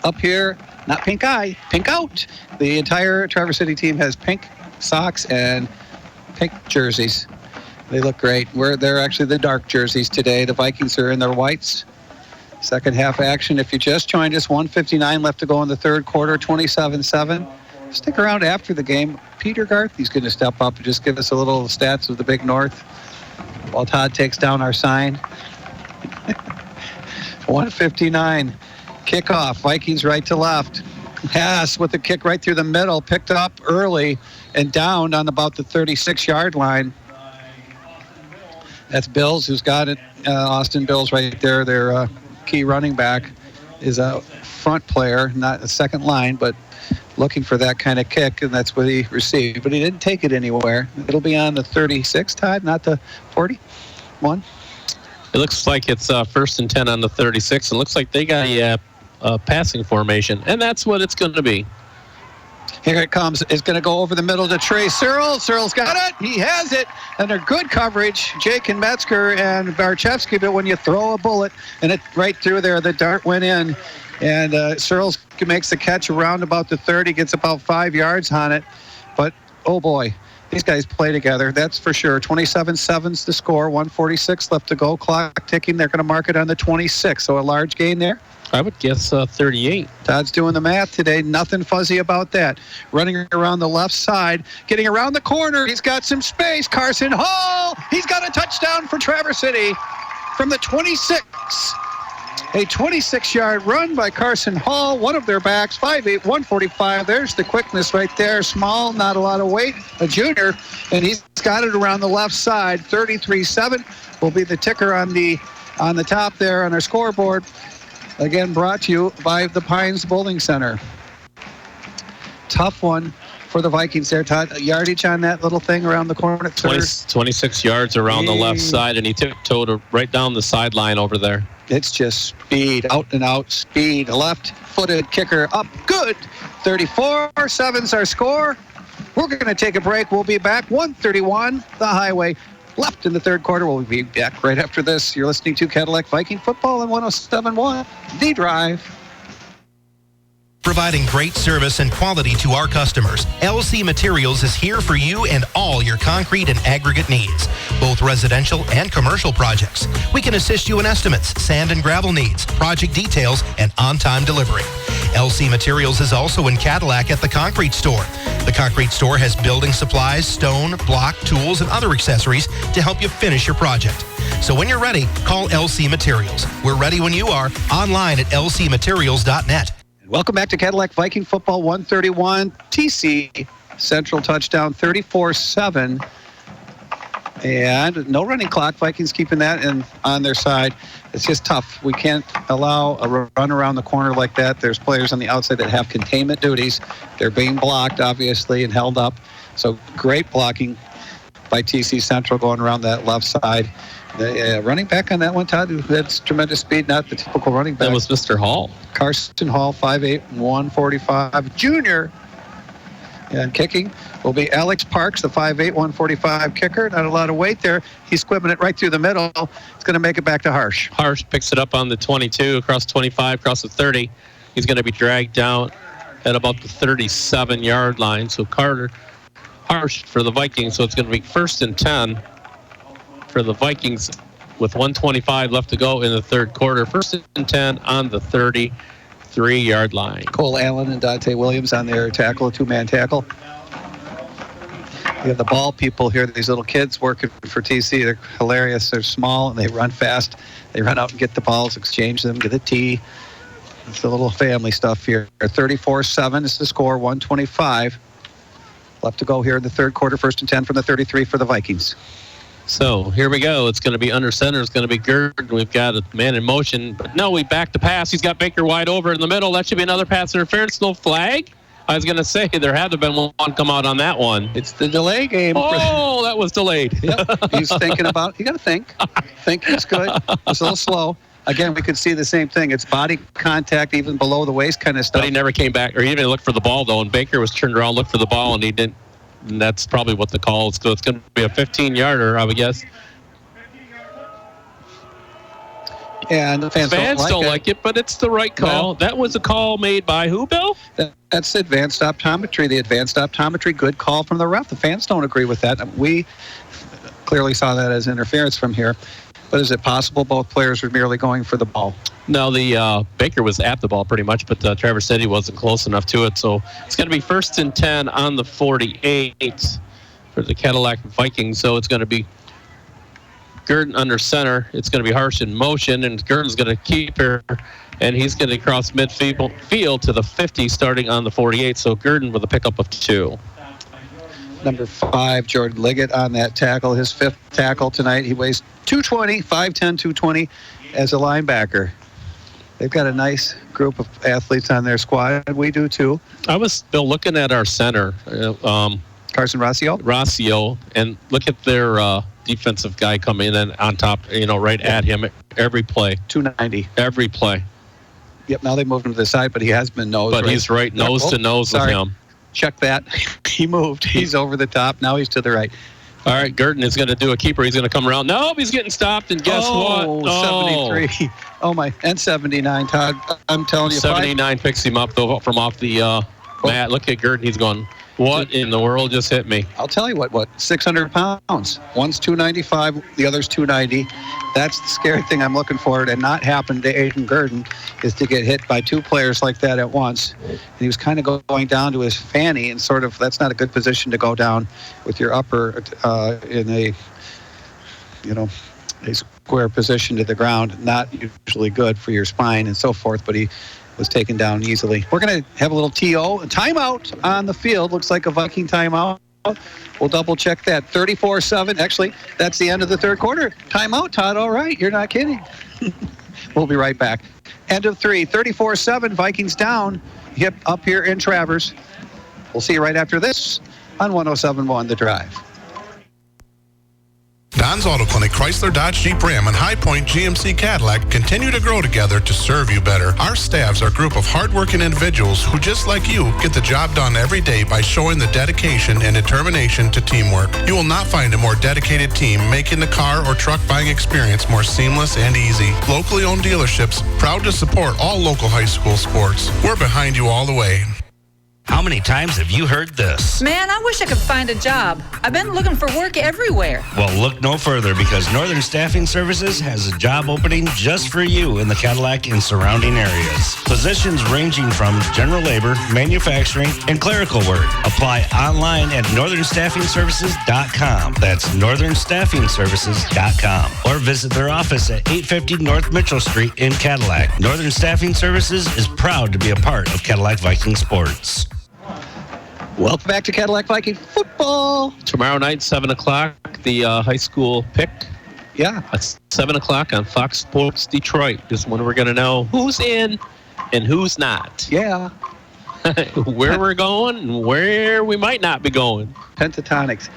Speaker 3: up here. Not pink eye, pink out. The entire Traverse City team has pink socks and pink jerseys. They look great. They're actually the dark jerseys today. The Vikings are in their whites. Second half action. If you just joined us, 1:59 left to go in the third quarter, 27-7. Stick around after the game. Peter Garthy's going to step up and just give us a little stats of the Big North while Todd takes down our sign. 1:59. Kickoff. Vikings right to left. Pass with a kick right through the middle. Picked up early and down on about the 36-yard line. That's Bills who's got it. Austin Bills right there. Their key running back is a front player, not a second line, but looking for that kind of kick, and that's what he received. But he didn't take it anywhere. It'll be on the 36, Todd, not the 41.
Speaker 4: It looks like it's 1st and 10 on the 36. It looks like they got a passing formation, and that's what it's going to be.
Speaker 3: Here it comes. It's going to go over the middle to Trey Searle. Searle's got it. He has it. And they're good coverage, Jake and Metzger and Barchevsky, but when you throw a bullet and it right through there, the dart went in. And Searle makes the catch around about the 30, gets about 5 yards on it. But, oh boy, these guys play together, that's for sure. 27-7's the score, 1:46 left to go. Clock ticking. They're going to mark it on the 26, so a large gain there.
Speaker 4: I would guess 38.
Speaker 3: Todd's doing the math today. Nothing fuzzy about that. Running around the left side, getting around the corner. He's got some space. Carson Hall. He's got a touchdown for Traverse City from the 26. A 26-yard run by Carson Hall, one of their backs, 5'8", 145. There's the quickness right there. Small, not a lot of weight, a junior, and he's got it around the left side. 33-7 will be the ticker on the top there on our scoreboard. Again, brought to you by the Pines Bowling Center. Tough one for the Vikings there, Todd. Yardage on that little thing around the corner at third.
Speaker 4: 26 yards around the left side, and he tiptoed right down the sideline over there.
Speaker 3: It's just speed, out and out speed. A left-footed kicker up good. 34-7's our score. We're going to take a break. We'll be back. 1:31, the highway. Left in the third quarter. We'll be back right after this. You're listening to Cadillac Viking Football on 107.1 The Drive.
Speaker 5: Providing great service and quality to our customers, LC Materials is here for you and all your concrete and aggregate needs, both residential and commercial projects. We can assist you in estimates, sand and gravel needs, project details, and on-time delivery. LC Materials is also in Cadillac at the Concrete Store. The Concrete Store has building supplies, stone, block, tools, and other accessories to help you finish your project. So when you're ready, call LC Materials. We're ready when you are, online at lcmaterials.net.
Speaker 3: Welcome back to Cadillac Viking Football 131. TC Central touchdown 34-7. And no running clock. Vikings keeping that on their side. It's just tough. We can't allow a run around the corner like that. There's players on the outside that have containment duties. They're being blocked, obviously, and held up. So great blocking by TC Central going around that left side. The running back on that one, Todd, that's tremendous speed, not the typical running back.
Speaker 4: That was Mr. Hall.
Speaker 3: Carson Hall, 5'8", 145, junior. And kicking will be Alex Parks, the 5'8", 145 kicker. Not a lot of weight there. He's squibbing it right through the middle. It's going to make it back to Harsh.
Speaker 4: Harsh picks it up on the 22, across 25, across the 30. He's going to be dragged down at about the 37-yard line. So Harsh for the Vikings. So it's going to be 1st and 10 for the Vikings with 1:25 left to go in the third quarter. 1st and 10 on the 33-yard line.
Speaker 3: Cole Allen and Dante Williams on their tackle, a two-man tackle. You have the ball people here, these little kids working for TC. They're hilarious. They're small, and they run fast. They run out and get the balls, exchange them, get a tee. It's a little family stuff here. 34-7 is the score, 1:25 left to go here in the third quarter. 1st and 10 from the 33 for the Vikings.
Speaker 4: So here we go. It's going to be under center. It's going to be Gurdon. We've got a man in motion. But no, we back the pass. He's got Baker wide over in the middle. That should be another pass interference. No flag. I was going to say there had to have been one come out on that one.
Speaker 3: It's the delay game.
Speaker 4: Oh, that was delayed.
Speaker 3: Yep. He's thinking about, you got to think. Thinking's good. It's a little slow. Again, we could see the same thing. It's body contact, even below the waist kind of stuff.
Speaker 4: But he never came back, or he even looked for the ball, though. And Baker was turned around, looked for the ball, and he didn't. And that's probably what the call is. So it's going to be a 15-yarder, I would guess.
Speaker 3: And the fans
Speaker 4: don't like it, but it's the right call. Well, that was a call made by who, Bill?
Speaker 3: That's advanced optometry. The advanced optometry, good call from the ref. The fans don't agree with that. We clearly saw that as interference from here. But is it possible both players were merely going for the ball?
Speaker 4: No, the Baker was at the ball pretty much, but Traverse City wasn't close enough to it. So it's going to be 1st and 10 on the 48 for the Cadillac Vikings. So it's going to be Gurdon under center. It's going to be Harsh in motion, and Gurdon's going to keep her, and he's going to cross midfield to the 50, starting on the 48. So Gurdon with a pickup of 2.
Speaker 3: Number 5, Jordan Liggett on that tackle, his 5th tackle tonight. He weighs 220, 5'10", 220 as a linebacker. They've got a nice group of athletes on their squad. We do too.
Speaker 4: I was still looking at our center,
Speaker 3: Carson
Speaker 4: Rossio, and look at their defensive guy coming in on top, right at him every play.
Speaker 3: 290.
Speaker 4: Every play.
Speaker 3: Yep, now they moved him to the side, but he has been nose.
Speaker 4: But he's right nose to nose with him.
Speaker 3: Check that. He moved. He's over the top. Now he's to the right.
Speaker 4: All right, Gurdon is going to do a keeper. He's going to come around. Nope, he's getting stopped, and guess what?
Speaker 3: Oh, 73. Oh, my. And 79, Todd. I'm telling you.
Speaker 4: 79 picks him up though, from off the mat. Look at Gurdon. He's going, what in the world just hit me?
Speaker 3: I'll tell you what, 600 pounds. One's 295, the other's 290. That's the scary thing I'm looking for to not happen to Aiden Gurdon, is to get hit by 2 players like that at once. And he was kind of going down to his fanny, and sort of, that's not a good position to go down with your upper in a square position to the ground. Not usually good for your spine and so forth, but he was taken down easily. We're going to have a little TO, a timeout on the field. Looks like a Viking timeout. We'll double check that. 34-7. Actually, that's the end of the third quarter. Timeout, Todd. All right. You're not kidding. We'll be right back. End of 3. 34-7. Vikings down. Up here in Traverse. We'll see you right after this on 107.1 The Drive.
Speaker 8: Don's Auto Clinic, Chrysler, Dodge, Jeep, Ram, and High Point GMC Cadillac continue to grow together to serve you better. Our staffs are a group of hardworking individuals who, just like you, get the job done every day by showing the dedication and determination to teamwork. You will not find a more dedicated team making the car or truck buying experience more seamless and easy. Locally owned dealerships, proud to support all local high school sports. We're behind you all the way.
Speaker 9: How many times have you heard this?
Speaker 10: Man, I wish I could find a job. I've been looking for work everywhere.
Speaker 9: Well, look no further because Northern Staffing Services has a job opening just for you in the Cadillac and surrounding areas. Positions ranging from general labor, manufacturing, and clerical work. Apply online at northernstaffingservices.com. That's northernstaffingservices.com. Or visit their office at 850 North Mitchell Street in Cadillac. Northern Staffing Services is proud to be a part of Cadillac Viking Sports.
Speaker 3: Welcome back to Cadillac Viking football.
Speaker 4: Tomorrow night, 7 o'clock, the high school pick.
Speaker 3: Yeah.
Speaker 4: At 7 o'clock on Fox Sports Detroit is when we're going to know who's in and who's not.
Speaker 3: Yeah.
Speaker 4: Where we're going and where we might not be going.
Speaker 3: Pentatonics.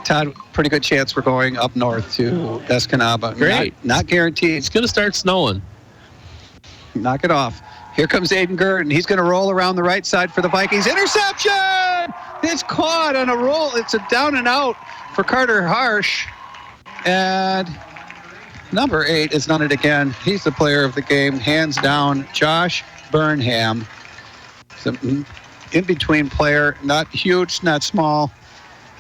Speaker 3: Todd, pretty good chance we're going up north to Escanaba.
Speaker 4: Great.
Speaker 3: Not guaranteed.
Speaker 4: It's going to start snowing.
Speaker 3: Knock it off. Here comes Aiden Gurdon. He's going to roll around the right side for the Vikings. Interception! It's caught on a roll. It's a down and out for Carter Harsh. And number 8 has done it again. He's the player of the game, hands down. Josh Burnham. Some in-between player, not huge, not small.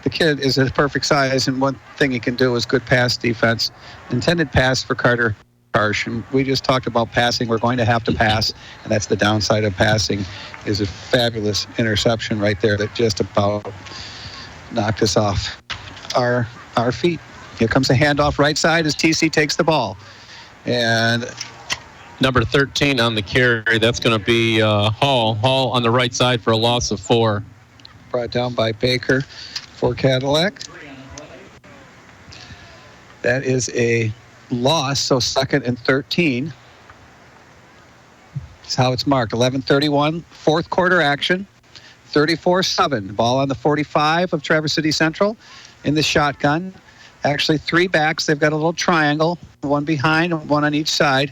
Speaker 3: The kid is a perfect size, and one thing he can do is good pass defense. Intended pass for Carter Harsh, and we just talked about passing. We're going to have to pass, and that's the downside of passing, is a fabulous interception right there that just about knocked us off our feet. Here comes a handoff right side as TC takes the ball. And
Speaker 4: number 13 on the carry, that's going to be Hall. Hall on the right side for a loss of 4.
Speaker 3: Brought down by Baker for Cadillac. That is a loss, so 2nd and 13. That's how it's marked. 11:31, fourth quarter action. 34-7. Ball on the 45 of Traverse City Central in the shotgun. Actually, 3 backs. They've got a little triangle, one behind and one on each side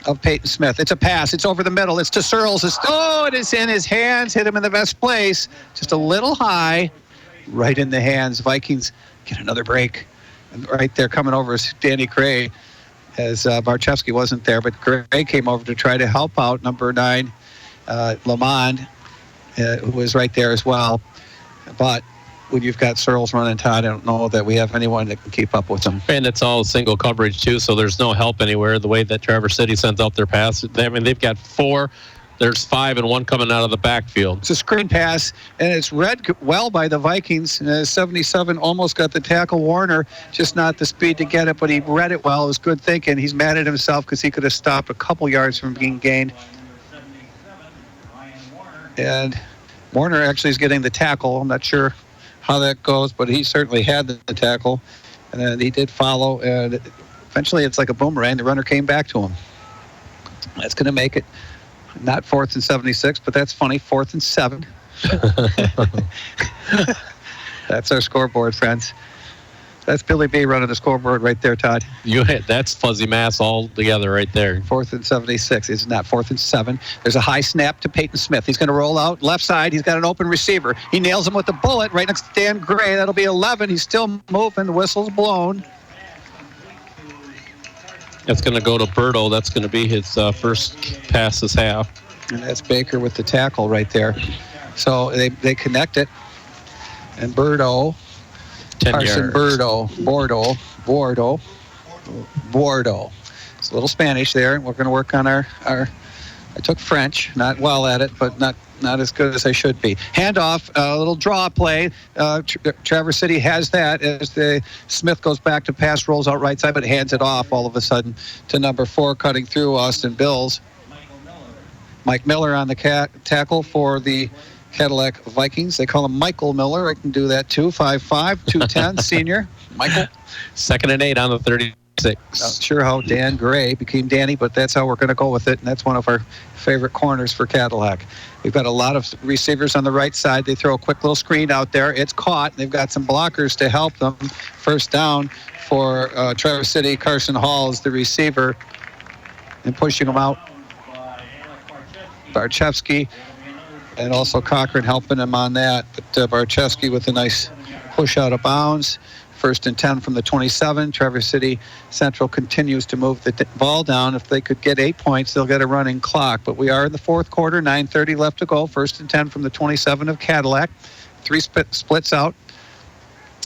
Speaker 3: of Peyton Smith. It's a pass. It's over the middle. It's to Searles. It is in his hands. Hit him in the best place. Just a little high. Right in the hands. Vikings get another break. And right there coming over is Danny Gray, as Barchevsky wasn't there, but Gray came over to try to help out number 9, Lamond, who was right there as well. But when you've got Searles running, Todd, I don't know that we have anyone that can keep up with them.
Speaker 4: And it's all single coverage, too, so there's no help anywhere the way that Traverse City sends out their pass. They've got 4. There's 5 and 1 coming out of the backfield.
Speaker 3: It's a screen pass, and it's read well by the Vikings. 77 almost got the tackle. Warner, just not the speed to get it, but he read it well. It was good thinking. He's mad at himself because he could have stopped a couple yards from being gained. And Warner actually is getting the tackle. I'm not sure how that goes, but he certainly had the tackle. And then he did follow, and eventually it's like a boomerang. The runner came back to him. That's going to make it not 4th and 76, but that's funny. 4th and 7. That's our scoreboard, friends. That's Billy B running the scoreboard right there, Todd.
Speaker 4: That's fuzzy mass all together right there.
Speaker 3: 4th and 76. It's not 4th and 7. There's a high snap to Peyton Smith. He's going to roll out left side. He's got an open receiver. He nails him with the bullet right next to Dan Gray. That'll be 11. He's still moving. The whistle's blown.
Speaker 4: That's going to go to Berto. That's going to be his first pass this half.
Speaker 3: And that's Baker with the tackle right there. So they connect it. And Berto,
Speaker 4: 10
Speaker 3: Carson
Speaker 4: yards.
Speaker 3: Bordeaux. It's a little Spanish there. We're going to work on our I took French, not well at it, but not as good as I should be. Handoff, a little draw play. Traverse City has that as the Smith goes back to pass, rolls out right side, but hands it off all of a sudden to number 4, cutting through Austin Bills. Mike Miller on the tackle for the Cadillac Vikings. They call him Michael Miller. I can do that too. 5'5", 210, senior. Michael.
Speaker 4: 2nd and 8 on the 36.
Speaker 3: Not sure how Dan Gray became Danny, but that's how we're going to go with it, and that's one of our favorite corners for Cadillac. We've got a lot of receivers on the right side. They throw a quick little screen out there. It's caught. They've got some blockers to help them. First down for Traverse City. Carson Hall is the receiver and pushing them out. Barchevsky and also Cochran helping him on that. But Barchevsky with a nice push out of bounds First and 10 from the 27. Traverse City Central continues to move the ball down. If they could get 8 points, they'll get a running clock. But we are in the fourth quarter, 9:30 left to go. First and 10 from the 27 of Cadillac. 3 splits out.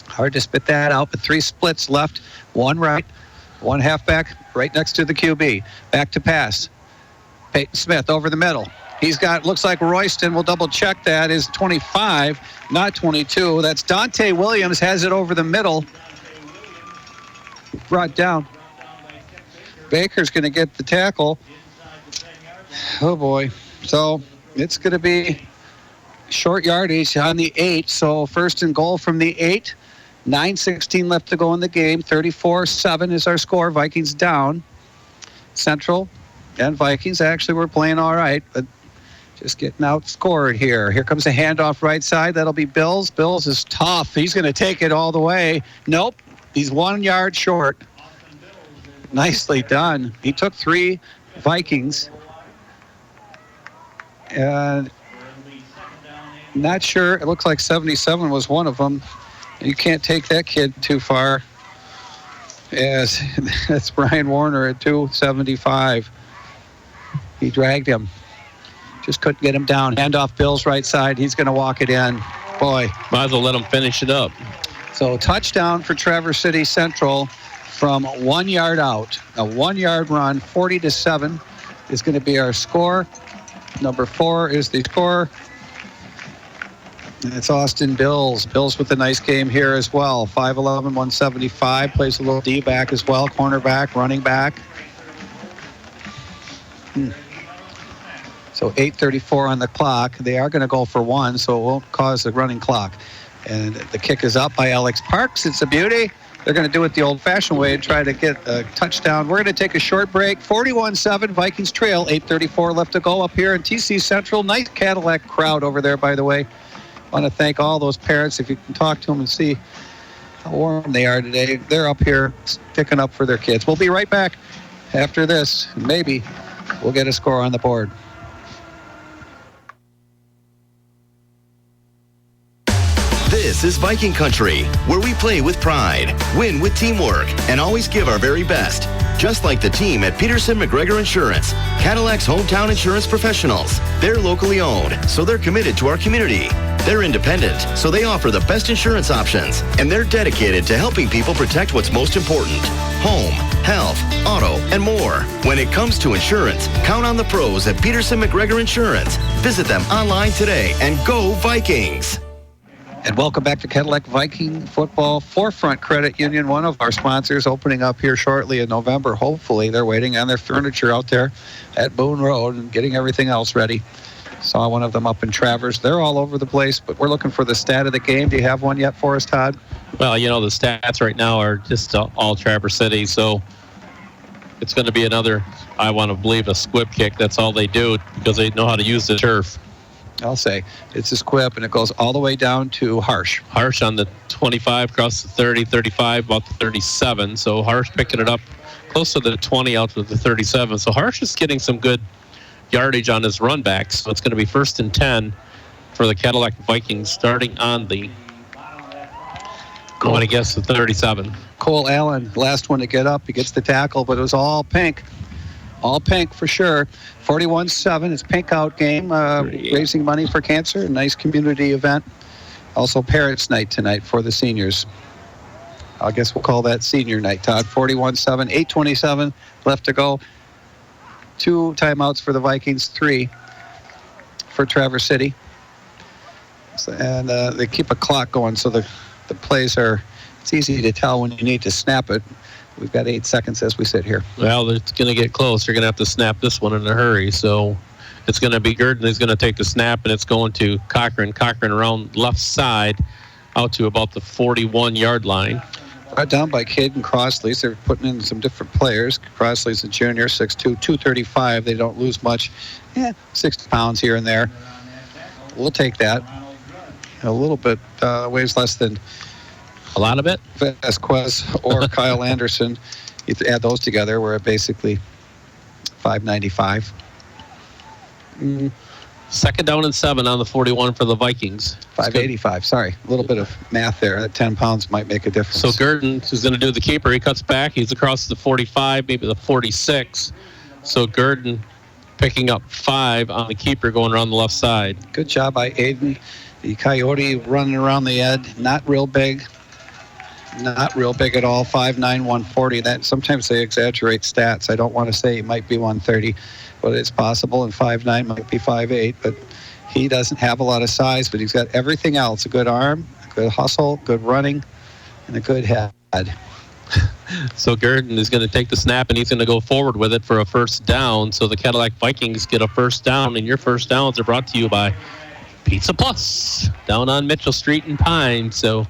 Speaker 3: Hard to spit that out, but 3 splits left. 1 right, 1 halfback right next to the QB. Back to pass. Peyton Smith over the middle. He's got, looks like Royston, we'll double check that, is 25, not 22. That's Dante Williams, has it over the middle. Brought down. Baker's going to get the tackle. Oh boy. So it's going to be short yardage on the 8. So first and goal from the 8. 9:16 left to go in the game. 34-7 is our score. Vikings down. Central and Vikings actually were playing all right, but just getting outscored here. Here comes a handoff right side. That'll be Bills. Bills is tough. He's going to take it all the way. Nope. He's 1 yard short. Nicely done. He took 3 Vikings. And not sure. It looks like 77 was one of them. You can't take that kid too far. Yes, that's Brian Warner at 275. He dragged him. Just couldn't get him down. Handoff Bills right side. He's going to walk it in. Boy.
Speaker 4: Might as well let him finish it up.
Speaker 3: So touchdown for Traverse City Central from 1 yard out. A 1 yard run, 40-7 is going to be our score. Number 4 is the score. And it's Austin Bills. Bills with a nice game here as well. 5'11", 175. Plays a little D-back as well. Cornerback, running back. So 8:34 on the clock. They are going to go for 1, so it won't cause a running clock. And the kick is up by Alex Parks. It's a beauty. They're going to do it the old-fashioned way and try to get a touchdown. We're going to take a short break. 41-7, Vikings trail. 8:34 left to go up here in TC Central. Nice Cadillac crowd over there, by the way. I want to thank all those parents. If you can talk to them and see how warm they are today, they're up here sticking up for their kids. We'll be right back after this. Maybe we'll get a score on the board.
Speaker 11: This is Viking Country, where we play with pride, win with teamwork, and always give our very best. Just like the team at Peterson McGregor Insurance, Cadillac's hometown insurance professionals. They're locally owned, so they're committed to our community. They're independent, so they offer the best insurance options, and they're dedicated to helping people protect what's most important: home, health, auto, and more. When it comes to insurance, count on the pros at Peterson McGregor Insurance. Visit them online today and go Vikings.
Speaker 3: And welcome back to Cadillac Viking Football. Forefront Credit Union, one of our sponsors, opening up here shortly in November. Hopefully, they're waiting on their furniture out there at Boone Road and getting everything else ready. Saw one of them up in Traverse. They're all over the place, but we're looking for the stat of the game. Do you have one yet for us, Todd?
Speaker 4: Well, you know, the stats right now are just all Traverse City, so it's going to be another, I want to believe, a squib kick. That's all they do because they know how to use the turf.
Speaker 3: I'll say it's a squib, and it goes all the way down to Harsh.
Speaker 4: Harsh on the 25, across the 30, 35, about the 37. So Harsh picking it up close to the 20 out to the 37. So Harsh is getting some good yardage on his run back. So it's going to be first and 10 for the Cadillac Vikings starting on the, I want to guess, the 37.
Speaker 3: Cole Allen, last one to get up. He gets the tackle, but it was all pink. All pink for sure. 41-7. It's Pink Out game, raising money for cancer. A nice community event. Also Parents' Night tonight for the seniors. I guess we'll call that senior night, Todd. 41-7, 8:27 left to go. 2 timeouts for the Vikings, 3 for Traverse City. And they keep a clock going, so the plays are, it's easy to tell when you need to snap it. We've got 8 seconds as we sit here.
Speaker 4: Well, it's going to get close. You're going to have to snap this one in a hurry. So it's going to be Gurdon. He's going to take the snap, and it's going to Cochran. Cochran around left side out to about the 41-yard line.
Speaker 3: Brought down by Caden Crossley. They're putting in some different players. Crossley's a junior, 6'2", 235. They don't lose much. 60 pounds here and there. We'll take that. A little bit, weighs less than
Speaker 4: a lot of it.
Speaker 3: Vasquez or Kyle Anderson. You add those together, we're at basically 595.
Speaker 4: Second down and 7 on the 41 for the Vikings.
Speaker 3: 585. Sorry, a little bit of math there. That 10 pounds might make a difference.
Speaker 4: So Gurdon is going to do the keeper. He cuts back. He's across the 45, maybe the 46. So Gurdon picking up 5 on the keeper going around the left side.
Speaker 3: Good job by Aiden. The Coyote running around the edge. Not real big. Not real big at all. 5'9", 140. That sometimes they exaggerate stats. I don't want to say he might be 130, but it's possible. And 5'9" might be 5'8". But he doesn't have a lot of size, but he's got everything else: a good arm, a good hustle, good running, and a good head.
Speaker 4: So Gurdon is going to take the snap, and he's going to go forward with it for a first down. So the Cadillac Vikings get a first down, and your first downs are brought to you by Pizza Plus down on Mitchell Street in Pine. So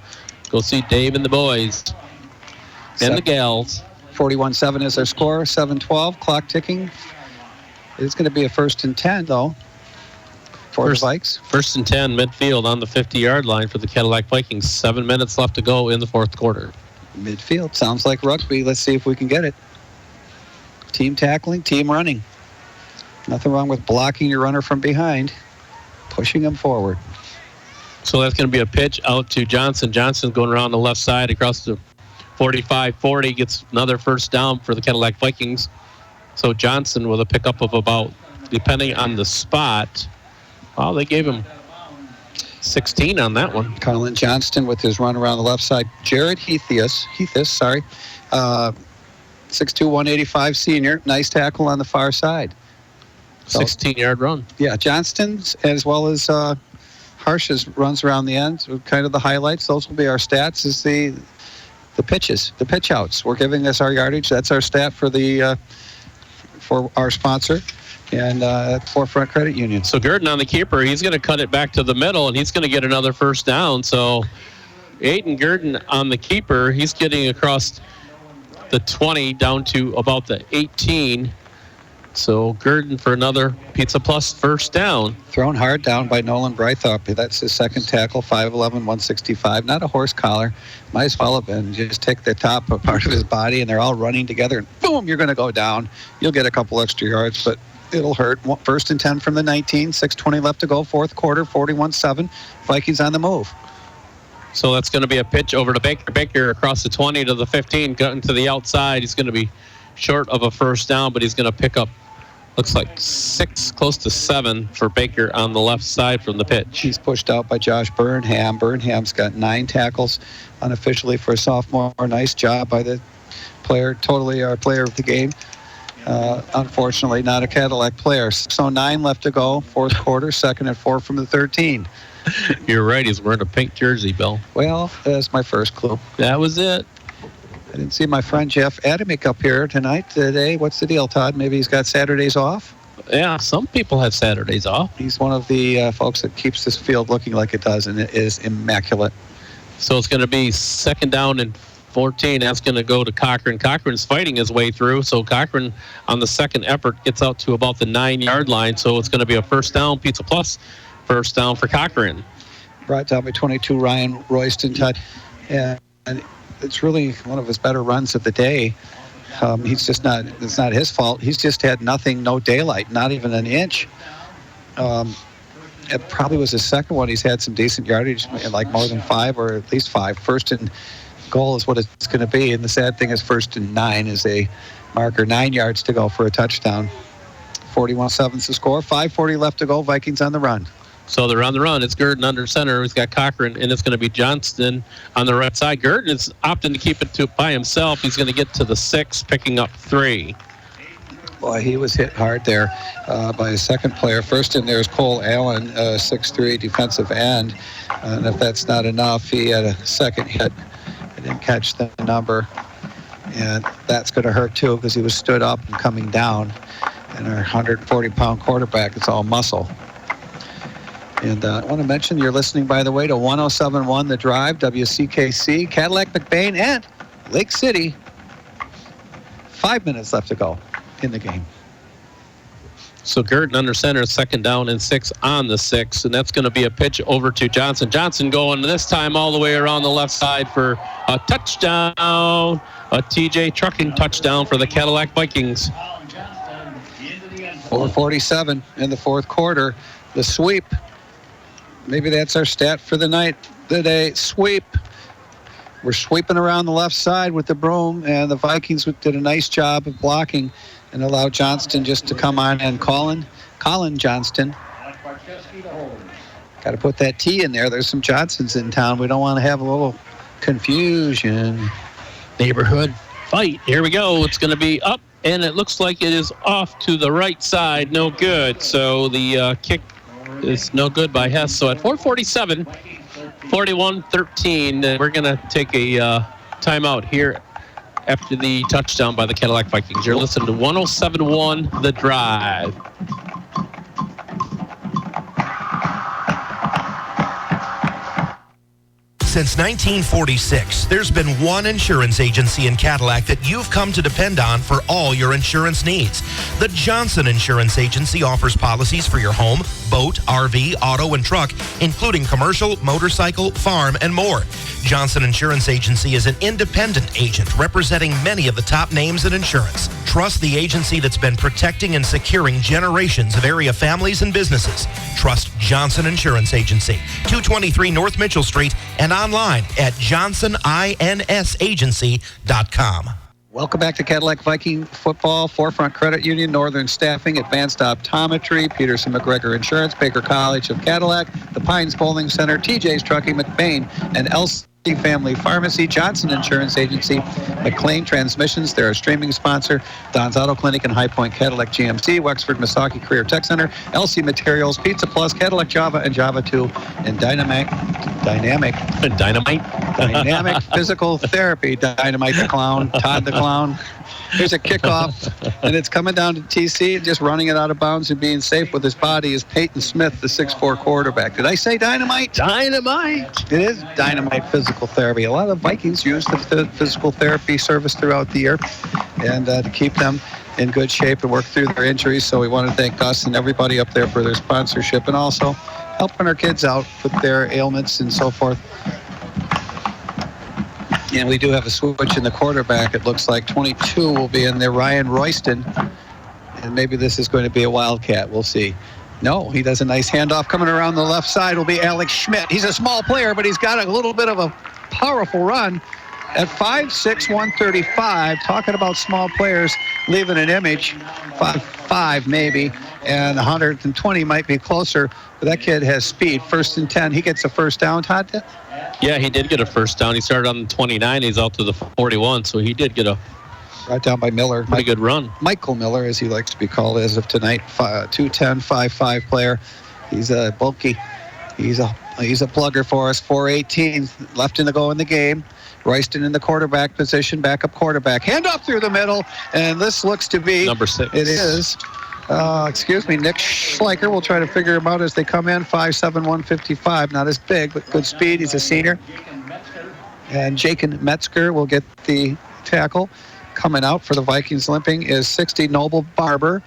Speaker 4: go see Dave and the boys and the gals.
Speaker 3: 41-7 is their score. 7-12, clock ticking. It's going to be a 1st and 10, though, for the Vikes.
Speaker 4: 1st and 10, midfield on the 50-yard line for the Cadillac Vikings. 7 minutes left to go in the fourth quarter.
Speaker 3: Midfield. Sounds like rugby. Let's see if we can get it. Team tackling, team running. Nothing wrong with blocking your runner from behind. Pushing him forward.
Speaker 4: So that's going to be a pitch out to Johnson. Johnson going around the left side across the 45-40. Gets another first down for the Cadillac Vikings. So Johnson with a pickup of about, depending on the spot, well, they gave him 16 on that one.
Speaker 3: Colin Johnston with his run around the left side. Jared Heathis, 6'2", 185 senior. Nice tackle on the far side.
Speaker 4: 16-yard run.
Speaker 3: Yeah, Johnston's as well as Harsh's runs around the end. Kind of the highlights. Those will be our stats. Is the pitches, the pitch outs. We're giving us our yardage. That's our stat for the for our sponsor. And Forefront Credit Union.
Speaker 4: So Gurdon on the keeper, he's going to cut it back to the middle, and he's going to get another first down. So Aiden Gurdon on the keeper, he's getting across the 20 down to about the 18. So Gurdon for another Pizza Plus first down.
Speaker 3: Thrown hard down by Nolan Brythorpe. That's his second tackle, 5'11", 165. Not a horse collar. Might as well have been. Just take the top part of his body, and they're all running together, and boom, you're going to go down. You'll get a couple extra yards, but it'll hurt. 1st and 10 from the 19, 6:20 left to go, fourth quarter, 41-7. Vikings on the move.
Speaker 4: So that's going to be a pitch over to Baker. Baker across the 20 to the 15, cutting to the outside. He's going to be short of a first down, but he's going to pick up, looks like 6, close to 7 for Baker on the left side from the pitch.
Speaker 3: He's pushed out by Josh Burnham. Burnham's got 9 tackles unofficially for a sophomore. Nice job by the player, totally our player of the game. Unfortunately, not a Cadillac player. 6:09 left to go, fourth quarter, 2nd and 4 from the 13.
Speaker 4: You're right. He's wearing a pink jersey, Bill.
Speaker 3: Well, that's my first clue.
Speaker 4: That was it.
Speaker 3: I didn't see my friend Jeff Adamick up here today. What's the deal, Todd? Maybe he's got Saturdays off?
Speaker 4: Yeah, some people have Saturdays off.
Speaker 3: He's one of the folks that keeps this field looking like it does, and it is immaculate.
Speaker 4: So it's going to be 2nd down and 14. That's going to go to Cochran. Cochran's fighting his way through. So Cochran on the second effort gets out to about the 9-yard line. So it's going to be a first down, Pizza Plus, first down for Cochran.
Speaker 3: Brought down by 22, Ryan Royston. And it's really one of his better runs of the day. He's just not, it's not his fault. He's just had nothing, no daylight, not even an inch. It probably was his second one. He's had some decent yardage, like more than 5 or at least 5. First and goal is what it's going to be, and the sad thing is 1st and 9 is a marker. 9 yards to go for a touchdown. 41-7 is the score. 5:40 left to go. Vikings on the run.
Speaker 4: So they're on the run. It's Gurdon under center. He's got Cochran, and it's going to be Johnston on the right side. Gurdon is opting to keep it by himself. He's going to get to the 6, picking up 3.
Speaker 3: Boy, he was hit hard there by a second player. First in there is Cole Allen, 6'3", defensive end. And if that's not enough, he had a second hit. Didn't catch the number, and that's going to hurt too because he was stood up and coming down, and our 140-pound quarterback is all muscle. And I want to mention you're listening, by the way, to 107.1 The Drive, WCKC, Cadillac McBain, and Lake City. 5 minutes left to go in the game.
Speaker 4: So Gurdon under center, 2nd down and 6 on the 6, and that's going to be a pitch over to Johnson. Johnson going this time all the way around the left side for a touchdown, a TJ Trucking touchdown for the Cadillac Vikings.
Speaker 3: 4:47 in the fourth quarter. The sweep. Maybe that's our stat for the night today. Sweep. We're sweeping around the left side with the broom, and the Vikings did a nice job of blocking and allowed Johnston just to come on and Colin Johnston. Got to put that T in there. There's some Johnsons in town. We don't want to have a little confusion.
Speaker 4: Neighborhood fight. Here we go. It's going to be up, and it looks like it is off to the right side. No good. So the kick is no good by Hess. So at 4:47, 41-13, we're going to take a timeout here after the touchdown by the Cadillac Vikings. You're listening to 107.1 The Drive.
Speaker 15: Since 1946, there's been one insurance agency in Cadillac that you've come to depend on for all your insurance needs. The Johnson Insurance Agency offers policies for your home, boat, RV, auto, and truck, including commercial, motorcycle, farm, and more. Johnson Insurance Agency is an independent agent representing many of the top names in insurance. Trust the agency that's been protecting and securing generations of area families and businesses. Trust Johnson Insurance Agency, 223 North Mitchell Street, and online at johnsoninsAgency.com.
Speaker 3: Welcome back to Cadillac Viking Football, Forefront Credit Union, Northern Staffing, Advanced Optometry, Peterson McGregor Insurance, Baker College of Cadillac, the Pines Bowling Center, TJ's Trucking, McBain, and LC Family Pharmacy, Johnson Insurance Agency, McLean Transmissions, they're a streaming sponsor, Don's Auto Clinic and High Point Cadillac GMC, Wexford Misaki Career Tech Center, LC Materials, Pizza Plus, Cadillac Java and Java 2, and Dynamic Physical Therapy, Dynamite the Clown, Todd the Clown. Here's a kickoff, and it's coming down to TC, just running it out of bounds and being safe with his body is Peyton Smith, the 6'4 quarterback. Did I say Dynamite?
Speaker 4: Dynamite.
Speaker 3: It is Dynamite Physical Therapy. A lot of Vikings use the physical therapy service throughout the year, and to keep them in good shape and work through their injuries. So we want to thank Gus and everybody up there for their sponsorship and also helping our kids out with their ailments and so forth. And we do have a switch in the quarterback. It looks like 22 will be in there, Ryan Royston. And maybe this is going to be a Wildcat. We'll see. No, he does a nice handoff. Coming around the left side will be Alex Schmidt. He's a small player, but he's got a little bit of a powerful run at 5'6", 135. Talking about small players leaving an image, 5'5" maybe, and 120 might be closer. But that kid has speed. 1st and 10. He gets a first down, Todd?
Speaker 4: Yeah, he did get a first down. He started on the 29. He's out to the 41, so he did get a
Speaker 3: right down by Miller.
Speaker 4: Pretty good run.
Speaker 3: Michael Miller, as he likes to be called as of tonight, 210, 5'5" player. He's a bulky. He's a plugger for us. 4:18 left in the go in the game. Royston in the quarterback position, backup quarterback. Handoff through the middle, and this looks to be
Speaker 4: number 6.
Speaker 3: It is. Nick Schleicher. We'll try to figure him out as they come in. 5'7", 155. Not as big, but good speed. He's a senior. And Jacob Metzger will get the tackle. Coming out for the Vikings limping is 60 Noble Barber.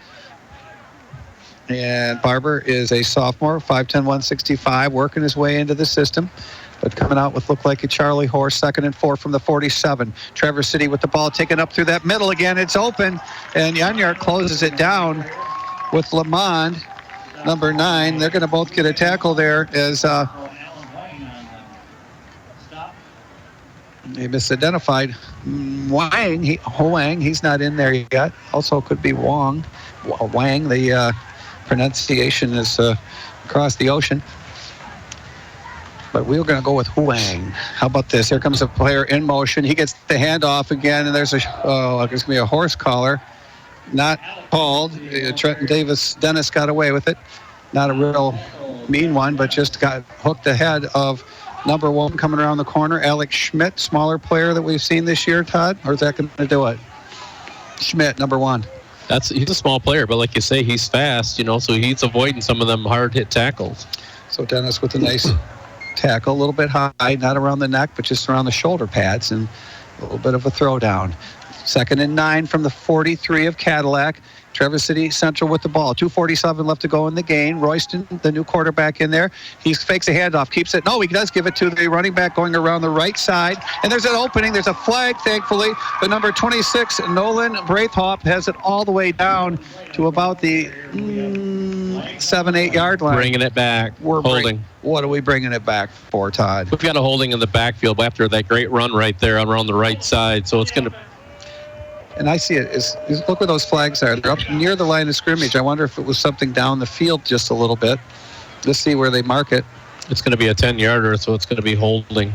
Speaker 3: And Barber is a sophomore, 5'10", 165, working his way into the system. But coming out with look like a Charlie Horse, 2nd and 4 from the 47. Traverse City with the ball taken up through that middle again. It's open, and Yanyart closes it down with Lamond, number 9. They're going to both get a tackle there as they misidentified Wang. He's not in there yet. Also could be Wang. The pronunciation is across the ocean. But we're going to go with Huang. How about this? Here comes a player in motion. He gets the handoff again, and there's it's going to be a horse collar. Not called. Trenton Dennis got away with it. Not a real mean one, but just got hooked ahead of number 1 coming around the corner. Alex Schmidt, smaller player that we've seen this year, Todd? Or is that going to do it? Schmidt, number 1.
Speaker 4: He's a small player, but like you say, he's fast, so he's avoiding some of them hard-hit tackles.
Speaker 3: So Dennis with a nice tackle, a little bit high, not around the neck, but just around the shoulder pads, and a little bit of a throwdown. 2nd and 9 from the 43 of Cadillac. Traverse City Central with the ball. 2:47 left to go in the game. Royston, the new quarterback in there. He fakes a handoff, keeps it. No, he does give it to the running back going around the right side. And there's an opening. There's a flag, thankfully. But number 26, Nolan Braithwaite, has it all the way down to about the 7-8 yard line.
Speaker 4: Bringing it back. Holding.
Speaker 3: What are we bringing it back for, Todd?
Speaker 4: We've got a holding in the backfield after that great run right there around the right side. So it's going to...
Speaker 3: And I see it. Look where those flags are. They're up near the line of scrimmage. I wonder if it was something down the field just a little bit. Let's see where they mark it.
Speaker 4: It's going to be a 10-yarder, so it's going to be holding.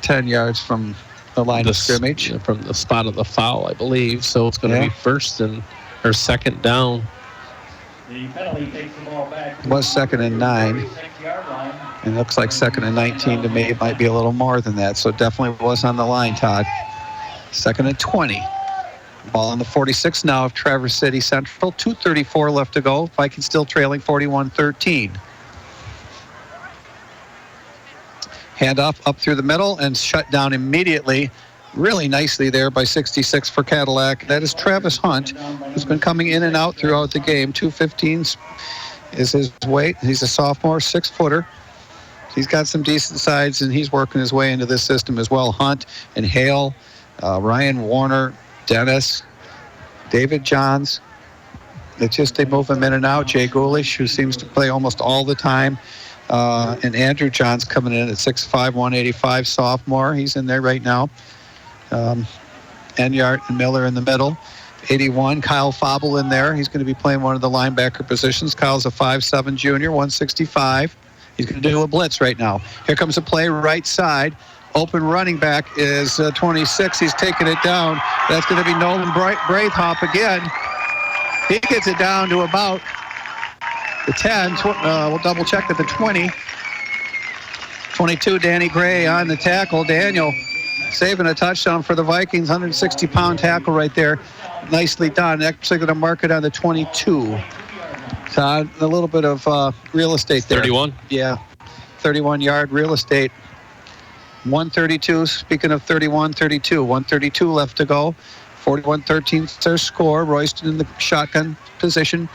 Speaker 3: 10 yards from the line of scrimmage.
Speaker 4: From the spot of the foul, I believe. So it's going to be second down.
Speaker 16: The penalty takes the ball back.
Speaker 3: It was 2nd and 9. And it looks like 2nd and 19 to me. It might be a little more than that. So it definitely was on the line, Todd. 2nd and 20. Ball on the 46 now of Traverse City Central. 2:34 left to go. Vikings still trailing 41-13. Handoff up through the middle and shut down immediately. Really nicely there by 66 for Cadillac. That is Travis Hunt, who's been coming in and out throughout the game. 215 is his weight. He's a sophomore, 6-footer. He's got some decent sides, and he's working his way into this system as well. Hunt and Hale. Ryan Warner, Dennis, David Johns. It's just they move him in and out. Jay Goolish, who seems to play almost all the time. And Andrew Johns coming in at 6'5", 185, sophomore. He's in there right now. Enyart and Miller in the middle. 81, Kyle Fobble in there. He's going to be playing one of the linebacker positions. Kyle's a 5'7", junior, 165. He's going to do a blitz right now. Here comes a play right side. Open running back is 26. He's taking it down. That's going to be Nolan Braithwaite again. He gets it down to about the 10. We'll double check at the 20. 22, Danny Gray on the tackle. Daniel saving a touchdown for the Vikings. 160-pound tackle right there. Nicely done. Actually going to mark it on the 22. Todd, a little bit of real estate there.
Speaker 4: 31?
Speaker 3: Yeah. 31-yard real estate. 132, speaking of 31-32, 132 left to go. 41-13 is their score. Royston in the shotgun position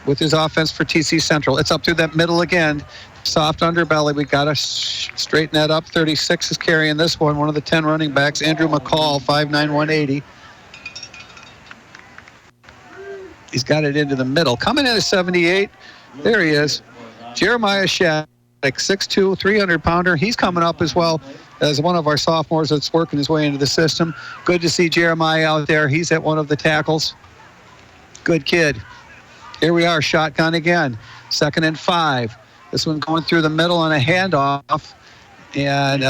Speaker 3: with his offense for TC Central. It's up through that middle again. Soft underbelly. We got to straighten that up. 36 is carrying this one. One of the 10 running backs, Andrew McCall, 5'9", 180. He's got it into the middle. Coming in at 78. There he is. Jeremiah Shattuck. 6'2", 300-pounder. He's coming up as well as one of our sophomores that's working his way into the system. Good to see Jeremiah out there. He's at one of the tackles. Good kid. Here we are, shotgun again. 2nd and 5. This one going through the middle on a handoff. And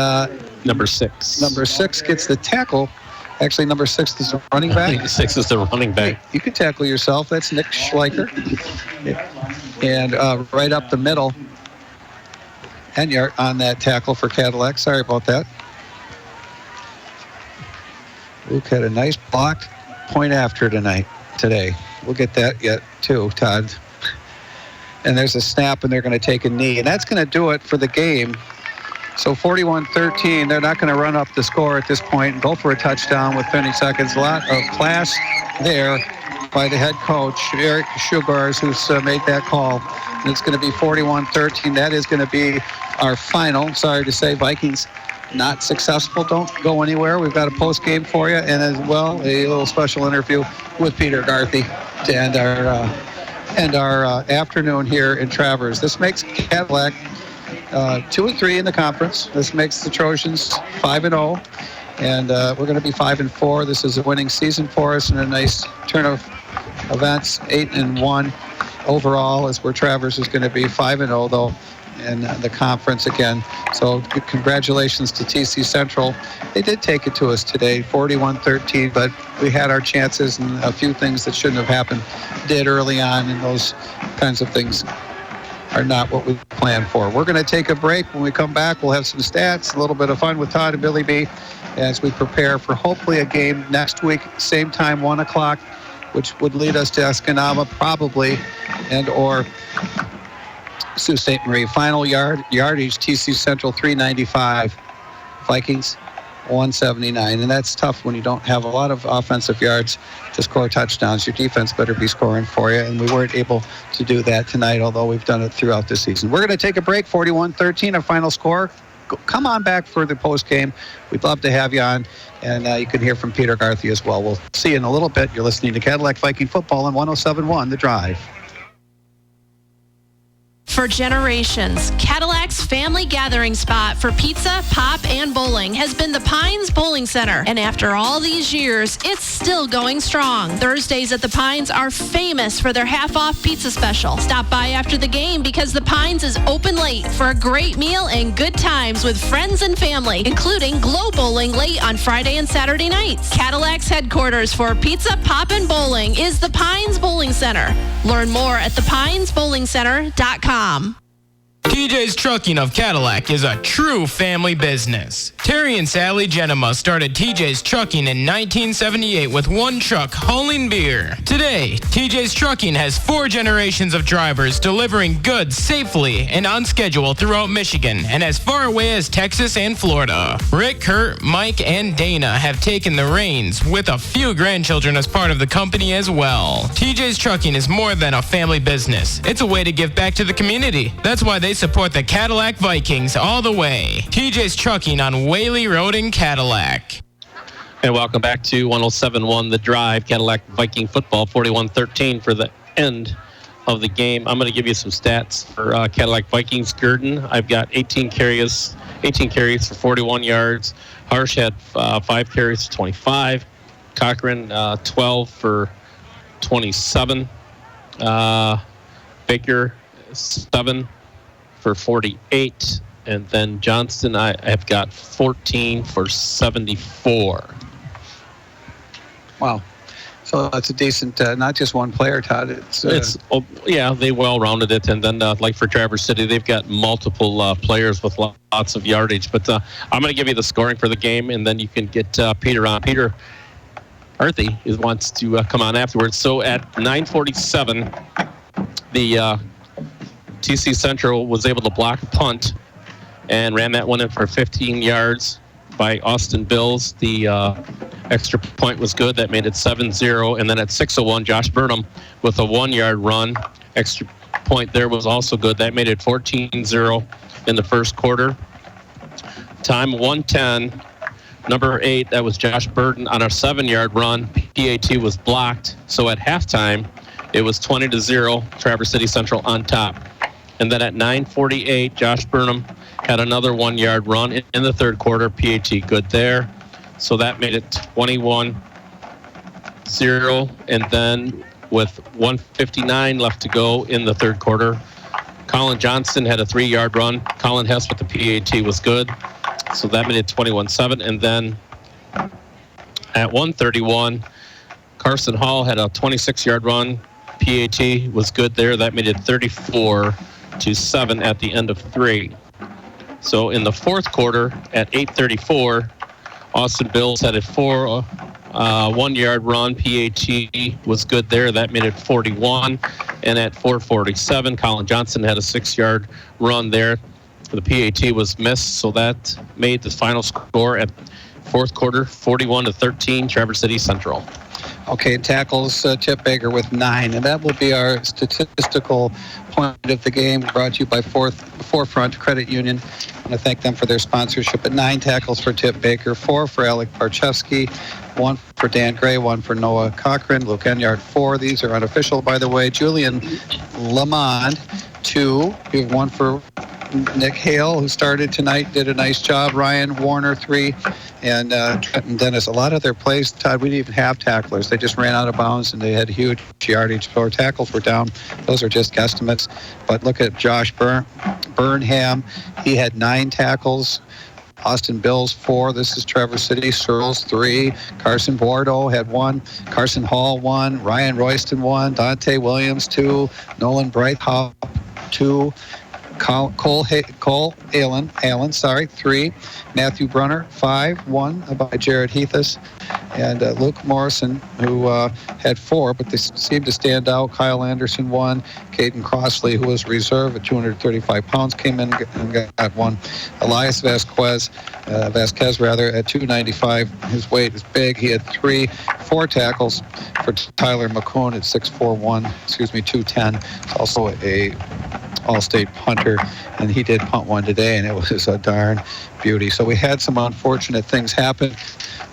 Speaker 4: number 6.
Speaker 3: Number 6 gets the tackle. Actually, number 6 is the running back.
Speaker 4: I think 6 is the running back.
Speaker 3: Hey, you can tackle yourself. That's Nick Schleicher. And right up the middle. Enyart on that tackle for Cadillac. Sorry about that. Luke had a nice blocked point after today. We'll get that yet too, Todd. And there's a snap, and they're going to take a knee. And that's going to do it for the game. So 41-13, they're not going to run up the score at this point and go for a touchdown with 20 seconds. A lot of class there by the head coach, Eric Shugars, who's made that call. And it's going to be 41-13. That is going to be our final. Sorry to say, Vikings not successful. Don't go anywhere. We've got a post game for you, and as well a little special interview with Peter Garthy to end our afternoon here in Traverse. This makes Cadillac 2-3 in the conference. This makes the Trojans 5-0, and we're going to be 5-4. This is a winning season for us and a nice turn of events. 8-1 overall, as where Traverse is going to be 5-0 though in the conference again. So congratulations to TC Central. They did take it to us today, 41-13, but we had our chances, and a few things that shouldn't have happened did early on, and those kinds of things are not what we planned for. We're going to take a break. When we come back, we'll have some stats, a little bit of fun with Todd and Billy B as we prepare for hopefully a game next week, same time, 1 o'clock, which would lead us to Escanaba probably, and or Sault Ste. Marie. Final yardage, TC Central 395. Vikings 179. And that's tough when you don't have a lot of offensive yards to score touchdowns. Your defense better be scoring for you, and we weren't able to do that tonight, although we've done it throughout the season. We're going to take a break, 41-13, our final score. Come on back for the post-game. We'd love to have you on, and you can hear from Peter Garthy as well. We'll see you in a little bit. You're listening to Cadillac Viking Football on 107.1 The Drive.
Speaker 12: For generations, Cadillac's family gathering spot for pizza, pop, and bowling has been the Pines Bowling Center. And after all these years, it's still going strong. Thursdays at the Pines are famous for their half-off pizza special. Stop by after the game because the Pines is open late for a great meal and good times with friends and family, including glow bowling late on Friday and Saturday nights. Cadillac's headquarters for pizza, pop, and bowling is the Pines Bowling Center. Learn more at thepinesbowlingcenter.com.
Speaker 6: TJ's Trucking of Cadillac is a true family business. Terry and Sally Genema started TJ's Trucking in 1978 with one truck hauling beer. Today, TJ's Trucking has 4 generations of drivers delivering goods safely and on schedule throughout Michigan and as far away as Texas and Florida. Rick, Kurt, Mike, and Dana have taken the reins with a few grandchildren as part of the company as well. TJ's Trucking is more than a family business. It's a way to give back to the community. That's why they support the Cadillac Vikings all the way. TJ's Trucking on Whaley Road in Cadillac.
Speaker 4: And welcome back to 107.1 The Drive, Cadillac Viking Football, 41-13 for the end of the game. I'm going to give you some stats for Cadillac Vikings. Gurdon, I've got 18 carries for 41 yards. Harsh had 5 carries for 25. Cochran, 12 for 27. Baker, 7 for 48. And then Johnston, I have got 14 for 74.
Speaker 3: Wow. So that's a decent, not just one player, Todd.
Speaker 4: They well rounded it. And then, like for Traverse City, they've got multiple players with lots of yardage. But I'm going to give you the scoring for the game, and then you can get Peter on. Peter Arthy wants to come on afterwards. So at 9:47, the TC Central was able to block a punt and ran that one in for 15 yards by Austin Bills. The extra point was good. That made it 7-0. And then at 6:01, Josh Burnham with a 1-yard run. Extra point there was also good. That made it 14-0 in the first quarter. Time 1:10. Number 8, that was Josh Burton on a 7-yard run. PAT was blocked. So at halftime, it was 20-0, Traverse City Central on top. And then at 9:48, Josh Burnham had another 1-yard run in the third quarter. PAT good there. So that made it 21-0. And then with 1:59 left to go in the third quarter, Colin Johnston had a 3-yard run. Colin Hess with the PAT was good. So that made it 21-7. And then at 1:31, Carson Hall had a 26-yard run. PAT was good there. That made it 34-7 at the end of 3. So in the fourth quarter at 8:34, Austin Bills had a 1-yard run. PAT was good there. That made it 41. And at 4:47, Colin Johnson had a 6-yard run there. The PAT was missed, so that made the final score at fourth quarter 41-13, Traverse City Central.
Speaker 3: Okay, tackles, Chip Baker with 9, and that will be our statistical point of the game, brought to you by Forefront Credit Union. I want to thank them for their sponsorship. At 9 tackles for Chip Baker, 4 for Alec Parchevsky, 1 for Dan Gray, 1 for Noah Cochran, Luke Enyard, 4. These are unofficial, by the way. Julian Lamond, 2. We have 1 for Nick Hale, who started tonight, did a nice job. Ryan Warner, 3. And Trenton Dennis. A lot of their plays, Todd, we didn't even have tacklers. They just ran out of bounds, and they had huge yardage. So our tackles were down. Those are just guesstimates. But look at Josh Burnham. He had 9 tackles. Austin Bills, 4. This is Traverse City. Searles, 3. Carson Bordeaux had 1. Carson Hall, 1. Ryan Royston, 1. Dante Williams, 2. Nolan Breithaupt, 2. Cole Allen, 3. Matthew Brunner, 5. 1 by Jared Heathis. And Luke Morrison, who had 4, but they seemed to stand out. Kyle Anderson, 1. Caden Crossley, who was reserve at 235 pounds, came in and got 1. Elias Vasquez, at 295. His weight is big. He had 4 tackles for Tyler McCone at 210. Also a All-State punter, and he did punt one today, and it was a darn beauty. So we had some unfortunate things happen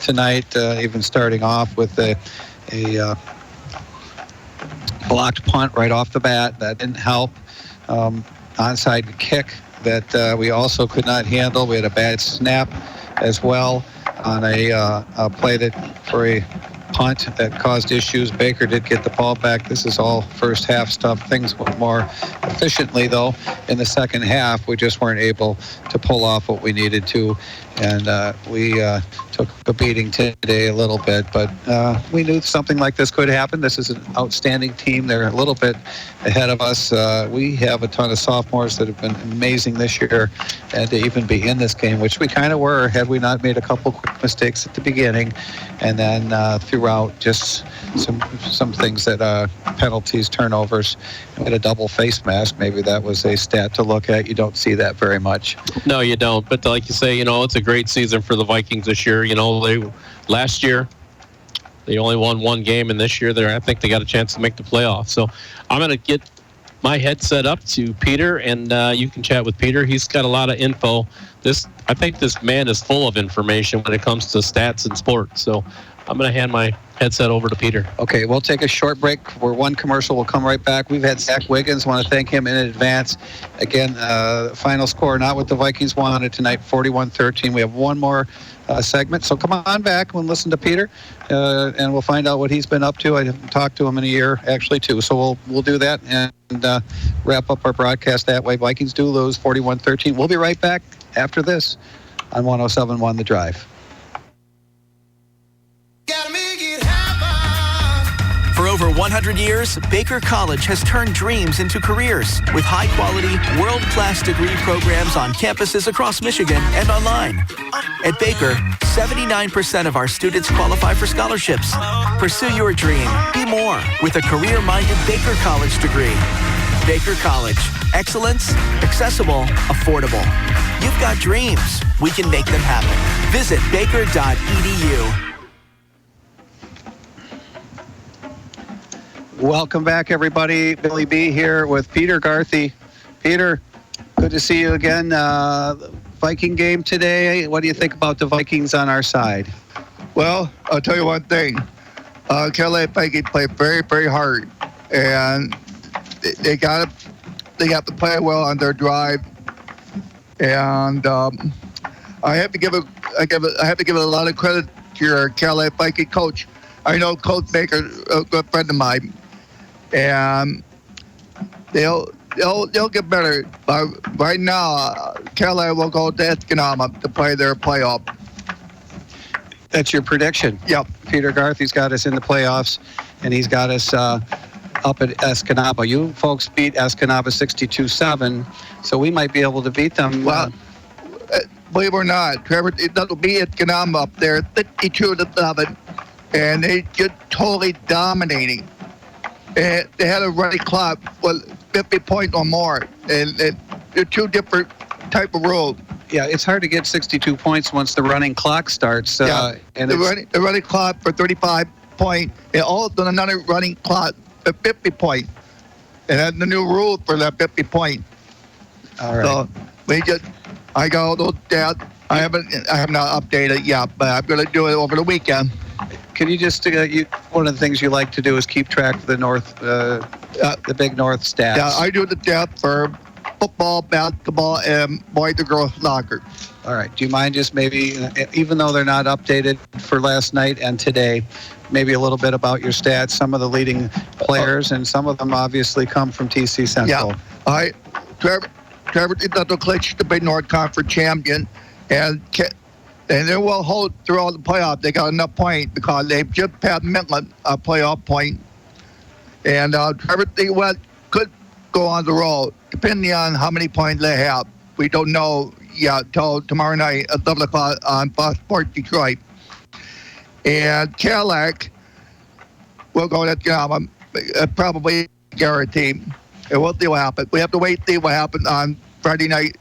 Speaker 3: tonight, even starting off with a blocked punt right off the bat. That didn't help. Onside kick that we also could not handle. We had a bad snap as well on a play that for a punt that caused issues. Baker did get the ball back. This is all first half stuff. Things went more efficiently, though, in the second half. We just weren't able to pull off what we needed to, and we took a beating today a little bit, but we knew something like this could happen. This is an outstanding team. They're a little bit ahead of us. We have a ton of sophomores that have been amazing this year, and to even be in this game, which we kind of were, had we not made a couple quick mistakes at the beginning, and then throughout just some things that penalties, turnovers. We had a double face mask. Maybe that was a stat to look at. You don't see that very much.
Speaker 4: No, you don't. But like you say, it's a great season for the Vikings this year. Last year they only won 1 game, and this year I think they got a chance to make the playoffs. So I'm going to get my headset up to Peter, and you can chat with Peter. He's got a lot of info. I think this man is full of information when it comes to stats and sports. So I'm going to hand my headset over to Peter.
Speaker 3: Okay, we'll take a short break. We're one commercial. We'll come right back. We've had Zach Wiggins. Want to thank him in advance. Again, final score, not what the Vikings wanted tonight, 41-13. We have one more segment. So come on back and listen to Peter, and we'll find out what he's been up to. I haven't talked to him in a year, actually, too. So we'll do that and wrap up our broadcast that way. Vikings do lose 41-13. We'll be right back after this on 107.1 The Drive.
Speaker 14: For over 100 years, Baker College has turned dreams into careers with high-quality, world-class degree programs on campuses across Michigan and online. At Baker, 79% of our students qualify for scholarships. Pursue your dream. Be more with a career-minded Baker College degree. Baker College. Excellence, accessible, affordable. You've got dreams. We can make them happen. Visit baker.edu.
Speaker 3: Welcome back, everybody. Billy B here with Peter Garthy. Peter, good to see you again. Viking game today. What do you think about the Vikings on our side?
Speaker 17: Well, I'll tell you one thing. Carolina Vikings play very, very hard, and they got to play well on their drive. And I have to give a lot of credit to your Carolina Viking coach. I know Coach Baker, a good friend of mine, and they'll get better. But right now, Carolina will go to Escanaba to play their playoff.
Speaker 3: That's your prediction?
Speaker 17: Yep.
Speaker 3: Peter Garthy's got us in the playoffs, and he's got us up at Escanaba. You folks beat Escanaba 62-7, so we might be able to beat them.
Speaker 17: Well, believe it or not, Trevor, it'll be Escanaba up there, 52-7. And they just totally dominating. And they had a running clock with 50 points or more. And they're two different type of rules.
Speaker 3: Yeah, it's hard to get 62 points once the running clock starts.
Speaker 17: And the running clock for 35 points, and also another running clock for 50 points. And that's the new rule for that 50 points.
Speaker 3: All right.
Speaker 17: So I got all those stats. I have not updated yet, but I'm going to do it over the weekend.
Speaker 3: Can you just, one of the things you like to do is keep track of the the Big North stats.
Speaker 17: Yeah, I do the stats for football, basketball, and boys and girls soccer.
Speaker 3: All right. Do you mind just maybe, even though they're not updated for last night and today, maybe a little bit about your stats, some of the leading players, and some of them obviously come from TC Central.
Speaker 17: Yeah. Trevor Central clinched the Big North Conference champion, and they will hold throughout the playoff. They got enough points because they've just passed Midland a playoff point. And Trevor could go on the road to depending on how many points they have. We don't know yet till tomorrow night at 11 o'clock on Fox Sports Detroit. And Cadillac will go to Ganama, probably guaranteed. And we'll see what happens. We have to wait to see what happens on Sunday night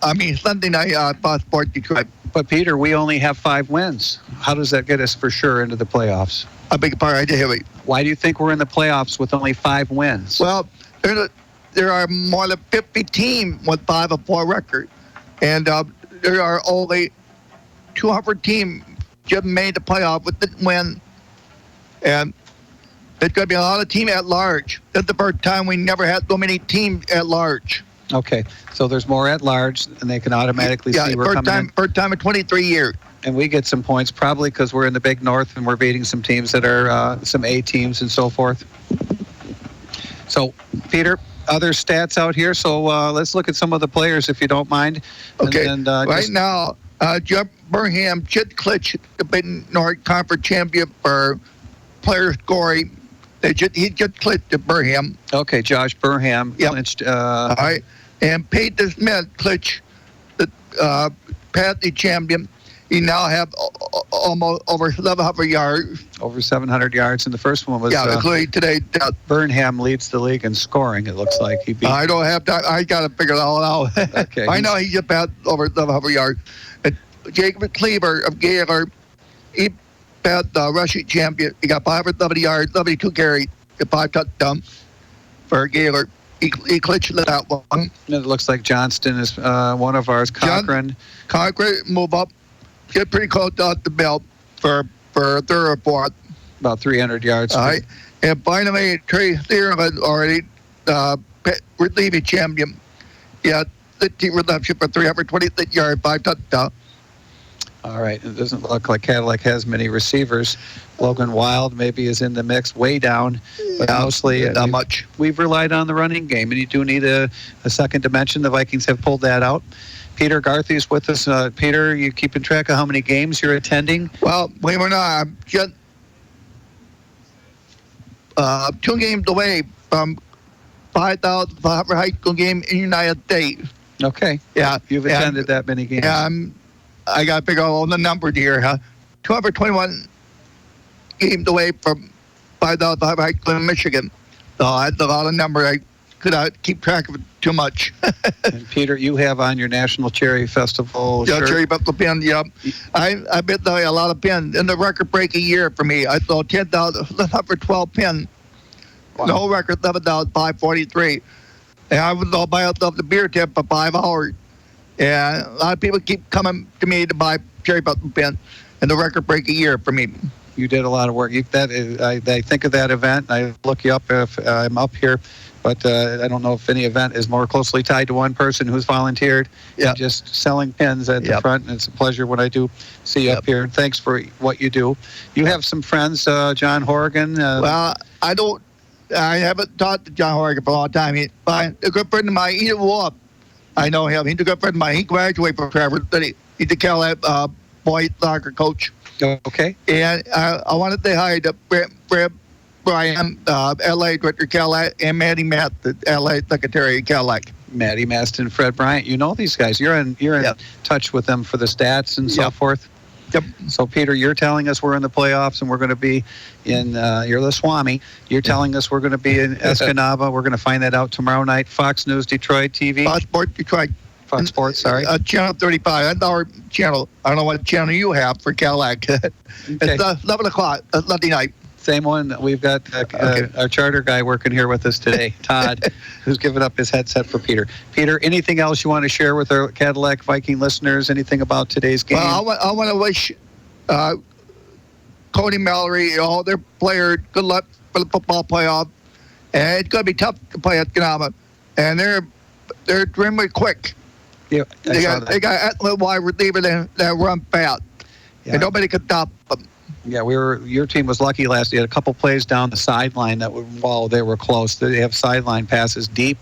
Speaker 17: on Fox Sports Detroit.
Speaker 3: But, Peter, we only have 5 wins. How does that get us for sure into the playoffs?
Speaker 17: I beg your pardon, I didn't hear you.
Speaker 3: Why do you think we're in the playoffs with only 5 wins?
Speaker 17: Well, there are more than 50 teams with 5-4 record. And there are only 200 teams just made the playoff with the win. And there's going to be a lot of teams at large. That's the first time we never had so many teams at large.
Speaker 3: Okay, so there's more at large, and they can automatically see we're coming in.
Speaker 17: First time in 23 years.
Speaker 3: And we get some points probably because we're in the Big North and we're beating some teams that are some A teams and so forth. So, Peter, other stats out here. So let's look at some of the players if you don't mind.
Speaker 17: Okay, right now, Jeff Burnham, Chid Klitsch, the Big North Conference champion for player scoring. He just clinched to Burnham.
Speaker 3: Okay, Josh Burnham clinched.
Speaker 17: All right. And Peyton Smith clinched the Patty champion. He now have almost over 1,100 yards.
Speaker 3: Over 700 yards. And the first one was
Speaker 17: including today.
Speaker 3: Burnham leads the league in scoring, it looks like. He beat.
Speaker 17: I don't have time. I got to figure it all out.
Speaker 3: Okay.
Speaker 17: I know he just passed over 1,100 yards. And Jacob Cleaver of Gaylor, he passed the rushing champion. He got 570 yards, 72 carries, and 5 touchdowns for Gaylor. He clinched that one.
Speaker 3: And it looks like Johnston is one of ours. Cochran
Speaker 17: move up, get pretty close to the belt for third or fourth.
Speaker 3: About 300 yards.
Speaker 17: All right. And finally, Trey Thierman already relieving champion. Yeah, the team reception for 326 yards, 5 touchdowns.
Speaker 3: All right. It doesn't look like Cadillac has many receivers. Logan Wild maybe is in the mix, way down, but mostly
Speaker 17: not much.
Speaker 3: We've relied on the running game, and you do need a second dimension. The Vikings have pulled that out. Peter Garthy is with us. Peter, you keeping track of how many games you're attending?
Speaker 17: Well, believe it or not, I'm just 2 games away from 5,000 high school game in the United States.
Speaker 3: Okay.
Speaker 17: Yeah.
Speaker 3: You've attended that many games.
Speaker 17: Yeah, I got to figure out all the numbers here. 221 games away from 5,000 high school in Michigan. So that's a lot of numbers. I could not keep track of it too much.
Speaker 3: And Peter, you have on your National Cherry Festival shirt.
Speaker 17: Cherry Festival pin, yep. I've been throwing a lot of pins. In the record-breaking year for me, I sold 10,112 pins. Wow. No record, 7,543. And I was all by myself the beer tip for 5 hours. And a lot of people keep coming to me to buy Cherry Festival pins. And the record-breaking year for me.
Speaker 3: You did a lot of work. I think of that event. I look you up if I'm up here. But I don't know if any event is more closely tied to one person who's volunteered than just selling pins at the front. And it's a pleasure when I do see you up here. Thanks for what you do. You have some friends, John Horgan.
Speaker 17: Well, I haven't talked to John Horgan for a long time. He's a good friend of mine, Edith Wolf. I know him. He's a good friend of mine. He graduated from Traverse City. He's the Cadillac boys soccer coach.
Speaker 3: Okay.
Speaker 17: And I wanted to say hi to Brad Bryan, L.A. Director Cadillac, and Maddie Matt, the L.A. Secretary of Cadillac.
Speaker 3: Maddie Maston, Fred Bryant. You know these guys. You're in touch with them for the stats and so forth.
Speaker 17: Yep.
Speaker 3: So, Peter, you're telling us we're in the playoffs and we're going to be in, you're the Swami. You're telling us we're going to be in Escanaba. We're going to find that out tomorrow night. Fox News Detroit TV.
Speaker 17: Fox Sports Detroit.
Speaker 3: Fox Sports, sorry.
Speaker 17: Channel 35. That's our channel. I don't know what channel you have for Cadillac. It's 11 o'clock, Sunday night.
Speaker 3: Same one. We've got our charter guy working here with us today, Todd, who's given up his headset for Peter. Peter, anything else you want to share with our Cadillac Viking listeners? Anything about today's game?
Speaker 17: Well, I want to wish Cody Mallory and all their players good luck for the football playoff. And it's going to be tough to play at Ganama. And they're extremely quick.
Speaker 3: Yeah,
Speaker 17: they got excellent wide receiver that run fast. Yeah. And nobody could stop them.
Speaker 3: Yeah, your team was lucky last year. Had a couple plays down the sideline they were close. They have sideline passes deep,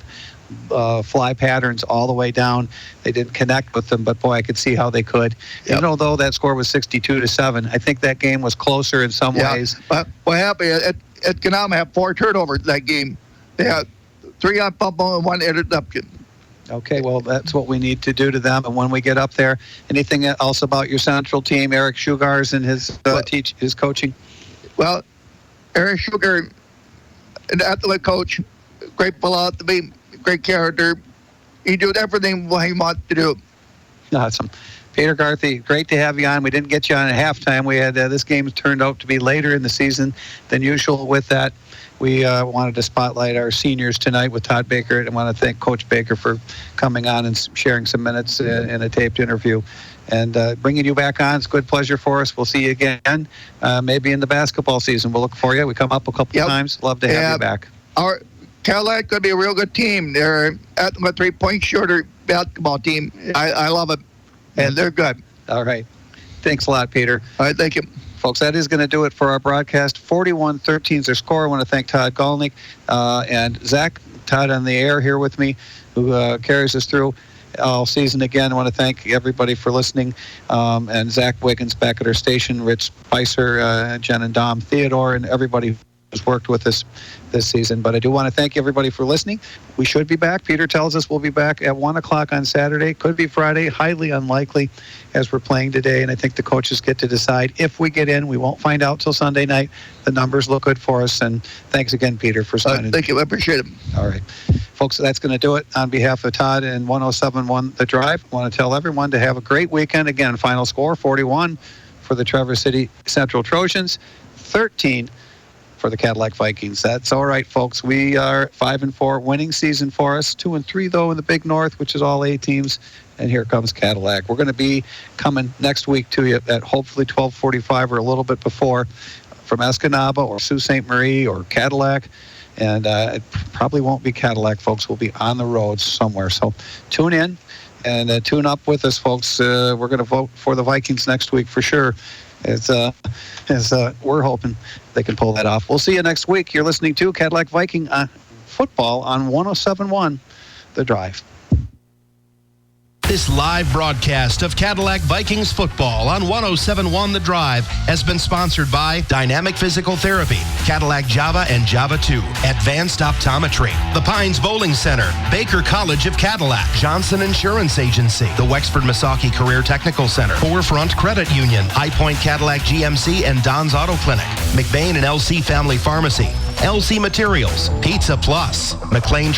Speaker 3: fly patterns all the way down. They didn't connect with them, but boy, I could see how they could. Yep. Even though that score was 62-7, I think that game was closer in some ways.
Speaker 17: But what happened at Ganama had 4 turnovers that game. They had 3 on fumble and 1 interception.
Speaker 3: Okay, well, that's what we need to do to them. And when we get up there, anything else about your Central team, Eric Shugars and his coaching?
Speaker 17: Well, Eric Sugar, an athletic coach, great philosophy, great character. He did everything what he wanted to do.
Speaker 3: Awesome. Peter Garthy, great to have you on. We didn't get you on at halftime. We had this game turned out to be later in the season than usual. With that, we wanted to spotlight our seniors tonight with Todd Baker, and I want to thank Coach Baker for coming on and sharing some minutes in a taped interview. And bringing you back on, it's a good pleasure for us. We'll see you again, maybe in the basketball season. We'll look for you. We come up a couple times. Love to have you back.
Speaker 17: Our Cadillac going to be a real good team. They're at a 3-point shooter basketball team. I love it. And they're good.
Speaker 3: All right. Thanks a lot, Peter.
Speaker 17: All right, thank you.
Speaker 3: Folks, that is going to do it for our broadcast. 41-13 is their score. I want to thank Todd Golnick and Zach, Todd on the air here with me, who carries us through all season again. I want to thank everybody for listening. And Zach Wiggins back at our station, Rich Spicer, Jen and Dom Theodore, and everybody who's worked with us this season. But I do want to thank everybody for listening. We should be back. Peter tells us we'll be back at 1 o'clock on Saturday. Could be Friday. Highly unlikely as we're playing today. And I think the coaches get to decide if we get in. We won't find out till Sunday night. The numbers look good for us. And thanks again, Peter, for signing.
Speaker 17: Thank you. I appreciate it.
Speaker 3: All right. Folks, that's going to do it. On behalf of Todd and 107.1 The Drive, I want to tell everyone to have a great weekend. Again, final score 41 for the Traverse City Central Trojans, 13 for the Cadillac Vikings. That's all right, folks. We are 5-4, winning season for us. 2-3 though in the Big North, which is all A teams. And here comes Cadillac. We're going to be coming next week to you at hopefully 12:45 or a little bit before from Escanaba or Sault Ste. Marie or Cadillac. And it probably won't be Cadillac, folks. We'll be on the road somewhere. So tune in and tune up with us, folks. We're going to vote for the Vikings next week for sure. As we're hoping they can pull that off. We'll see you next week. You're listening to Cadillac Viking football on 107.1 The Drive.
Speaker 15: This live broadcast of Cadillac Vikings football on 107.1 The Drive has been sponsored by Dynamic Physical Therapy, Cadillac Java and Java 2, Advanced Optometry, The Pines Bowling Center, Baker College of Cadillac, Johnson Insurance Agency, the Wexford Misaki Career Technical Center, Forefront Credit Union, High Point Cadillac GMC and Don's Auto Clinic, McBain and LC Family Pharmacy, LC Materials, Pizza Plus, McLean